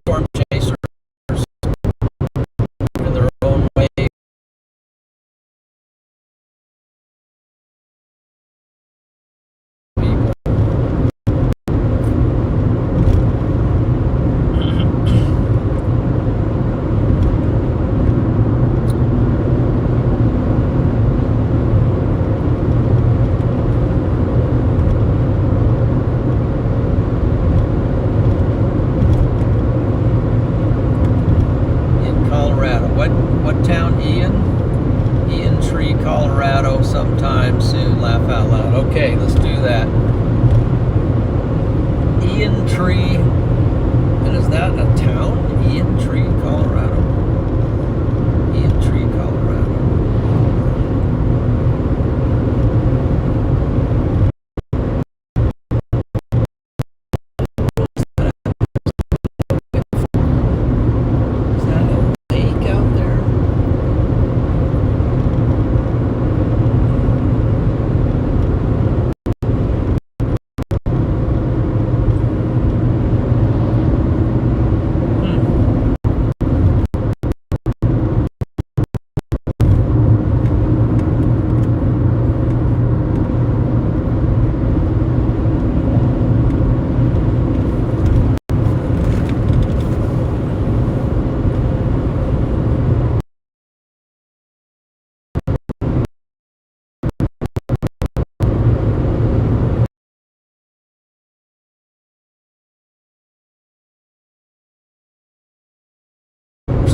Storm chasers in their own way. What town? Ian Tree, Colorado, sometime soon. Laugh out loud. Okay, let's do that. Ian Tree. And is that a town? Ian Tree, Colorado. Ian Tree, Colorado.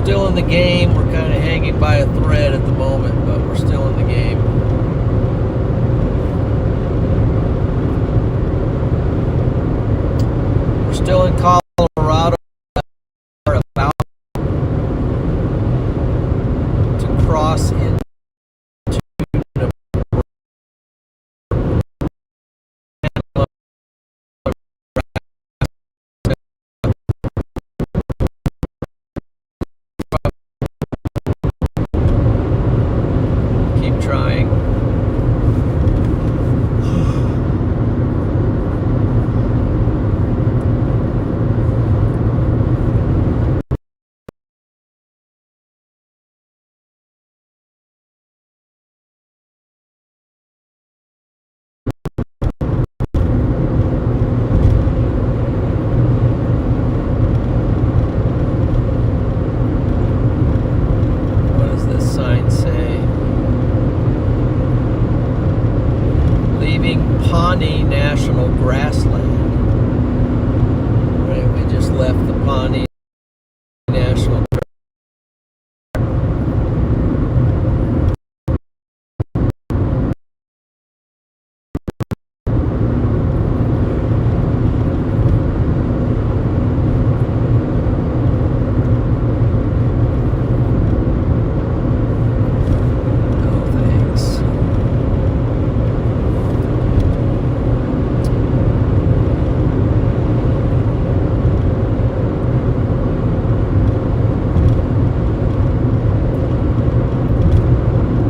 still in the game. We're kind of hanging by a thread at the moment, but we're still in the game. We're still in Colorado. We're about to cross into keep trying. What does this sign say? Leaving Pawnee National Grassland. Right, we just left the Pawnee National. Oh, thanks.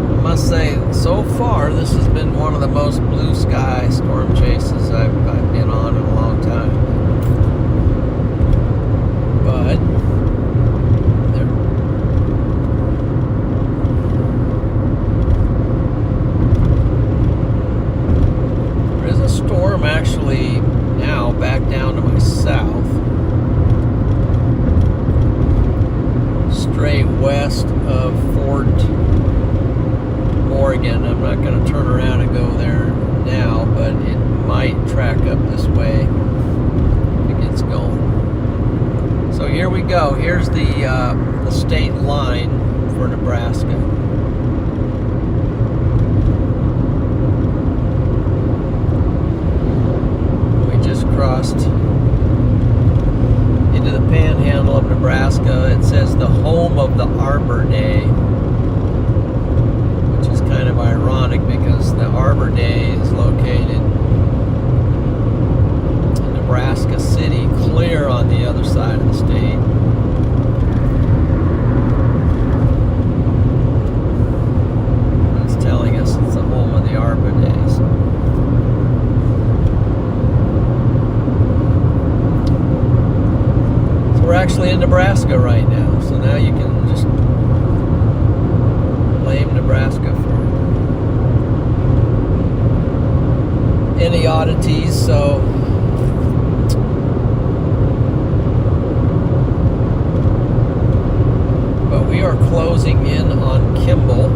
I must say, so far, this has been one of the most blue sky storm chases I've been on in a long time. But there is a storm actually now back down to my south, straight west of Fort Morgan. I'm not going to turn around and go there now, but it might track up this way if it gets going. So here we go. Here's the state line for Nebraska. We just crossed into the panhandle of Nebraska. It says the home of the Arbor Day, which is kind of ironic because the Arbor Day is located in Nebraska City, clear on the other side of the state. It's telling us it's the home of the Arbor Day. So we're actually in Nebraska right now. So now you can just blame Nebraska for any oddities. So but we are closing in on Kimball.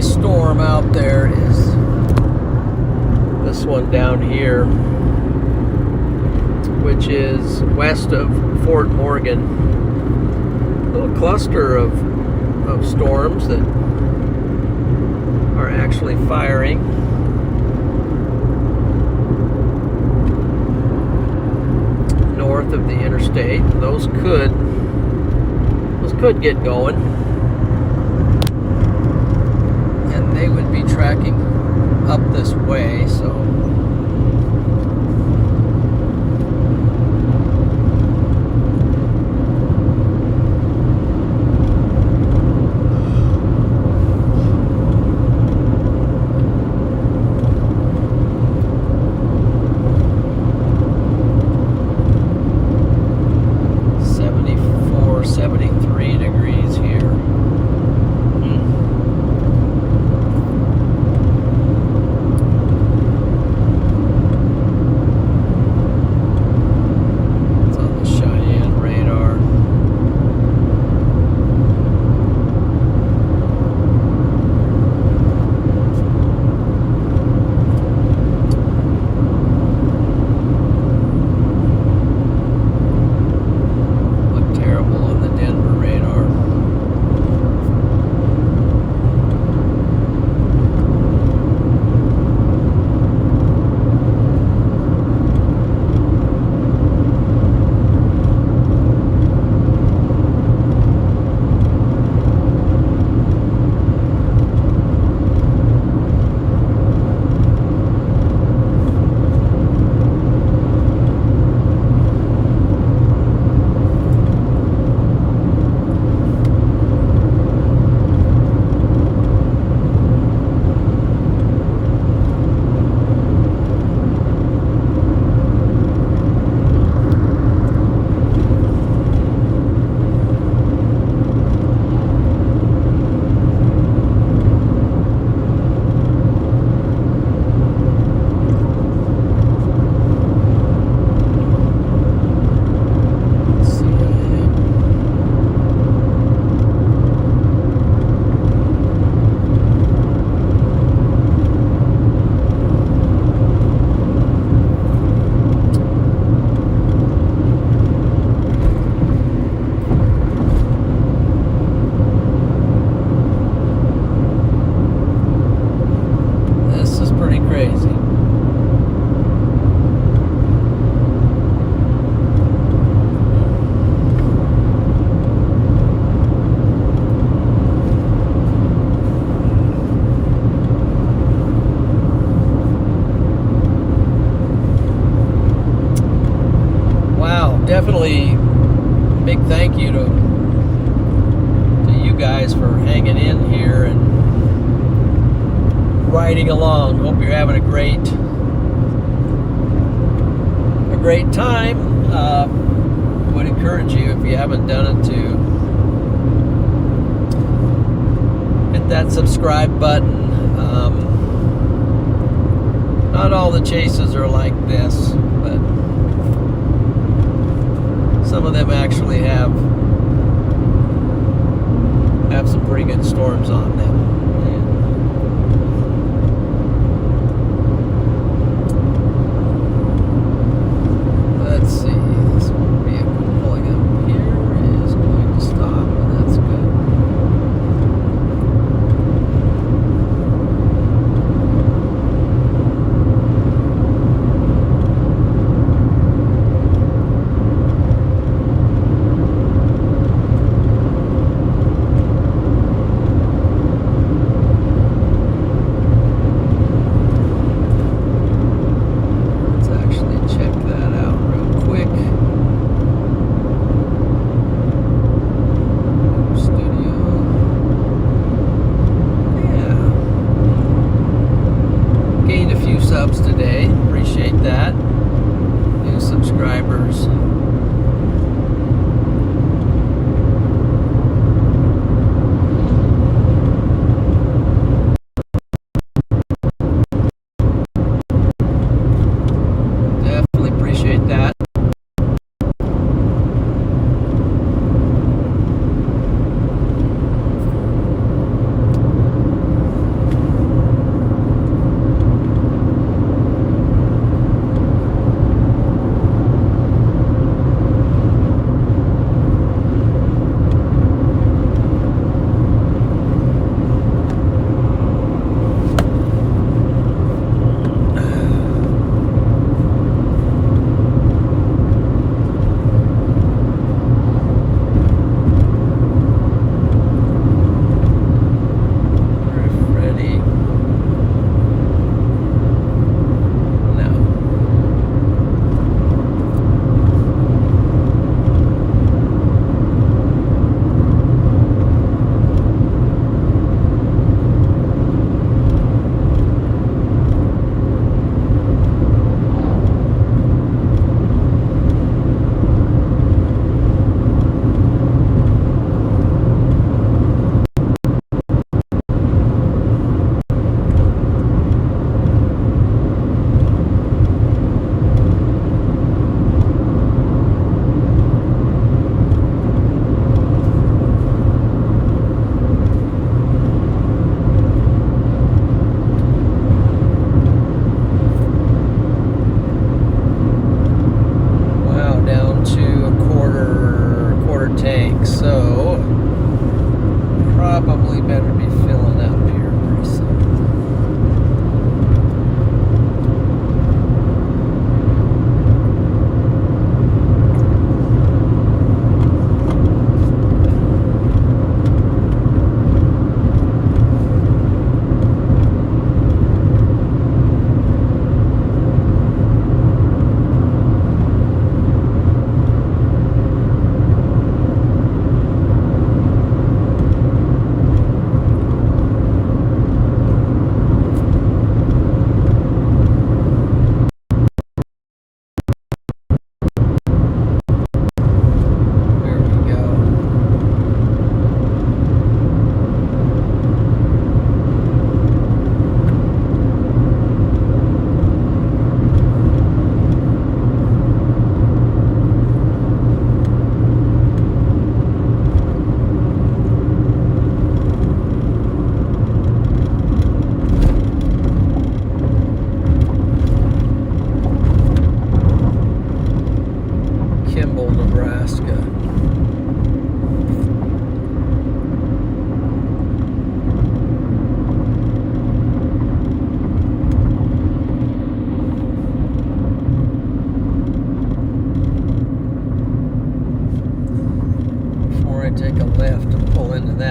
storm out there is this one down here, which is west of Fort Morgan. A little cluster of storms that are actually firing. North of the interstate. Those could get going. And they would be tracking up this way, so definitely big thank you to you guys for hanging in here and riding along. Hope you're having a great time. Would encourage you, if you haven't done it, to hit that subscribe button. Not all the chases are like this, but some of them actually have some pretty good storms on them. And let's see, this vehicle pulling up here is going to stop, and that's good.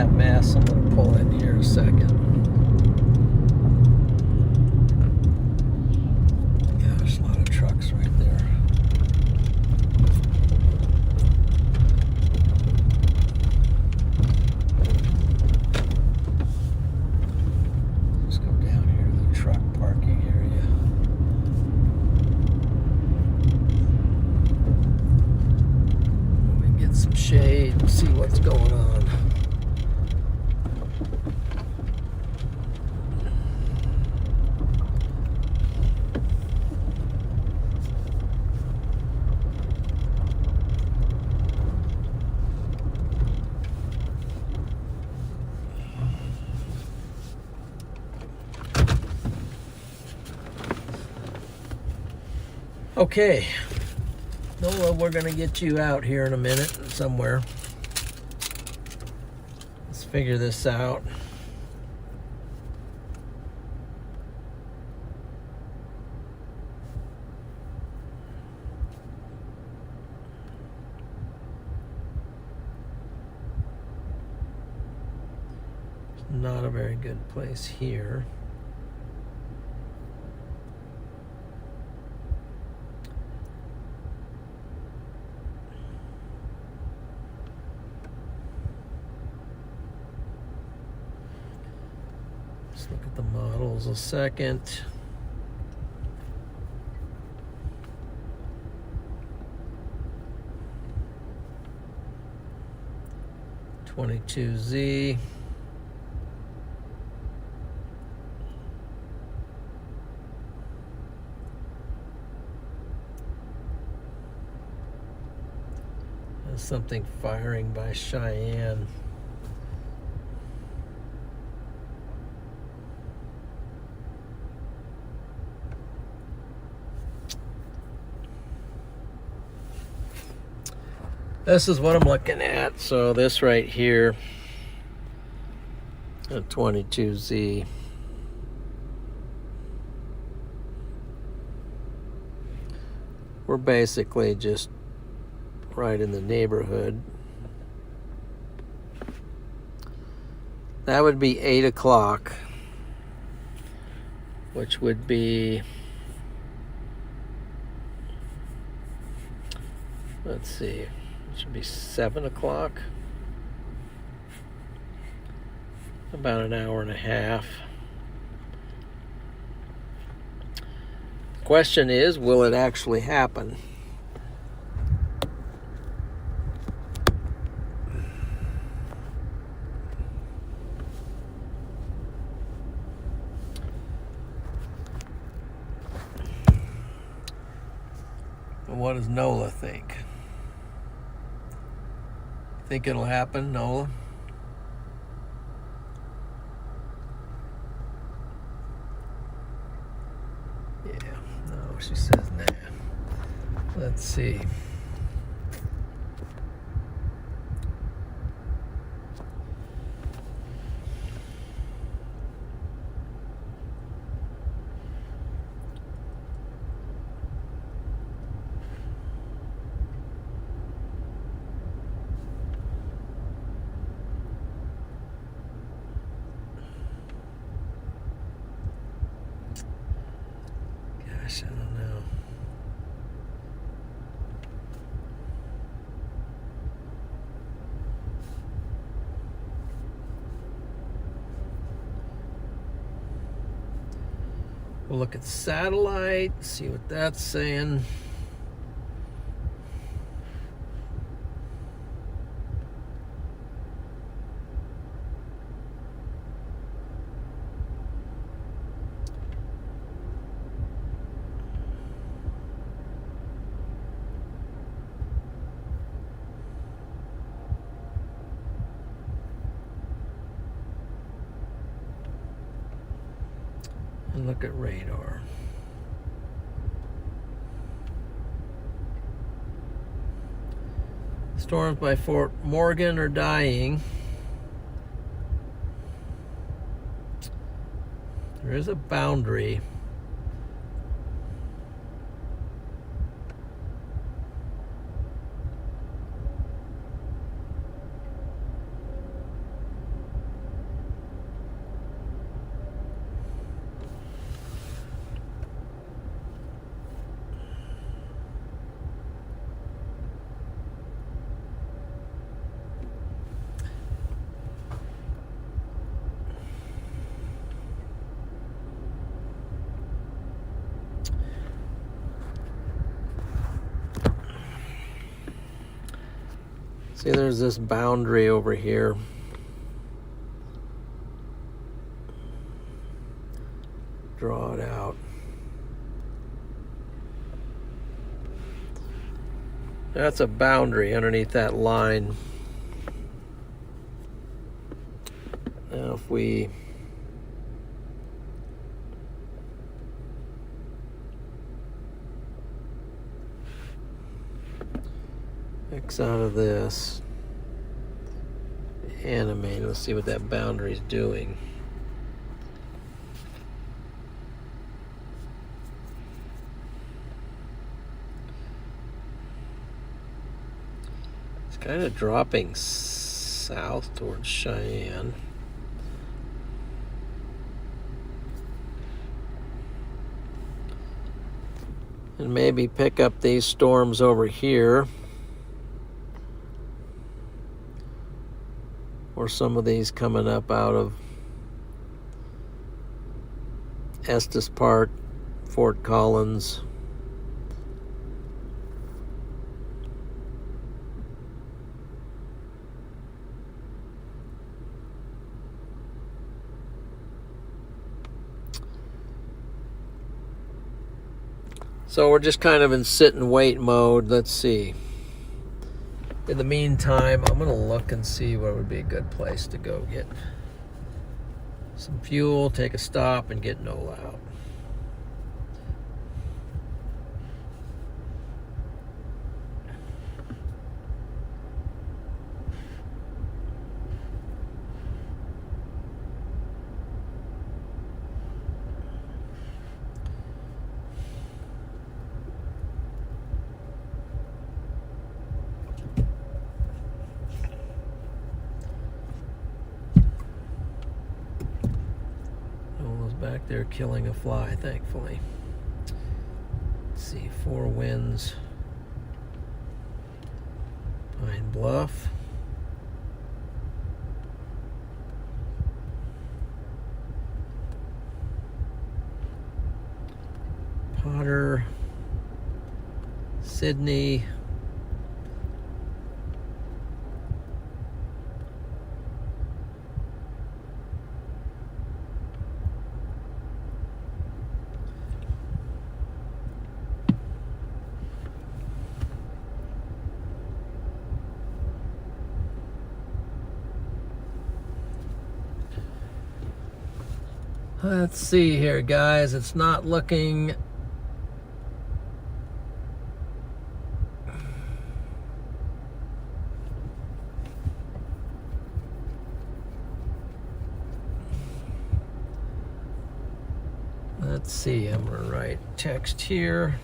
that mess. I'm going to pull in here a second. Gosh, a lot of trucks right there. Let's go down here to the truck parking area. We can get some shade and see what's going on. Okay, Nola, we're gonna get you out here in a minute somewhere. Let's figure this out. It's not a very good place here. Let's look at the models a second. '22Z. There's something firing by Cheyenne. This is what I'm looking at. So this right here, a 22Z. We're basically just right in the neighborhood. That would be 8 o'clock, which would be, let's see, it should be 7 o'clock. About an hour and a half. Question is, will it actually happen? And what does Nola think? Think it'll happen, Nola? Yeah, no, she says nah. Let's see. Gosh, I don't know. We'll look at satellite, see what that's saying. And look at radar. Storms by Fort Morgan are dying. There is a boundary. See, there's this boundary over here. Draw it out. That's a boundary underneath that line. Now if we X out of this, animate, let's see what that boundary is doing. It's kind of dropping south towards Cheyenne. And maybe pick up these storms over here. Or some of these coming up out of Estes Park, Fort Collins. So we're just kind of in sit and wait mode. Let's see. In the meantime, I'm gonna look and see where would be a good place to go get some fuel, take a stop, and get Nola out. Back there killing a fly, thankfully. Let's see, Four Winds, Pine Bluff, Potter, Sydney, let's see here, guys. It's not looking... Let's see, I'm gonna write text here.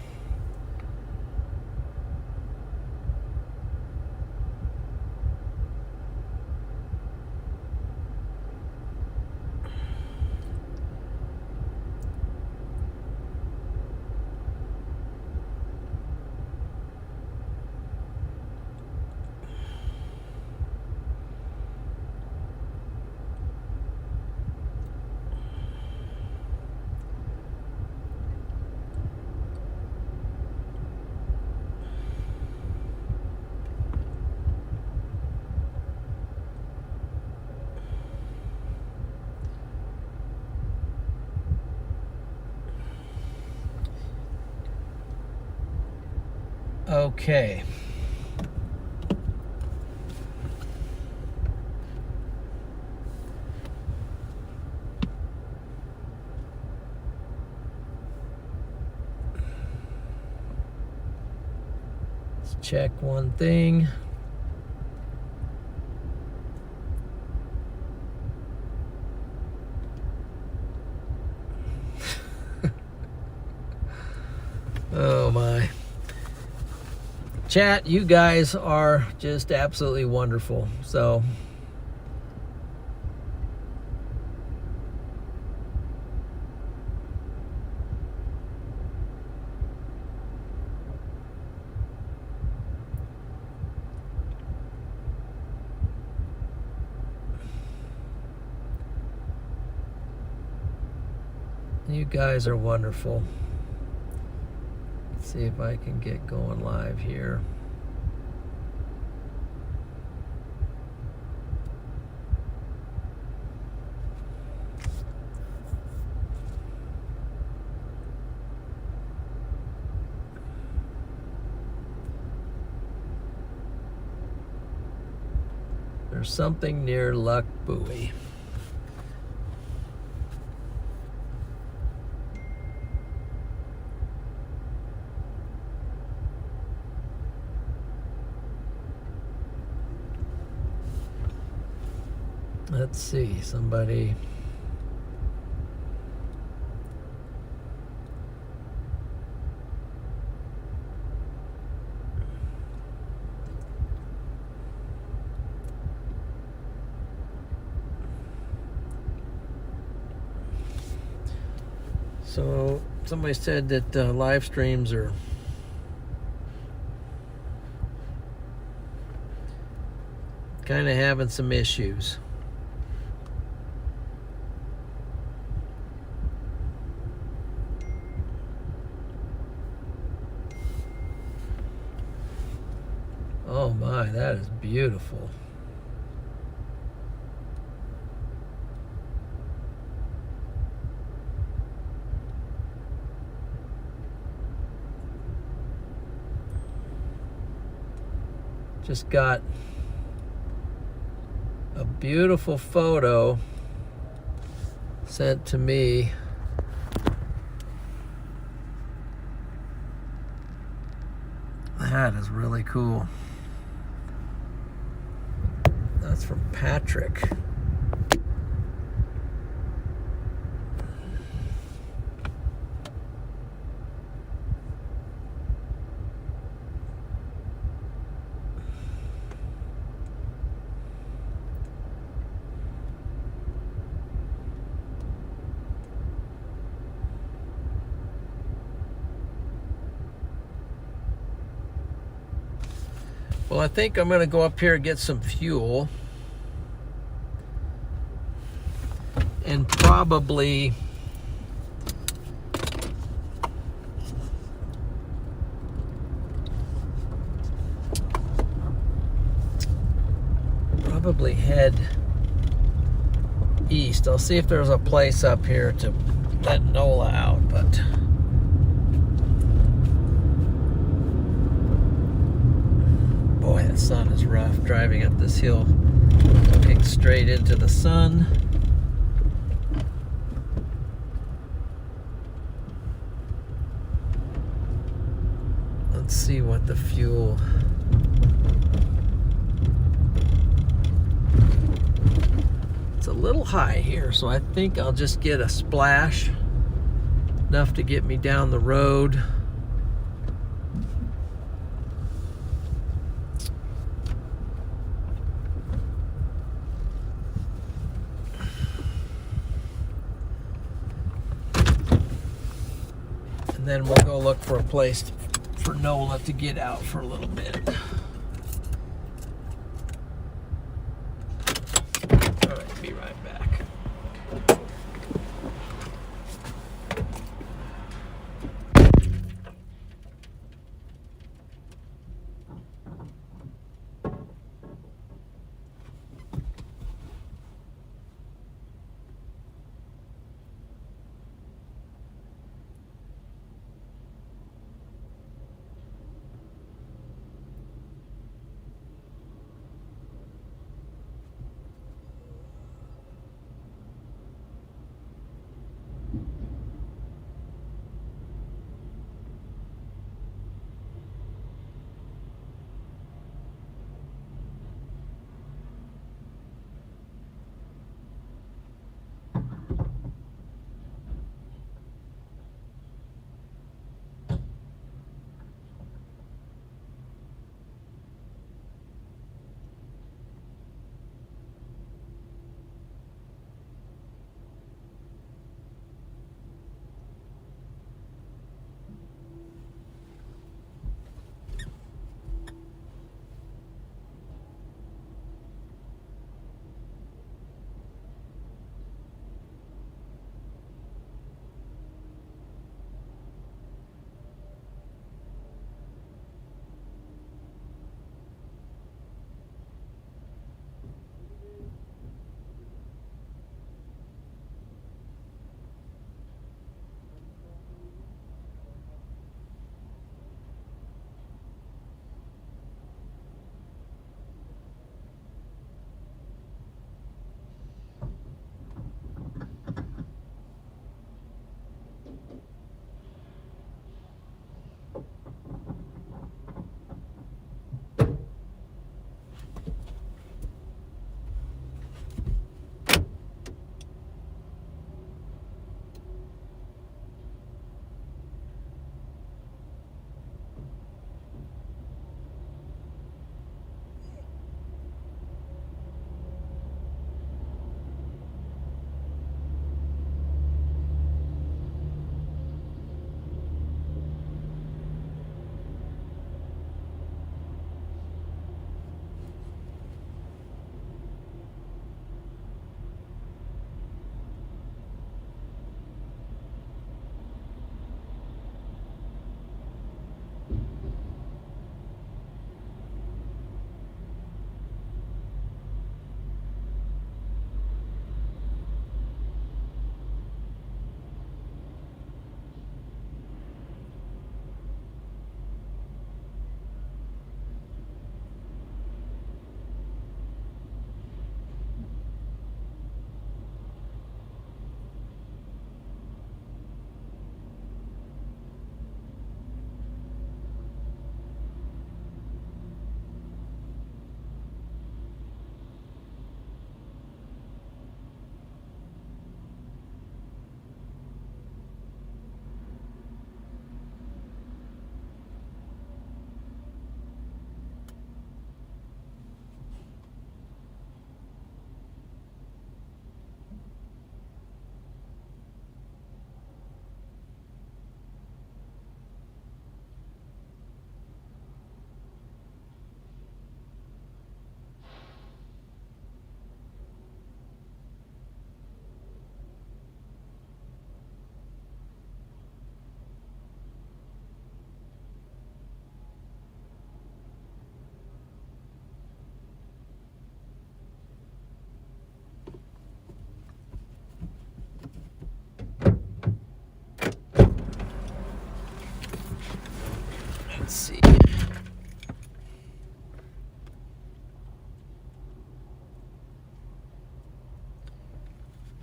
Okay. Let's check one thing. Oh my. Chat, you guys are just absolutely wonderful. So you guys are wonderful. See if I can get going live here. There's something near Luck Buoy. Let's see, somebody. So somebody said that live streams are kind of having some issues. Oh my, that is beautiful. Just got a beautiful photo sent to me. That is really cool. That's from Patrick. Well, I think I'm going to go up here and get some fuel. And probably head east. I'll see if there's a place up here to let Nola out, but boy, that sun is rough driving up this hill, looking straight into the sun. Let's see what the fuel. It's a little high here, so I think I'll just get a splash, enough to get me down the road. And then we'll go look for a place for Nola to get out for a little bit. All right, be right back.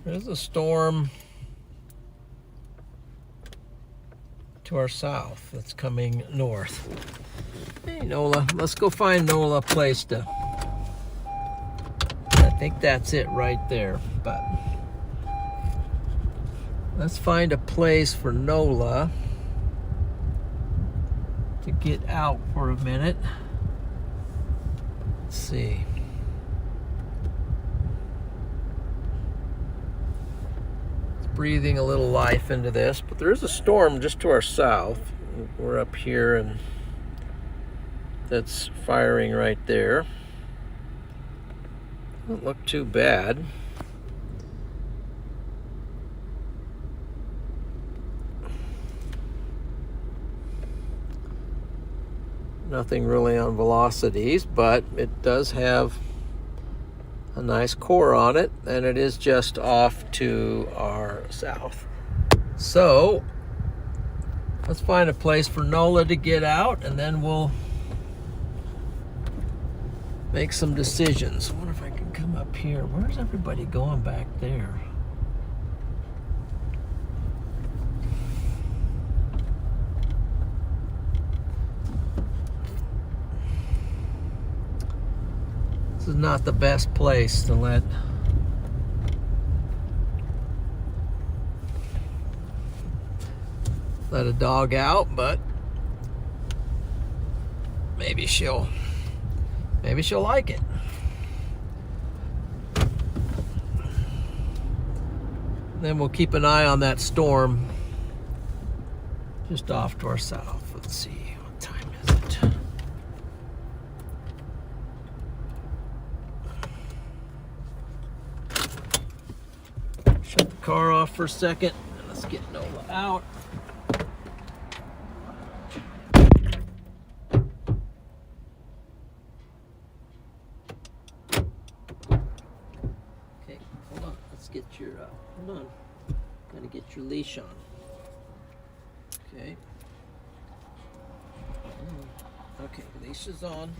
There's a storm to our south that's coming north. Hey, Nola, let's go find Nola a place to... I think that's it right there, but... Let's find a place for Nola to get out for a minute. Let's see. It's breathing a little life into this, but there is a storm just to our south. We're up here and that's firing right there. Doesn't look too bad. Nothing really on velocities, but it does have a nice core on it, and it is just off to our south. So let's find a place for Nola to get out, and then we'll make some decisions. I wonder if I can come up here. Where's everybody going back there? This is not the best place to let a dog out, but maybe she'll like it. Then we'll keep an eye on that storm just off to our south. Let's see, what time is it? Shut the car off for a second and let's get Nola out. Okay, hold on. Let's get your hold on. Gotta get your leash on. Okay. Okay, leash is on.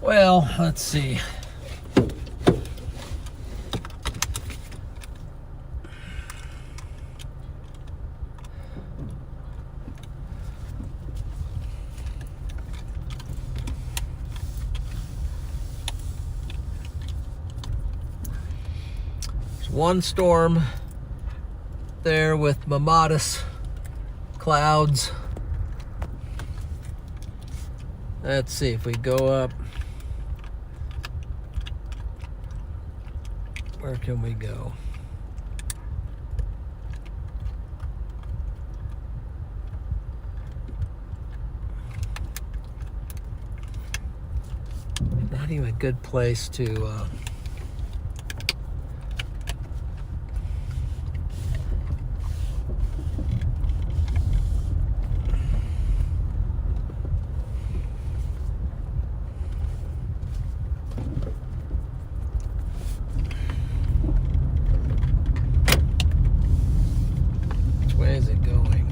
Well, let's see. There's one storm there with mammatus clouds. Let's see if we go up. Where can we go? Not even a good place to which way is it going?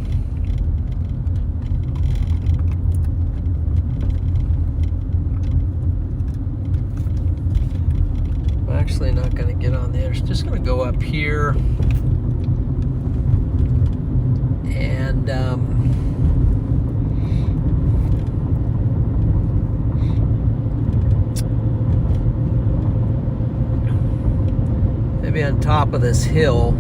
I'm actually not going to get on there. It's just going to go up here and maybe on top of this hill.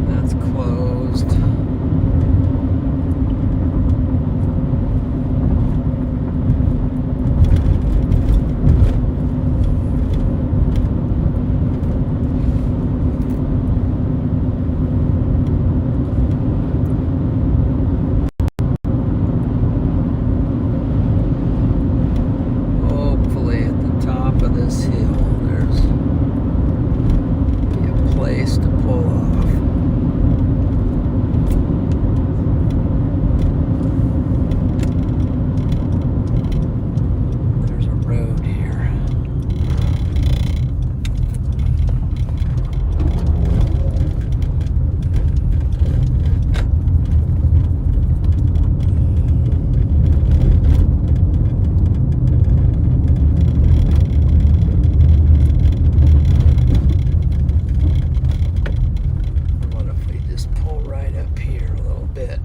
That's closed. Hopefully at the top of this hill there's a place to pull off. There's a road here. What if we just pull right up here a little bit?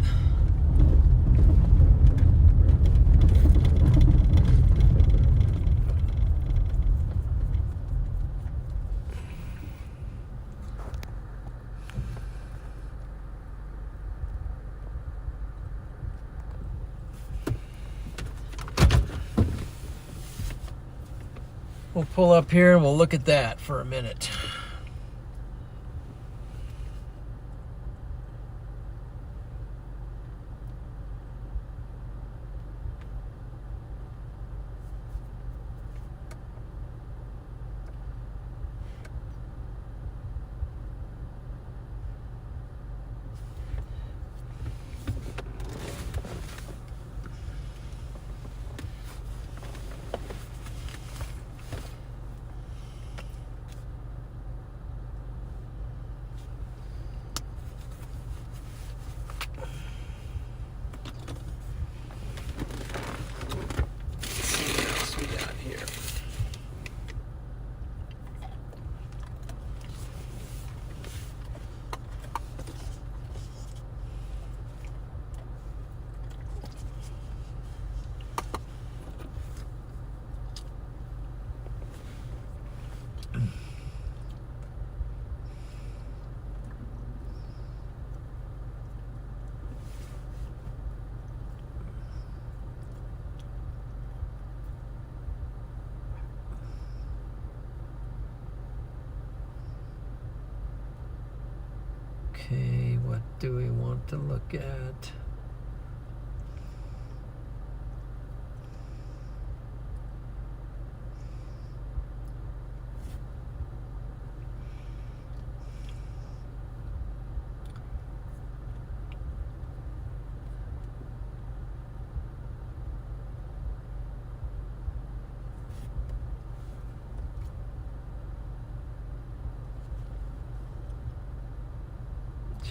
We'll pull up here and we'll look at that for a minute. What else we got here? Okay, what do we want to look at?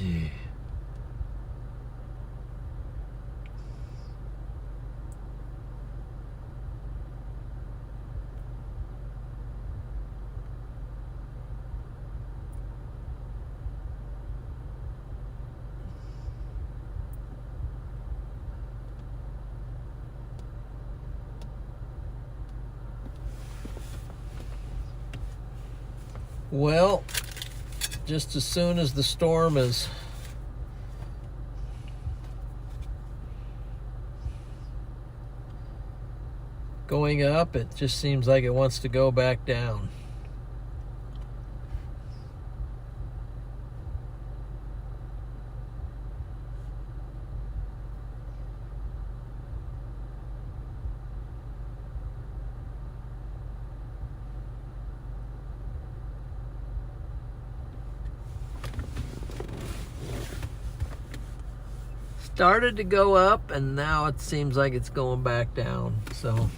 Gee. Well, just as soon as the storm is going up, it just seems like it wants to go back down. Started to go up, and now it seems like it's going back down. So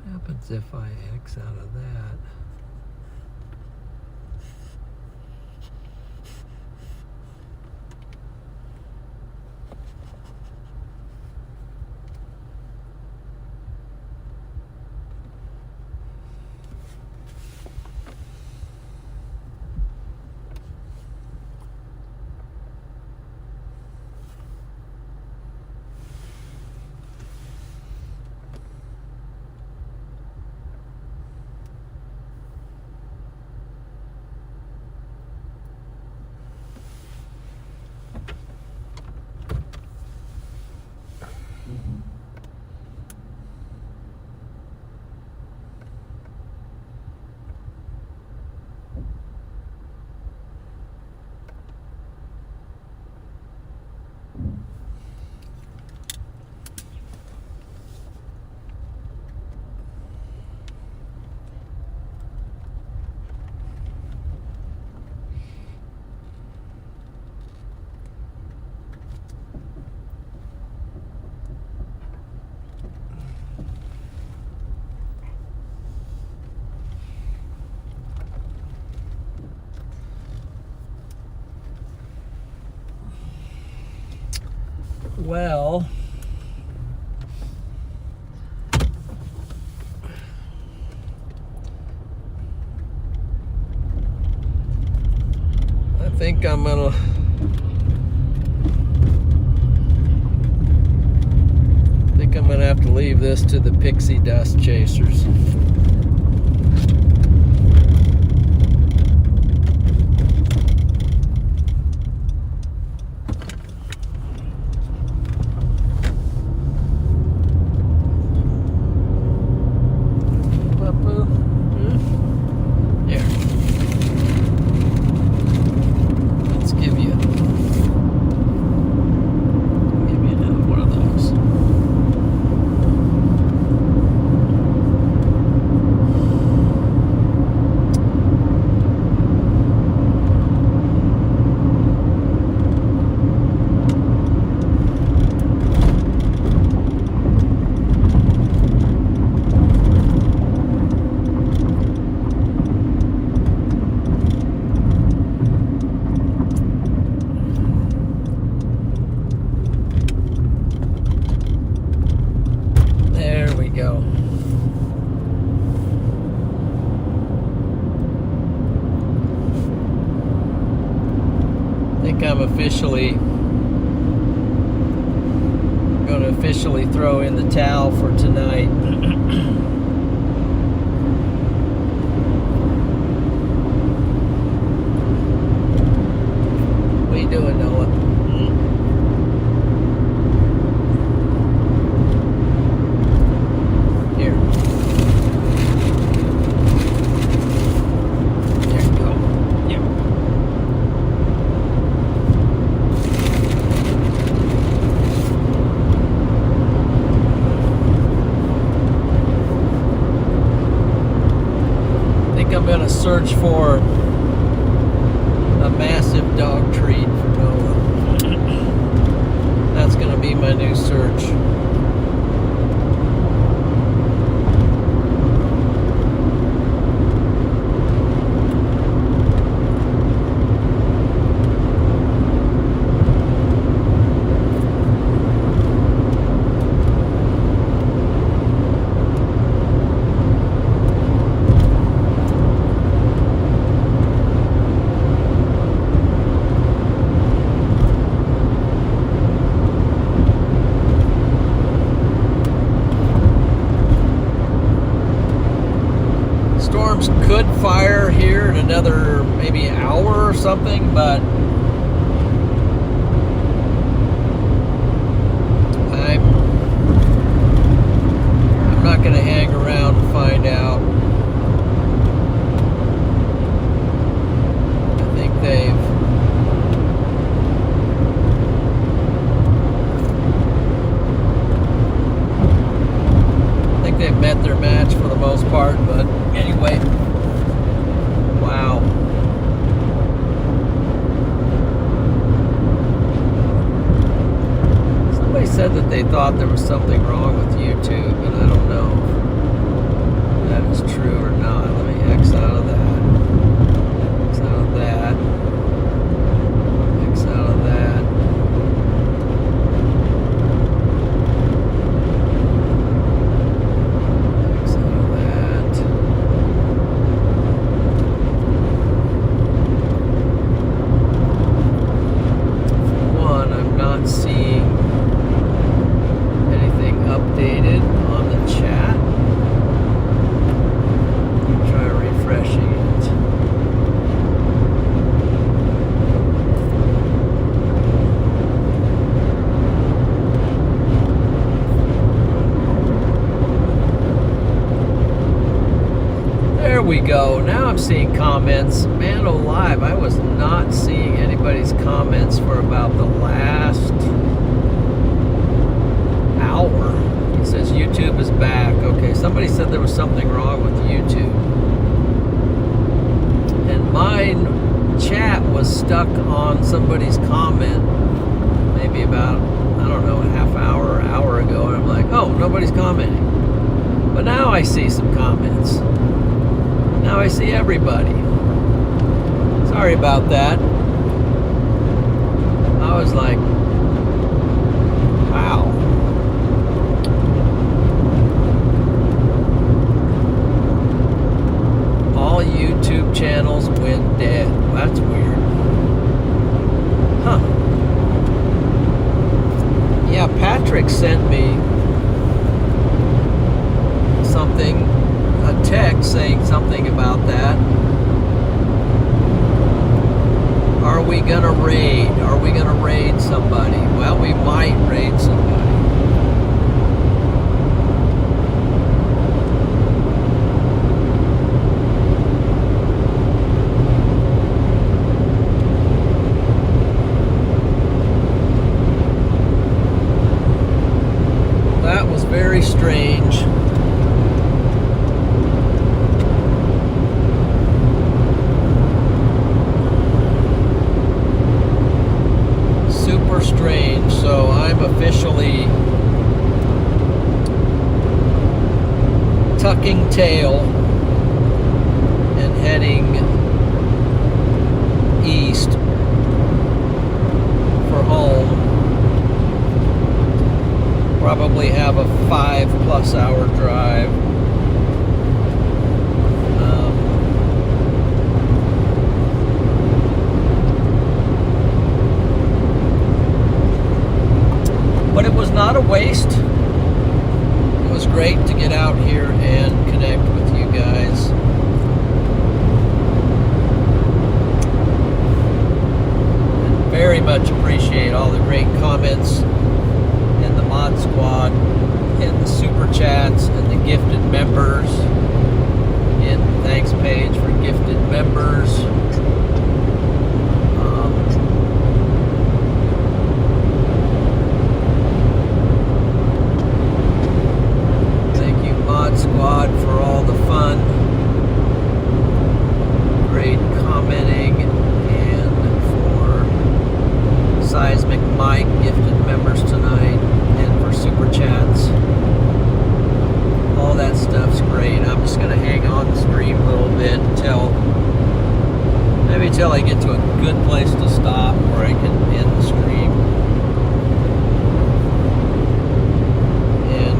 what happens if I X out of that? Well, I think I'm gonna have to leave this to the pixie dust chasers. I'm going to officially throw in the towel for tonight. What are you doing, Nola? think I'm gonna search for a massive dog treat for Nola. That's gonna be my new search. Storms could fire here in another maybe hour or something, but I'm not going to hang around and find out. I think they've met their match for the most part, but anyway, wow. Somebody said that they thought there was something wrong with YouTube, and I don't know if that is true or not. Let me X out of that. X out of that. X out of that. Seeing anything updated on the chat. Try refreshing it. There we go. Now I'm seeing comments. Man alive, I was not seeing anybody's comments for about the last hour. It says YouTube is back. Okay, somebody said there was something wrong with YouTube. And my chat was stuck on somebody's comment maybe about, I don't know, a half hour, hour ago. And I'm like, oh, nobody's commenting. But now I see some comments. Now I see everybody. Sorry about that. I was like, wow. All YouTube channels went dead. That's weird. Huh. Yeah, Patrick sent me something, a text saying something about that. Are we gonna raid? Are we gonna raid somebody? Well, we might raid somebody. That was very strange. Strange. So I'm officially tucking tail and heading east for home. Probably have a 5+ hour drive. But it was not a waste. It was great to get out here and connect with you guys. And very much appreciate all the great comments in the mod squad, and the super chats, and the gifted I get to a good place to stop where I can end the stream. And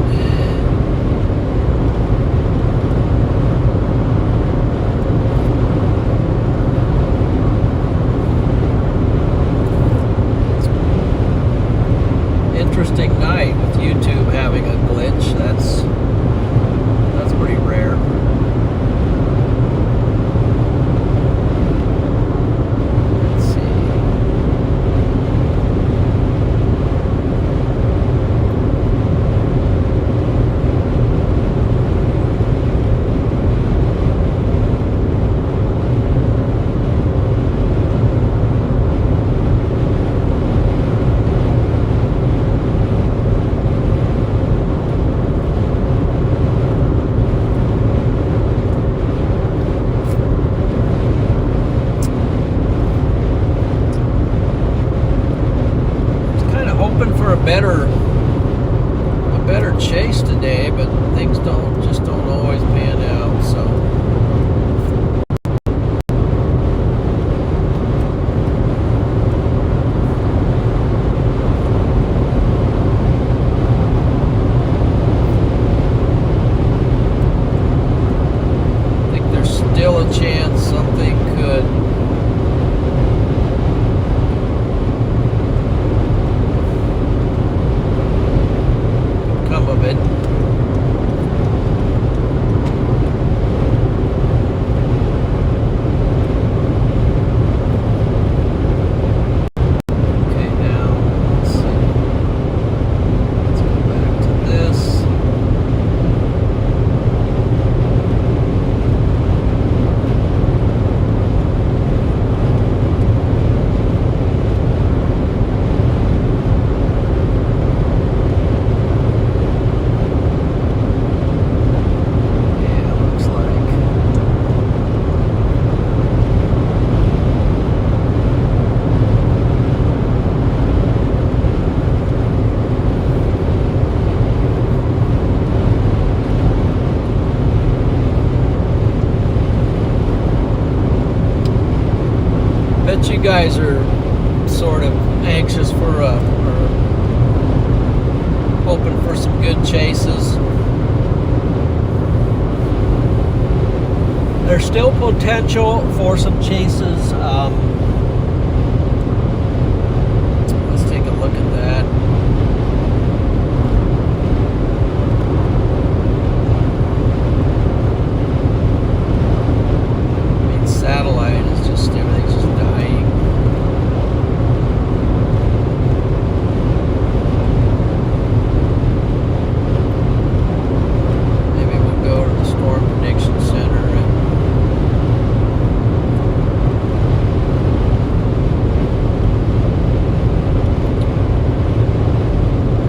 interesting night with YouTube having a glitch. That's pretty rare. Let's see. Hoping for a better chase today, but things don't always pan out. So I think there's still a chance something could of it. Okay, now let's see. Let's go back to this. Bet you guys are sort of anxious for or hoping for some good chases. There's still potential for some chases. Let's take a look at that. I mean, satellite is just, everything's just dying. Maybe we'll go to the Storm Prediction Center and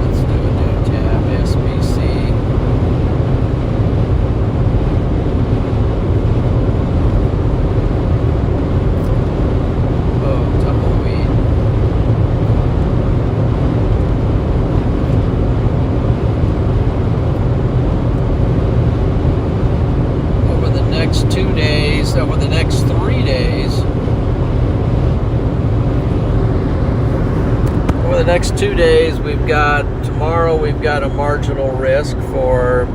let's do a new tab, SBC. Oh, tumbleweed. Over the next 2 days, over the next 3 days, over the next 2 days, tomorrow we've got a marginal risk for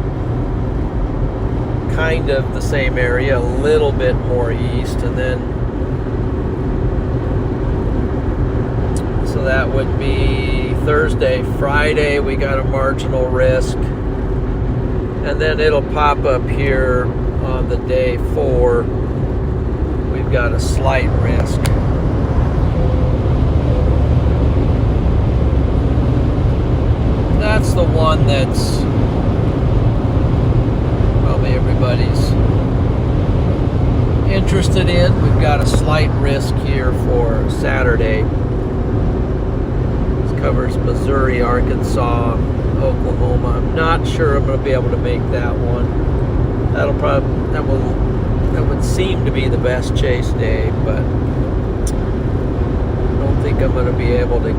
kind of the same area, a little bit more east, and then so that would be Thursday, Friday we got a marginal risk, and then it'll pop up here on the day 4. We've got a slight risk. That's the one that's probably everybody's interested in. We've got a slight risk here for Saturday. This covers Missouri, Arkansas, Oklahoma. I'm not sure I'm going to be able to make that one. That would seem to be the best chase day, but I don't think I'm going to be able to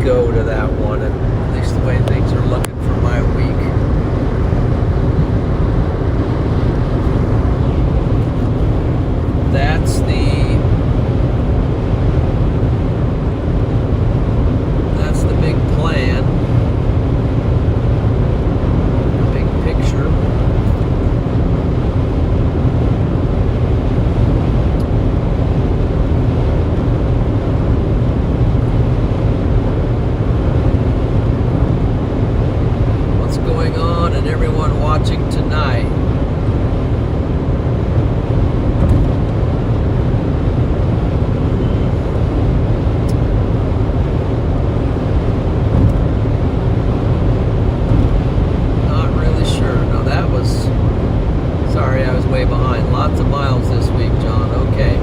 go to that one, at least the way things are looking for my week. That's the was way behind. Lots of miles this week, John. Okay.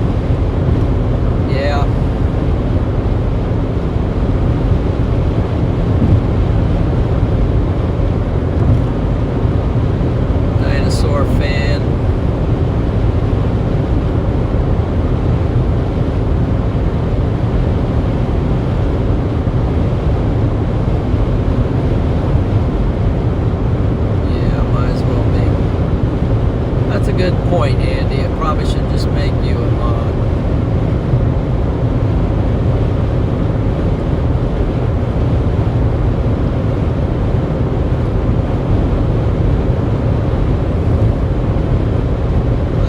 Yeah. Dinosaur fan. That's a good point, Andy. I probably should just make you a mod.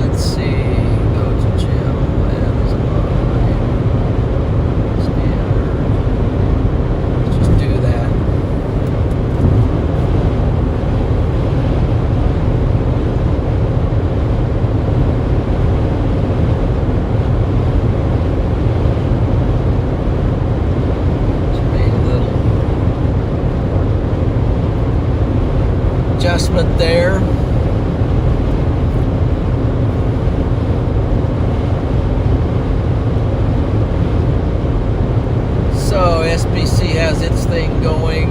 Let's see. Go to channel. Add as a moderator. Standard. Let's just do that. Adjustment there. So SPC has its thing going.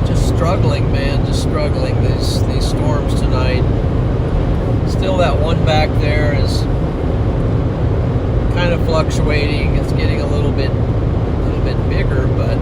Just struggling, man. Just struggling. These storms tonight. Still, that one back there is kind of fluctuating. It's getting a little bit bigger, but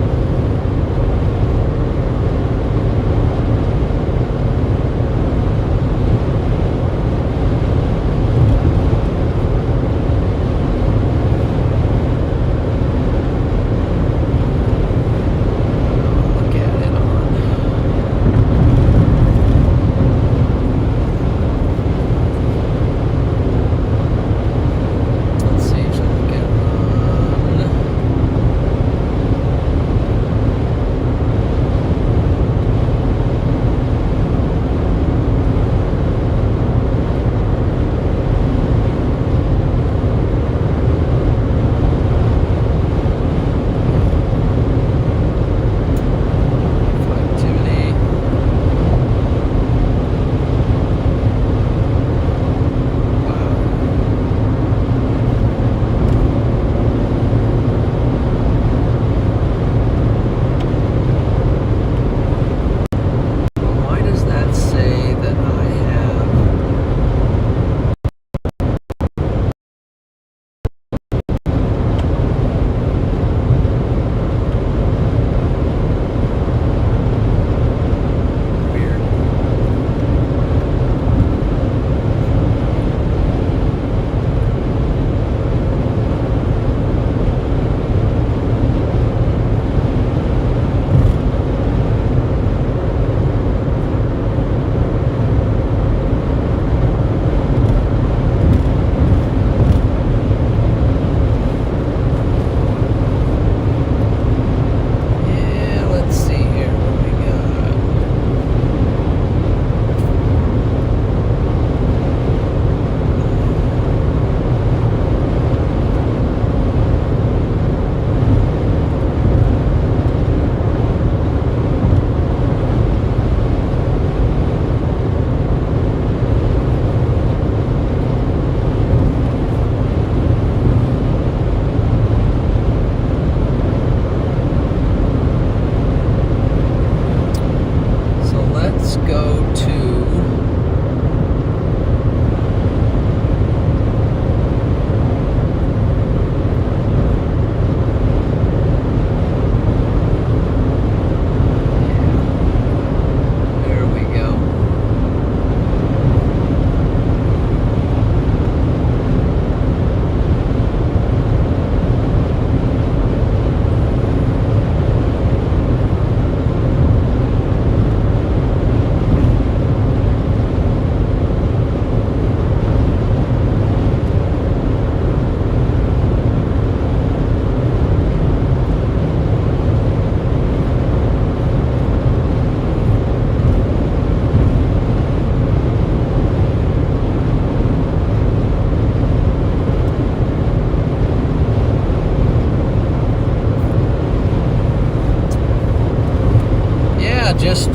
just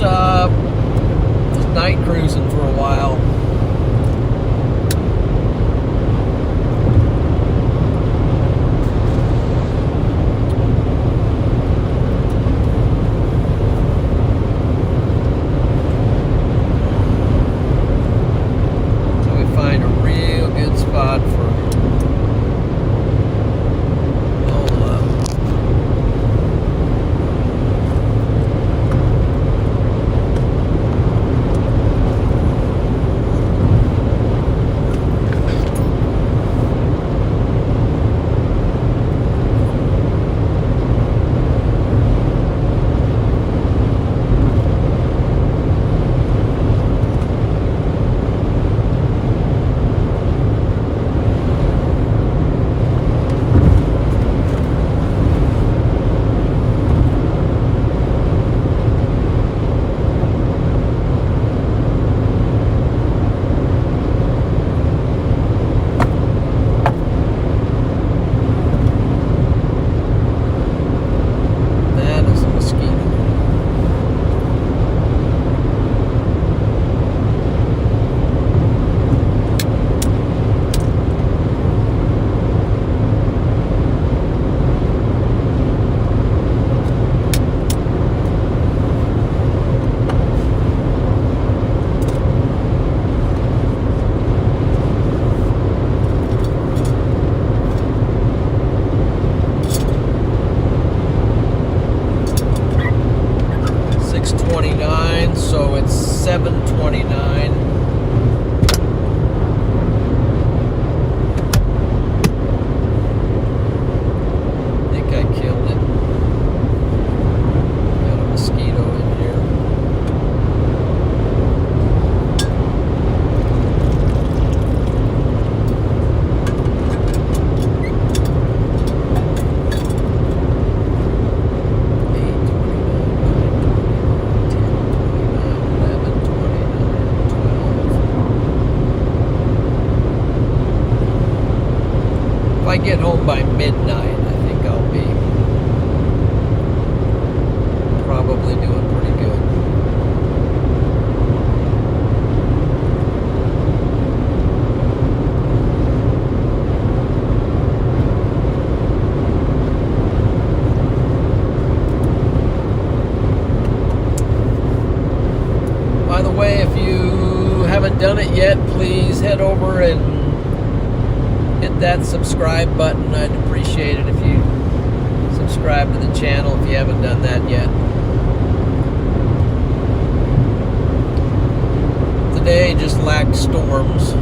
night cruising for a while. So we find a real good spot for Nola. That is a mosquito. $6.29, so it's $7.29. I think I killed it. Got a mosquito in here. If I get home by midnight, I think I'll be probably doing pretty good. By the way, if you haven't done it yet, please head over and hit that subscribe button. I'd appreciate it if you subscribe to the channel if you haven't done that yet. Today just lacked storms.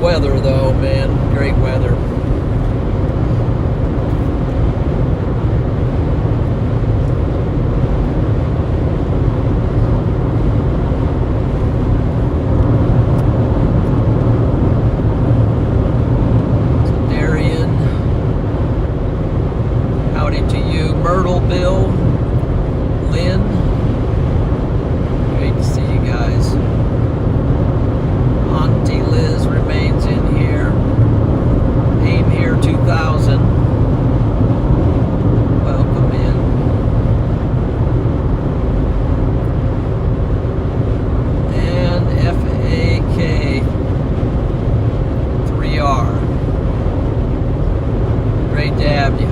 weather though, man. Great weather. Darien. Howdy to you. Myrtle, Bill, Lynn. Great to see you guys. Auntie Liz remains in here. Aim here 2000. Welcome in. And FAK 3R. Great to have you.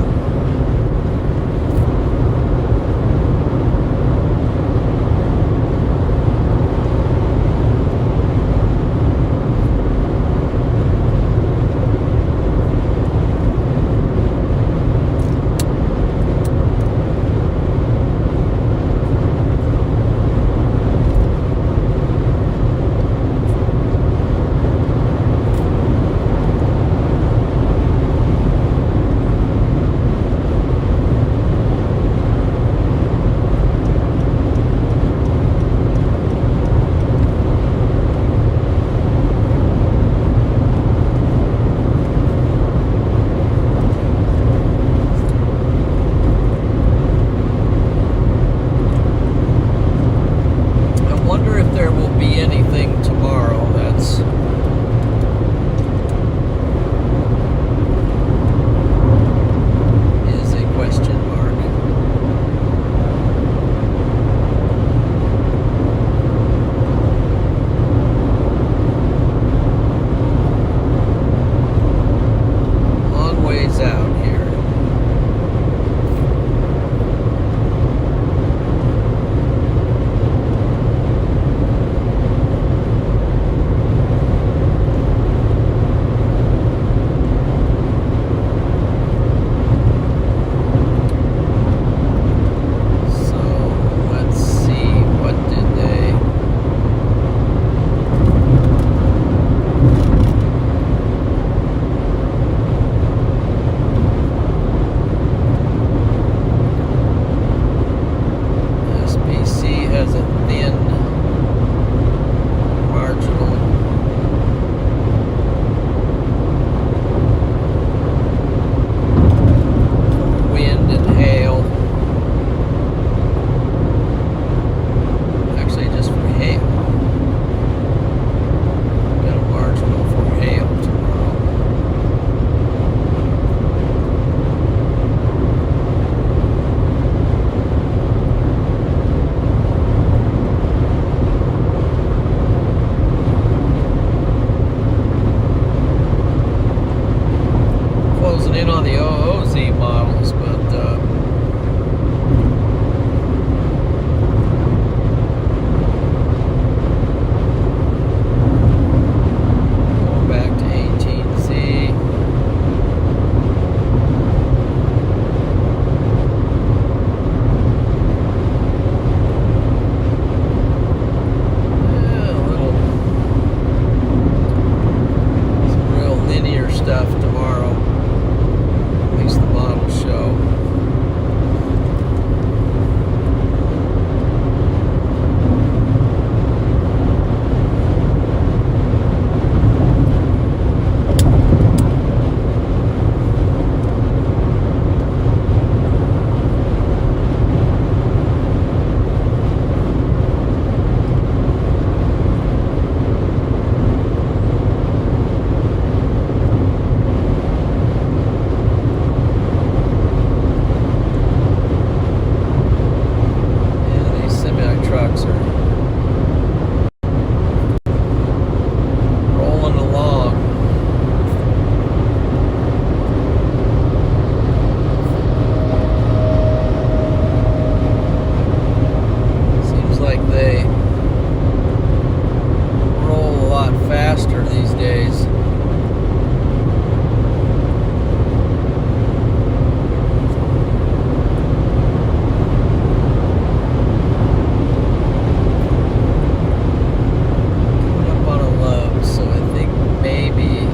Maybe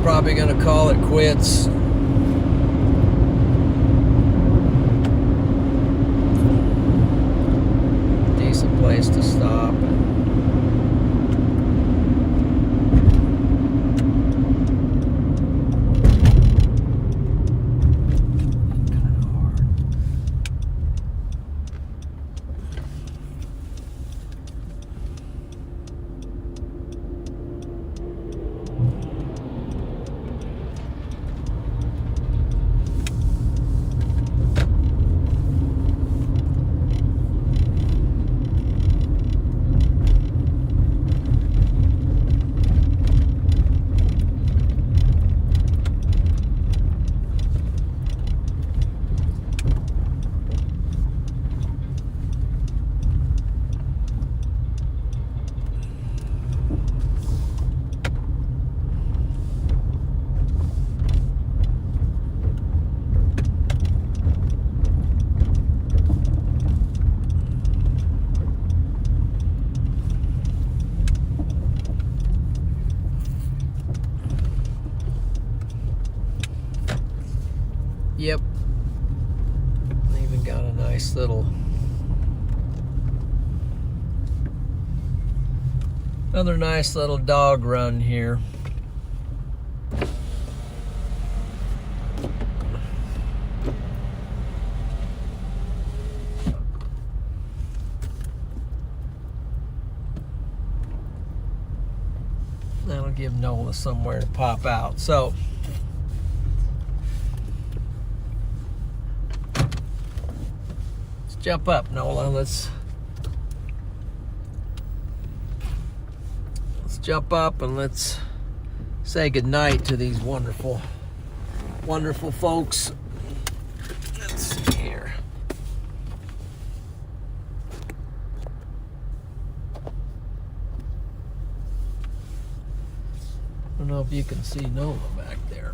probably gonna call it quits. Decent place to stop. Yep. They even got a nice little, another nice little dog run here. That'll give Nola somewhere to pop out. So jump up, Nola. Let's jump up and let's say goodnight to these wonderful, wonderful folks. Let's see here. I don't know if you can see Nola back there.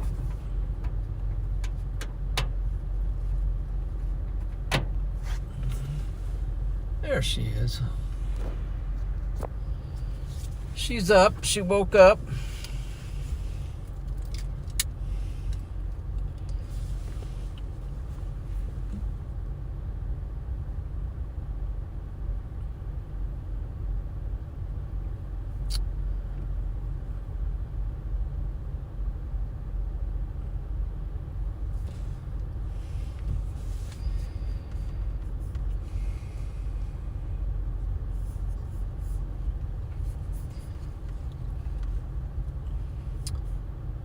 There she is. She's up. She woke up.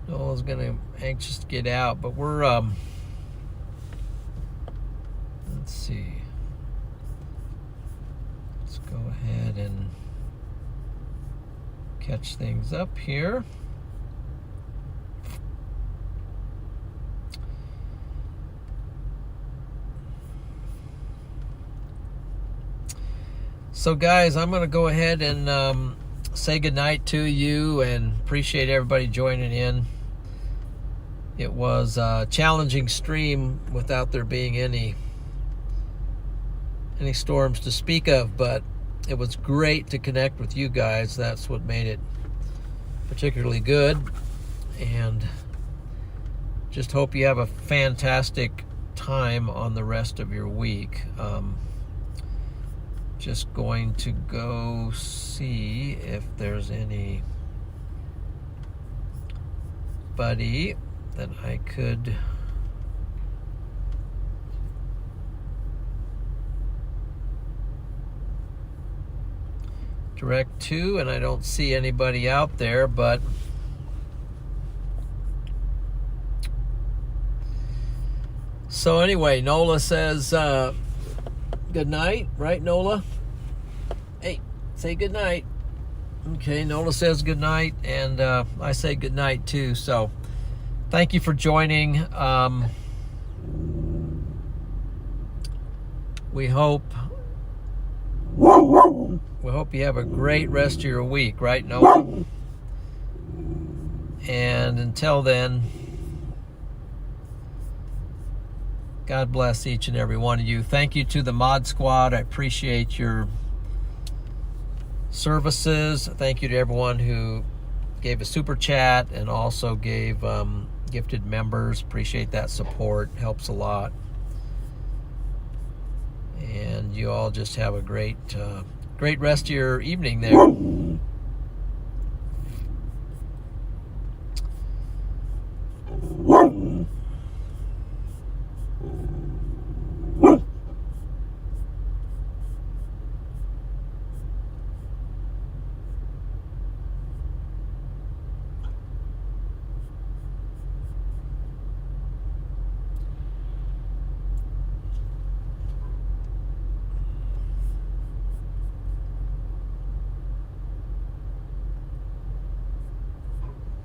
Nola's gonna anxious to get out, but we're let's see. Let's go ahead and catch things up here. So guys, I'm gonna go ahead and say goodnight to you and appreciate everybody joining in. It was a challenging stream without there being any storms to speak of, but it was great to connect with you guys. That's what made it particularly good, and just hope you have a fantastic time on the rest of your week. Just going to go see if there's anybody that I could direct to, and I don't see anybody out there, but so anyway, Nola says good night, right, Nola? Hey, say good night. Okay, Nola says good night, and I say good night too. So thank you for joining. We hope you have a great rest of your week, right, Nola? And until then, God bless each and every one of you. Thank you to the Mod Squad. I appreciate your services. Thank you to everyone who gave a super chat and also gave gifted members. Appreciate that support. Helps a lot. And you all just have a great rest of your evening there.